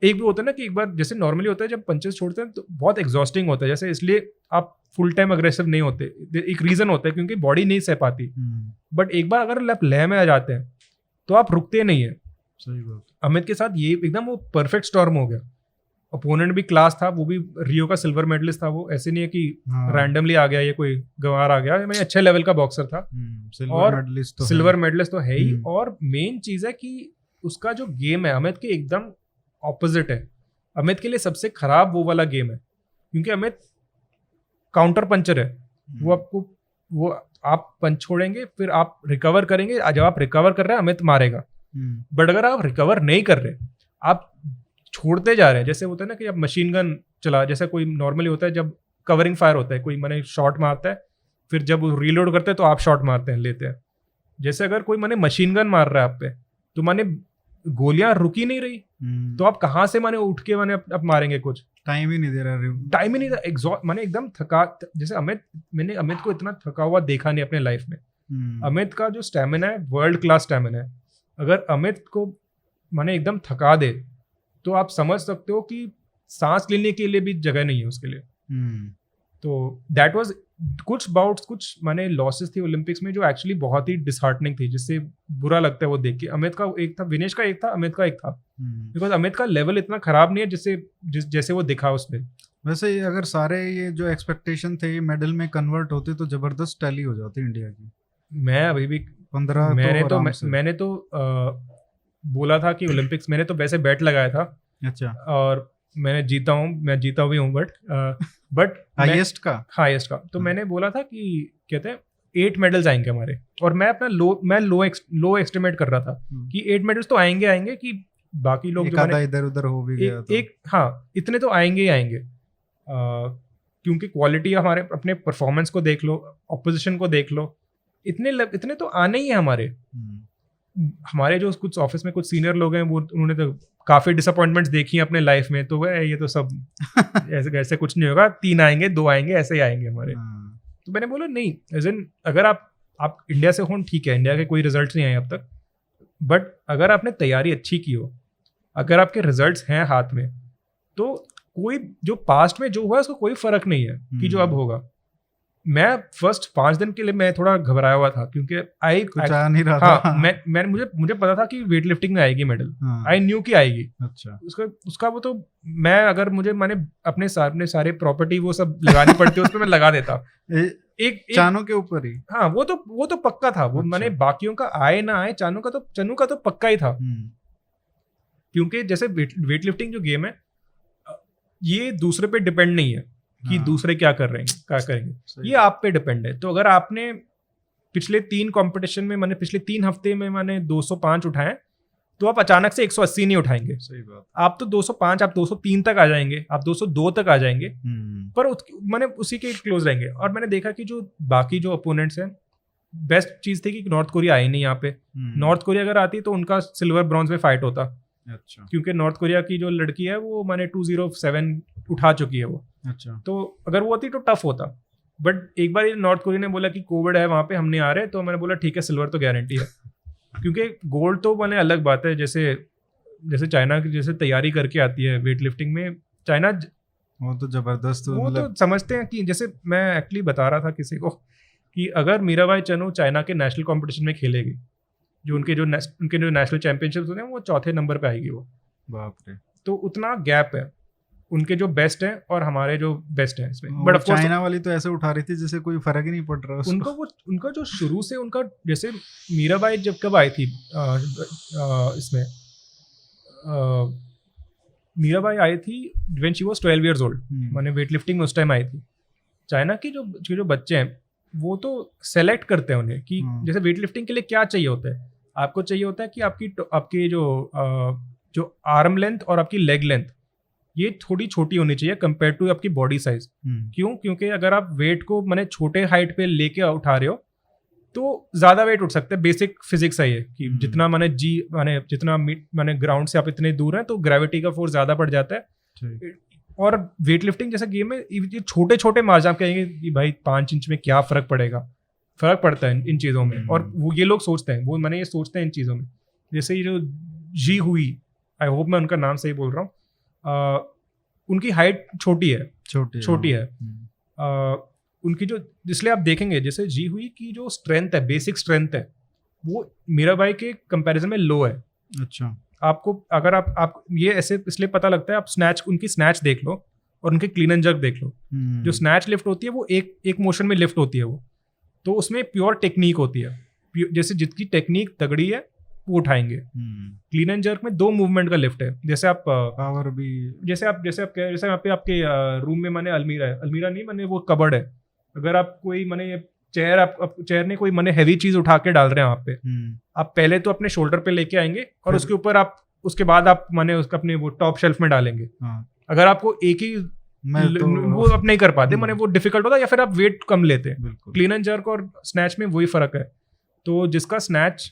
एक भी होता है ना कि एक बार जैसे नॉर्मली होता है जब पंचेस छोड़ते हैं तो बहुत एग्जॉस्टिंग होता है, जैसे इसलिए आप फुल टाइम अग्रेसिव नहीं होते, एक रीजन होता है क्योंकि बॉडी नहीं सह पाती। बट एक बार अगर आप लय में आ जाते हैं तो आप रुकते नहीं है। सही बात। अमित के साथ ये एकदम वो परफेक्ट स्टॉर्म हो गया। अपोनेंट भी क्लास था, वो भी रियो का सिल्वर मेडलिस्ट था। वो ऐसे नहीं है कि रैंडमली आ गया, ये कोई गंवार आ गया, मैं अच्छे लेवल का बॉक्सर था। और सिल्वर मेडलिस्ट तो है ही। और मेन चीज है कि उसका जो गेम है अमित के एकदम ऑपोजिट है। अमित के लिए सबसे खराब वो वाला गेम है क्योंकि अमित काउंटर पंचर है। वो आप पंच छोड़ेंगे, फिर आप रिकवर करेंगे। जब आप रिकवर कर रहे हैं अमित मारेगा। बट अगर आप रिकवर नहीं कर रहे, आप छोड़ते जा रहे हैं, जैसे होता है ना कि आप मशीन गन चला, जैसे कोई नॉर्मली होता है जब कवरिंग फायर होता है, कोई मैंने शॉट मारता है, फिर जब वो रीलोड करते हैं तो आप शॉट मारते हैं, लेते हैं। जैसे अगर कोई मैंने मशीन गन मार रहा है आप पे, तो मैंने गोलियां रुकी नहीं रही, तो आप कहाँ से मैंने उठ के मैंने अब मारेंगे? कुछ टाइम ही नहीं दे रहा, टाइम ही नहीं था। एग्जॉस्ट मैंने एकदम थका, जैसे मैंने अमित को इतना थका हुआ देखा नहीं अपने लाइफ में। अमित का जो स्टैमिना है वर्ल्ड क्लास स्टैमिना है। अगर अमित को मैंने एकदम थका दे तो आप समझ सकते हो कि सांस लेने के लिए भी जगह नहीं है उसके लिए। तो दैट वाज कुछ बाउट्स, कुछ मैंने लॉसेस थी ओलंपिक्स में जो एक्चुअली बहुत ही डिसहार्टनिंग थी, जिससे बुरा लगता है वो देख के। अमित का एक था, विनेश का एक था, अमित का एक था। बिकॉज अमित का लेवल इतना खराब नहीं है जैसे वो दिखा उसमें। वैसे अगर सारे ये जो एक्सपेक्टेशन थे ये मेडल में कन्वर्ट होते तो जबरदस्त टैली हो जाती इंडिया की। मैं अभी भी 15 मैंने तो बोला था कि ओलंपिक्स, मैंने तो वैसे बैट लगाया था। अच्छा। और मैं जीता भी हूँ बट हाईएस्ट का तो मैंने बोला था कि कहते हैं 8 मेडल्स आएंगे हमारे, और मैं अपना लो एस्टिमेट कर रहा था कि 8 मेडल्स तो आएंगे कि बाकी लोग जो इधर उधर हो भी गया हाँ, इतने तो आएंगे ही आएंगे। क्योंकि क्वालिटी हमारे अपने परफॉर्मेंस को देख लो, ऑपोजिशन को देख लो, इतने तो आने ही है हमारे जो कुछ ऑफिस में कुछ सीनियर लोग हैं, वो उन्होंने तो काफी डिसअपॉइंटमेंट्स देखी हैं अपने लाइफ में। तो वह ये तो सब ऐसे कुछ नहीं होगा, 3 आएंगे 2 आएंगे ऐसे ही आएंगे हमारे। तो मैंने बोला नहीं, एज इन अगर आप इंडिया से हो ठीक है, इंडिया के कोई रिजल्ट्स नहीं आए अब तक, बट अगर आपने तैयारी अच्छी की हो, अगर आपके रिजल्ट्स हैं हाथ में, तो कोई जो पास्ट में जो हुआ उसको कोई फर्क नहीं है कि जो अब होगा। मैं फर्स्ट 5 दिन के लिए मैं थोड़ा घबराया हुआ था क्योंकि कुछ आ नहीं रहा था। मुझे पता था कि वेट लिफ्टिंग में आएगी मेडल। आई न्यू कि आएगी। अच्छा। उसका वो तो मैं अगर मैंने अपने सारे प्रॉपर्टी वो सब लगानी पड़ती उस पर मैं लगा देता। एक चानू के ऊपर ही। हाँ, वो तो पक्का था। वो मैंने बाकियों का आए ना आए, चन्नू का तो पक्का ही था। क्योंकि जैसे वेट लिफ्टिंग जो गेम है ये दूसरे पे डिपेंड नहीं है कि दूसरे क्या करेंगे, ये आप पे डिपेंड है। तो अगर आपने पिछले 3 कंपटीशन में, मैंने पिछले 3 हफ्ते में मैंने 205 उठाए, तो आप अचानक से 180 नहीं उठाएंगे। सही बात। आप तो 205, आप 203 तक आ जाएंगे, आप 202 तक आ जाएंगे, पर मैंने उसी के क्लोज रहेंगे। और मैंने देखा कि जो बाकी जो अपोनेंट्स हैं, बेस्ट चीज थी कि नॉर्थ कोरिया आई नहीं यहाँ पे। नॉर्थ कोरिया अगर आती तो उनका सिल्वर ब्रॉन्ज में फाइट होता। अच्छा। क्योंकि नॉर्थ कोरिया की जो लड़की है वो मैंने 207 उठा चुकी है वो। अच्छा। तो अगर वो होती तो टफ होता। बट एक बार ये नॉर्थ कोरिया ने बोला कि कोविड है वहाँ पे, हम नहीं आ रहे, तो मैंने बोला ठीक है, सिल्वर तो गारंटी है। क्योंकि गोल्ड तो मैंने अलग बात है, जैसे चाइना की जैसे तैयारी करके आती है वेट लिफ्टिंग में, चाइना वो तो जबरदस्त, वो तो समझते हैं कि जैसे मैं एक्चुअली बता रहा था किसी को कि अगर मीराबाई चनू चाइना के नेशनल कॉम्पिटिशन में खेलेगी, जो उनके जो नेशनल चैंपियनशिप होते हैं वो 4थे नंबर पे आएगी वो। बाप रे। तो उतना गैप है उनके जो बेस्ट हैं और हमारे जो बेस्ट हैं इसमें। बट चाइना वाली तो ऐसे उठा रही थी जैसे कोई फर्क ही नहीं पड़ रहा उसको। उनका जो शुरू से उनका, जैसे मीराबाई जब कब आई थी इसमें, मीराबाई आई थी when she was 12 years old. मैंने वेट लिफ्टिंग में उस टाइम आई थी। चाइना की जो बच्चे हैं वो तो सेलेक्ट करते हैं उन्हें कि जैसे वेट लिफ्टिंग के लिए क्या चाहिए होता है। आपको चाहिए होता है कि आपकी जो आर्म लेंथ और आपकी लेग लेंथ ये थोड़ी छोटी होनी चाहिए कंपेयर टू आपकी बॉडी साइज। क्यों? क्योंकि अगर आप वेट को मैंने छोटे हाइट पे लेके उठा रहे हो तो ज्यादा वेट उठ सकते हैं। बेसिक फिजिक्स है ये कि जितना मैंने ग्राउंड से आप इतने दूर हैं तो ग्रेविटी का फोर्स ज्यादा बढ़ जाता है। और वेट लिफ्टिंग जैसा गेम में ये छोटे छोटे मार्जिन, आप कहेंगे कि भाई 5 इंच में क्या फर्क पड़ेगा, फर्क पड़ता है इन चीज़ों में। और वो ये लोग सोचते हैं, वो मैंने ये सोचते हैं इन चीज़ों में। जैसे ये जो जी हुई, आई होप मैं उनका नाम सही बोल रहा हूँ, उनकी हाइट छोटी है। उनकी जो, इसलिए आप देखेंगे जैसे जी हुई की जो स्ट्रेंथ है, बेसिक स्ट्रेंथ है, वो मीराबाई के कंपैरिजन में लो है। अच्छा। आपको अगर आप ये ऐसे इसलिए पता लगता है, आप स्नैच, उनकी स्नैच देख लो और उनके क्लीन एंड जर्क देख लो। जो स्नैच लिफ्ट होती है वो एक मोशन में लिफ्ट होती है वो, तो उसमें प्योर टेक्निक होती है, जैसे जितनी टेक्निक तगड़ी है वो उठाएंगे। क्लीन एंड जर्क में 2 मूवमेंट का लिफ्ट है, जैसे आप पावर भी, जैसे यहाँ पे आपके रूम में माने अलमीरा है, अलमीरा नहीं माने वो कबर्ड है, अगर आप कोई माने चेयर, आप चेयर ने कोई माने हैवी चीज उठा के डाल रहे हैं वहाँ पे, आप पहले तो अपने शोल्डर पे लेके आएंगे और उसके ऊपर आप, उसके बाद आप माने उसका अपने वो टॉप शेल्फ में डालेंगे। अगर आपको एक ही तो वो आप नहीं कर पाते, माने वो डिफिकल्ट होता है, या फिर आप वेट कम लेते हैं। क्लीन एंड जर्क और स्नैच में वही फर्क है। तो जिसका स्नैच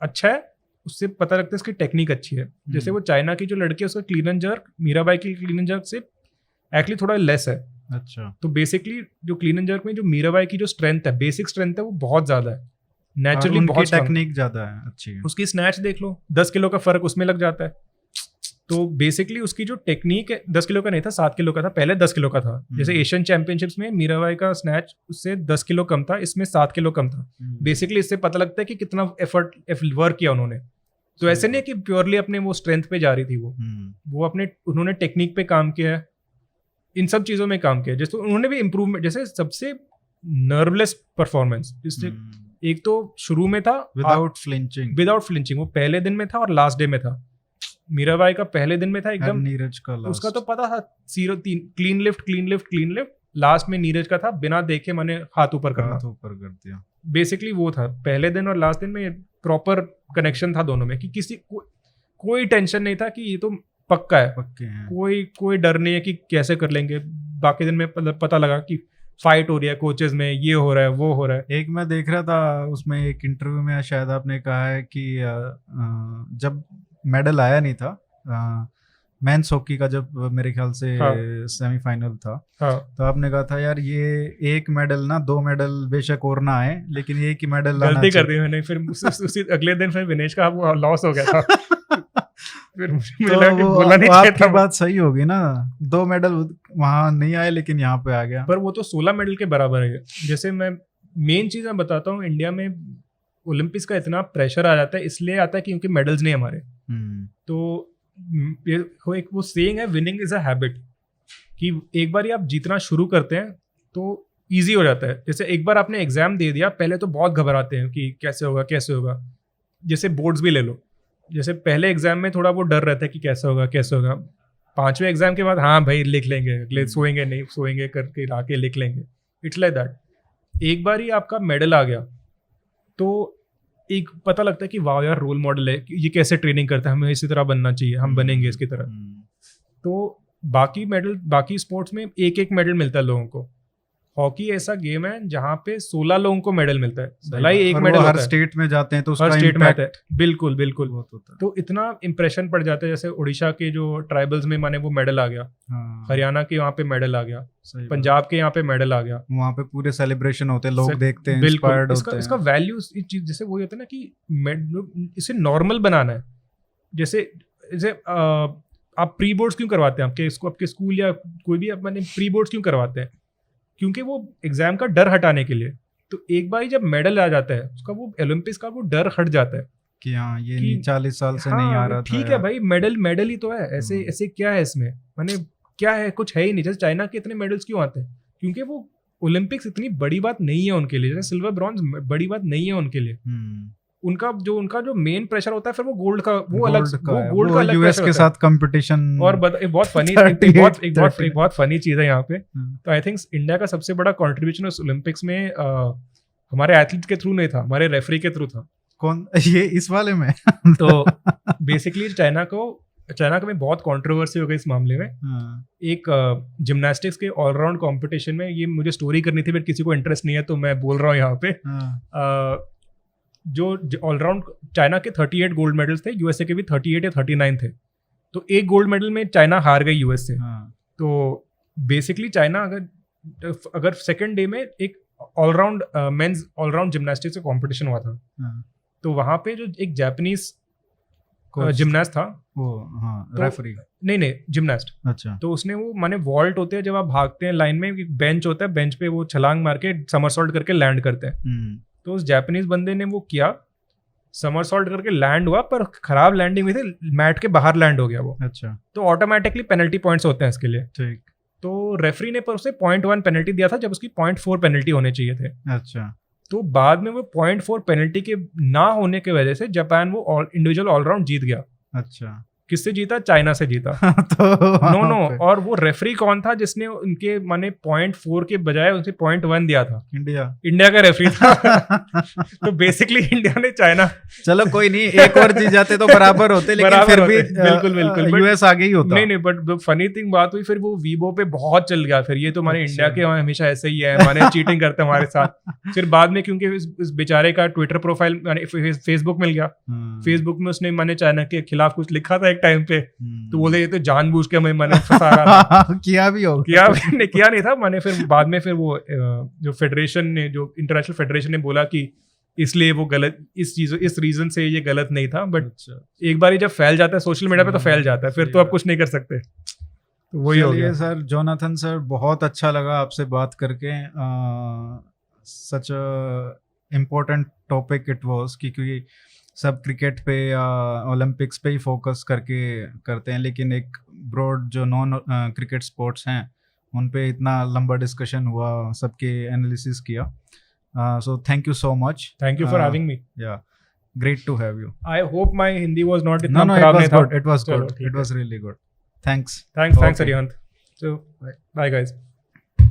अच्छा है उससे पता लगता है इसकी टेक्निक अच्छी है। जैसे वो चाइना की जो लड़की है उसका क्लीन एंड जर्क मीराबाई की क्लीन एंड जर्क से एक्चुअली थोड़ा लेस है। अच्छा। तो बेसिकली जो क्लीन एंड जर्क में जो मीराबाई की जो स्ट्रेंथ है, बेसिक स्ट्रेंथ है, वो बहुत ज्यादा है, नेचुरली बहुत टेक्निक ज्यादा है, अच्छी है। उसकी स्नैच देख लो, 10 किलो का फर्क उसमें लग जाता है। तो बेसिकली उसकी जो टेक्निक है, 10 किलो का नहीं था, 7 किलो का था, पहले 10 किलो का था। जैसे एशियन चैंपियनशिप्स में मीराबाई का स्नैच उससे 10 किलो कम था, इसमें 7 किलो कम था। बेसिकली इससे पता लगता है कि कितना वर्क किया उन्होंने। तो ऐसे नहीं कि प्योरली अपने वो स्ट्रेंथ पे जा रही थी, वो अपने, उन्होंने टेक्निक पे काम किया है, इन सब चीजों में काम किया है। जैसे उन्होंने भी इम्प्रूवमेंट, जैसे सबसे नर्वलेस परफॉर्मेंस, जिससे एक तो शुरू में था विदाउट फ्लिंचिंग, वो पहले दिन में था और लास्ट डे में था। मीराबाई का पहले दिन में था एकदम, नीरज का लास्ट, उसका तो पता था 0-3 क्लीन लिफ्ट, लास्ट में नीरज का था बिना देखे मैंने हाथ ऊपर कर दिया। बेसिकली वो था पहले दिन और लास्ट दिन में, प्रॉपर कनेक्शन था दोनों में, कि किसी कोई टेंशन नहीं था कि ये तो पक्का है, पक्के हैं, कोई डर नहीं है कि कैसे कर लेंगे। बाकी दिन में पता लगा कि फाइट हो रही है कोचेस में, ये हो रहा है वो हो रहा है। एक मैं देख रहा था उसमें, एक इंटरव्यू में शायद आपने कहा है कि जब मेडल आया नहीं था मेंस हॉकी का, जब मेरे ख्याल से सेमीफाइनल था, तो आपने कहा था यार ये एक मेडल ना, 2 मेडल बेशक और ना आए, लेकिन एक ही मेडल लाना गलती कर दी मैंने। फिर उसी अगले दिन फिर विनेश का वो लॉस हो गया था। फिर मुझे लगा कि बोलना नहीं चाहिए था। बात सही होगी ना, 2 मेडल वहां नहीं आए लेकिन यहाँ पे आ गया। पर वो तो 16 मेडल के बराबर है। जैसे मैं मेन चीज मैं बताता हूँ, इंडिया में ओलंपिक्स का इतना प्रेशर आ जाता है, इसलिए आता है क्योंकि मेडल्स नहीं हमारे। तो एक वो सेइंग है, विनिंग इज अ हैबिट, कि एक बार आप जीतना शुरू करते हैं तो इजी हो जाता है। जैसे एक बार आपने एग्जाम दे दिया, पहले तो बहुत घबराते हैं कि कैसे होगा। जैसे बोर्ड्स भी ले लो, जैसे पहले एग्जाम में थोड़ा वो डर रहता है कि कैसे होगा। 5वें एग्जाम के बाद हाँ भाई लिख लेंगे, अगले सोएंगे नहीं सोएंगे करके आके लिख लेंगे। It's like that. एक बार ही आपका मेडल आ गया तो एक पता लगता है कि वाह यार रोल मॉडल है, ये कैसे ट्रेनिंग करता है, हमें इसी तरह बनना चाहिए, हम बनेंगे इसकी तरह। तो बाकी स्पोर्ट्स में एक मेडल मिलता है लोगों को। हॉकी ऐसा गेम है जहाँ पे 16 लोगों को मेडल मिलता है, भला ही एक मेडल हर स्टेट में जाते हैं तो उसका स्टेट में आता है। बिल्कुल होता है। तो इतना इम्प्रेशन पड़ जाता है। जैसे उड़ीसा के जो ट्राइबल्स में माने वो मेडल आ गया, हरियाणा के यहाँ पे मेडल आ गया, पंजाब के यहाँ पे मेडल आ गया, वहाँ पे पूरे सेलिब्रेशन होते हैं, लोग देखते हैं, इंस्पायर्ड होते हैं। इसका वैल्यू जैसे वही होता है ना कि इसे नॉर्मल बनाना है। जैसे आप प्री बोर्ड्स क्यों करवाते हैं, आपके स्कूल या कोई भी मैंने प्री बोर्ड्स क्यों करवाते हैं? क्योंकि वो एग्जाम का डर हटाने के लिए। तो एक बार जब मेडल आ जाता है उसका, वो ओलंपिक्स का वो डर हट जाता है कि हाँ ये 40 साल से नहीं आ रहा था, ठीक है भाई, मेडल ही तो है। ऐसे क्या है इसमें, माने क्या है, कुछ है ही नहीं। जैसे चाइना के इतने मेडल्स क्यों आते हैं? क्योंकि वो ओलंपिक्स इतनी बड़ी बात नहीं है उनके लिए। जैसे सिल्वर ब्रॉन्ज बड़ी बात नहीं है उनके लिए। उनका जो मेन प्रेशर होता है फिर वो गोल्ड का, वो अलग यूएस के साथ कंपटीशन। और बहुत फनी चीज है यहाँ पे। तो आई थिंक इंडिया का सबसे बड़ा कंट्रीब्यूशन उस ओलंपिक्स में हमारे एथलीट के थ्रू नहीं था, हमारे रेफरी के थ्रू था। कौन ये इस वाले में? तो बेसिकली चाइना में बहुत कंट्रोवर्सी हो गई इस मामले में। एक जिम्नास्टिक्स के ऑलराउंड कंपटीशन में, ये मुझे स्टोरी करनी थी बट किसी को इंटरेस्ट नहीं है तो मैं बोल रहा हूँ यहाँ पे। जो ऑलराउंड चाइना के 38 गोल्ड मेडल्स थे, यूएसए के भी 38 या 39 थे। तो एक गोल्ड मेडल में चाइना हार गई यूएस से। तो बेसिकली चाइना अगर सेकेंड डे में एक ऑलराउंड मेंस ऑलराउंड जिम्नास्टिक्स का कंपटीशन हुआ था, तो वहां पे जो एक जापानीज जिमनास्ट था वो हाँ तो- रेफरी नहीं जिमनास्ट। अच्छा तो उसने वो माने वॉल्ट होते हैं जब आप भागते हैं लाइन में, एक बेंच होता है, बेंच पे वो छलांग मार के समरसॉल्ट करके लैंड करते हैं। तो उस जापानीज बंदे ने वो किया, समरसॉल्ट करके लैंड हुआ, पर खराब लैंडिंग हुई थी, मैट के बाहर लैंड हो गया वो। अच्छा तो ऑटोमेटिकली पेनल्टी पॉइंट्स होते हैं इसके लिए। ठीक तो रेफरी ने पर उसे 0.1 पेनल्टी दिया था जब उसकी 0.4 पेनल्टी होने चाहिए थे। अच्छा तो बाद में वो 0.4 पेनल्टी के ना होने की वजह से जापान वो इंडिविजुअल ऑलराउंड जीत गया। अच्छा किससे जीता? चाइना से जीता। तो नो नो वहाँ पे और वो रेफरी कौन था जिसने उनके माने 0.4 के बजाय उनसे 0.1 दिया था? इंडिया का रेफरी था। तो बेसिकली इंडिया ने चाइना चलो कोई नहीं, एक और जीत जाते तो बराबर होते, लेकिन बराबर फिर भी होते, बिल्कुल यूएस आगे ही होता। नहीं बट फनी थिंग बात हुई फिर वो वीबो पे बहुत चल गया। फिर ये तो हमारे अच्छा। इंडिया के हमेशा ऐसे ही है, माने चीटिंग करते हैं हमारे साथ। फिर बाद में क्योंकि इस बेचारे का ट्विटर प्रोफाइल फेसबुक मिल गया, फेसबुक में उसने माने चाइना के खिलाफ कुछ लिखा था एक टाइम पे, तो बोले ये तो जानबूझ के हमें मैंने फंसा रहा था। किया भी हो किया नहीं था मैंने। फिर बाद में फिर वो जो फेडरेशन ने, जो इंटरनेशनल फेडरेशन ने बोला कि इसलिए वो गलत, इस रीजन से ये गलत नहीं था। बट अच्छा एक बार जब फैल जाता है सोशल मीडिया पे तो फैल जाता है, फिर तो आप कुछ नहीं कर सकते। तो वही हो गया। सर जोनाथन सर, बहुत अच्छा लगा आपसे बात करके। सच इम्पोर्टेंट टॉपिक इट वाज, क्योंकि सब क्रिकेट पे या ओलंपिक्स पे ही फोकस करके करते हैं, लेकिन एक ब्रॉड जो नॉन क्रिकेट स्पोर्ट्स हैं उन पे इतना लंबा डिस्कशन हुआ, सबके एनालिसिस किया। So thank you so much. Thank you for having me. Yeah great to have you. I hope my Hindi was not No, इतना no, it खराब was नहीं था। good. It was चलो, good. ठीक It है। was really good. Thanks. Thanks Okay. Arihant. So bye guys.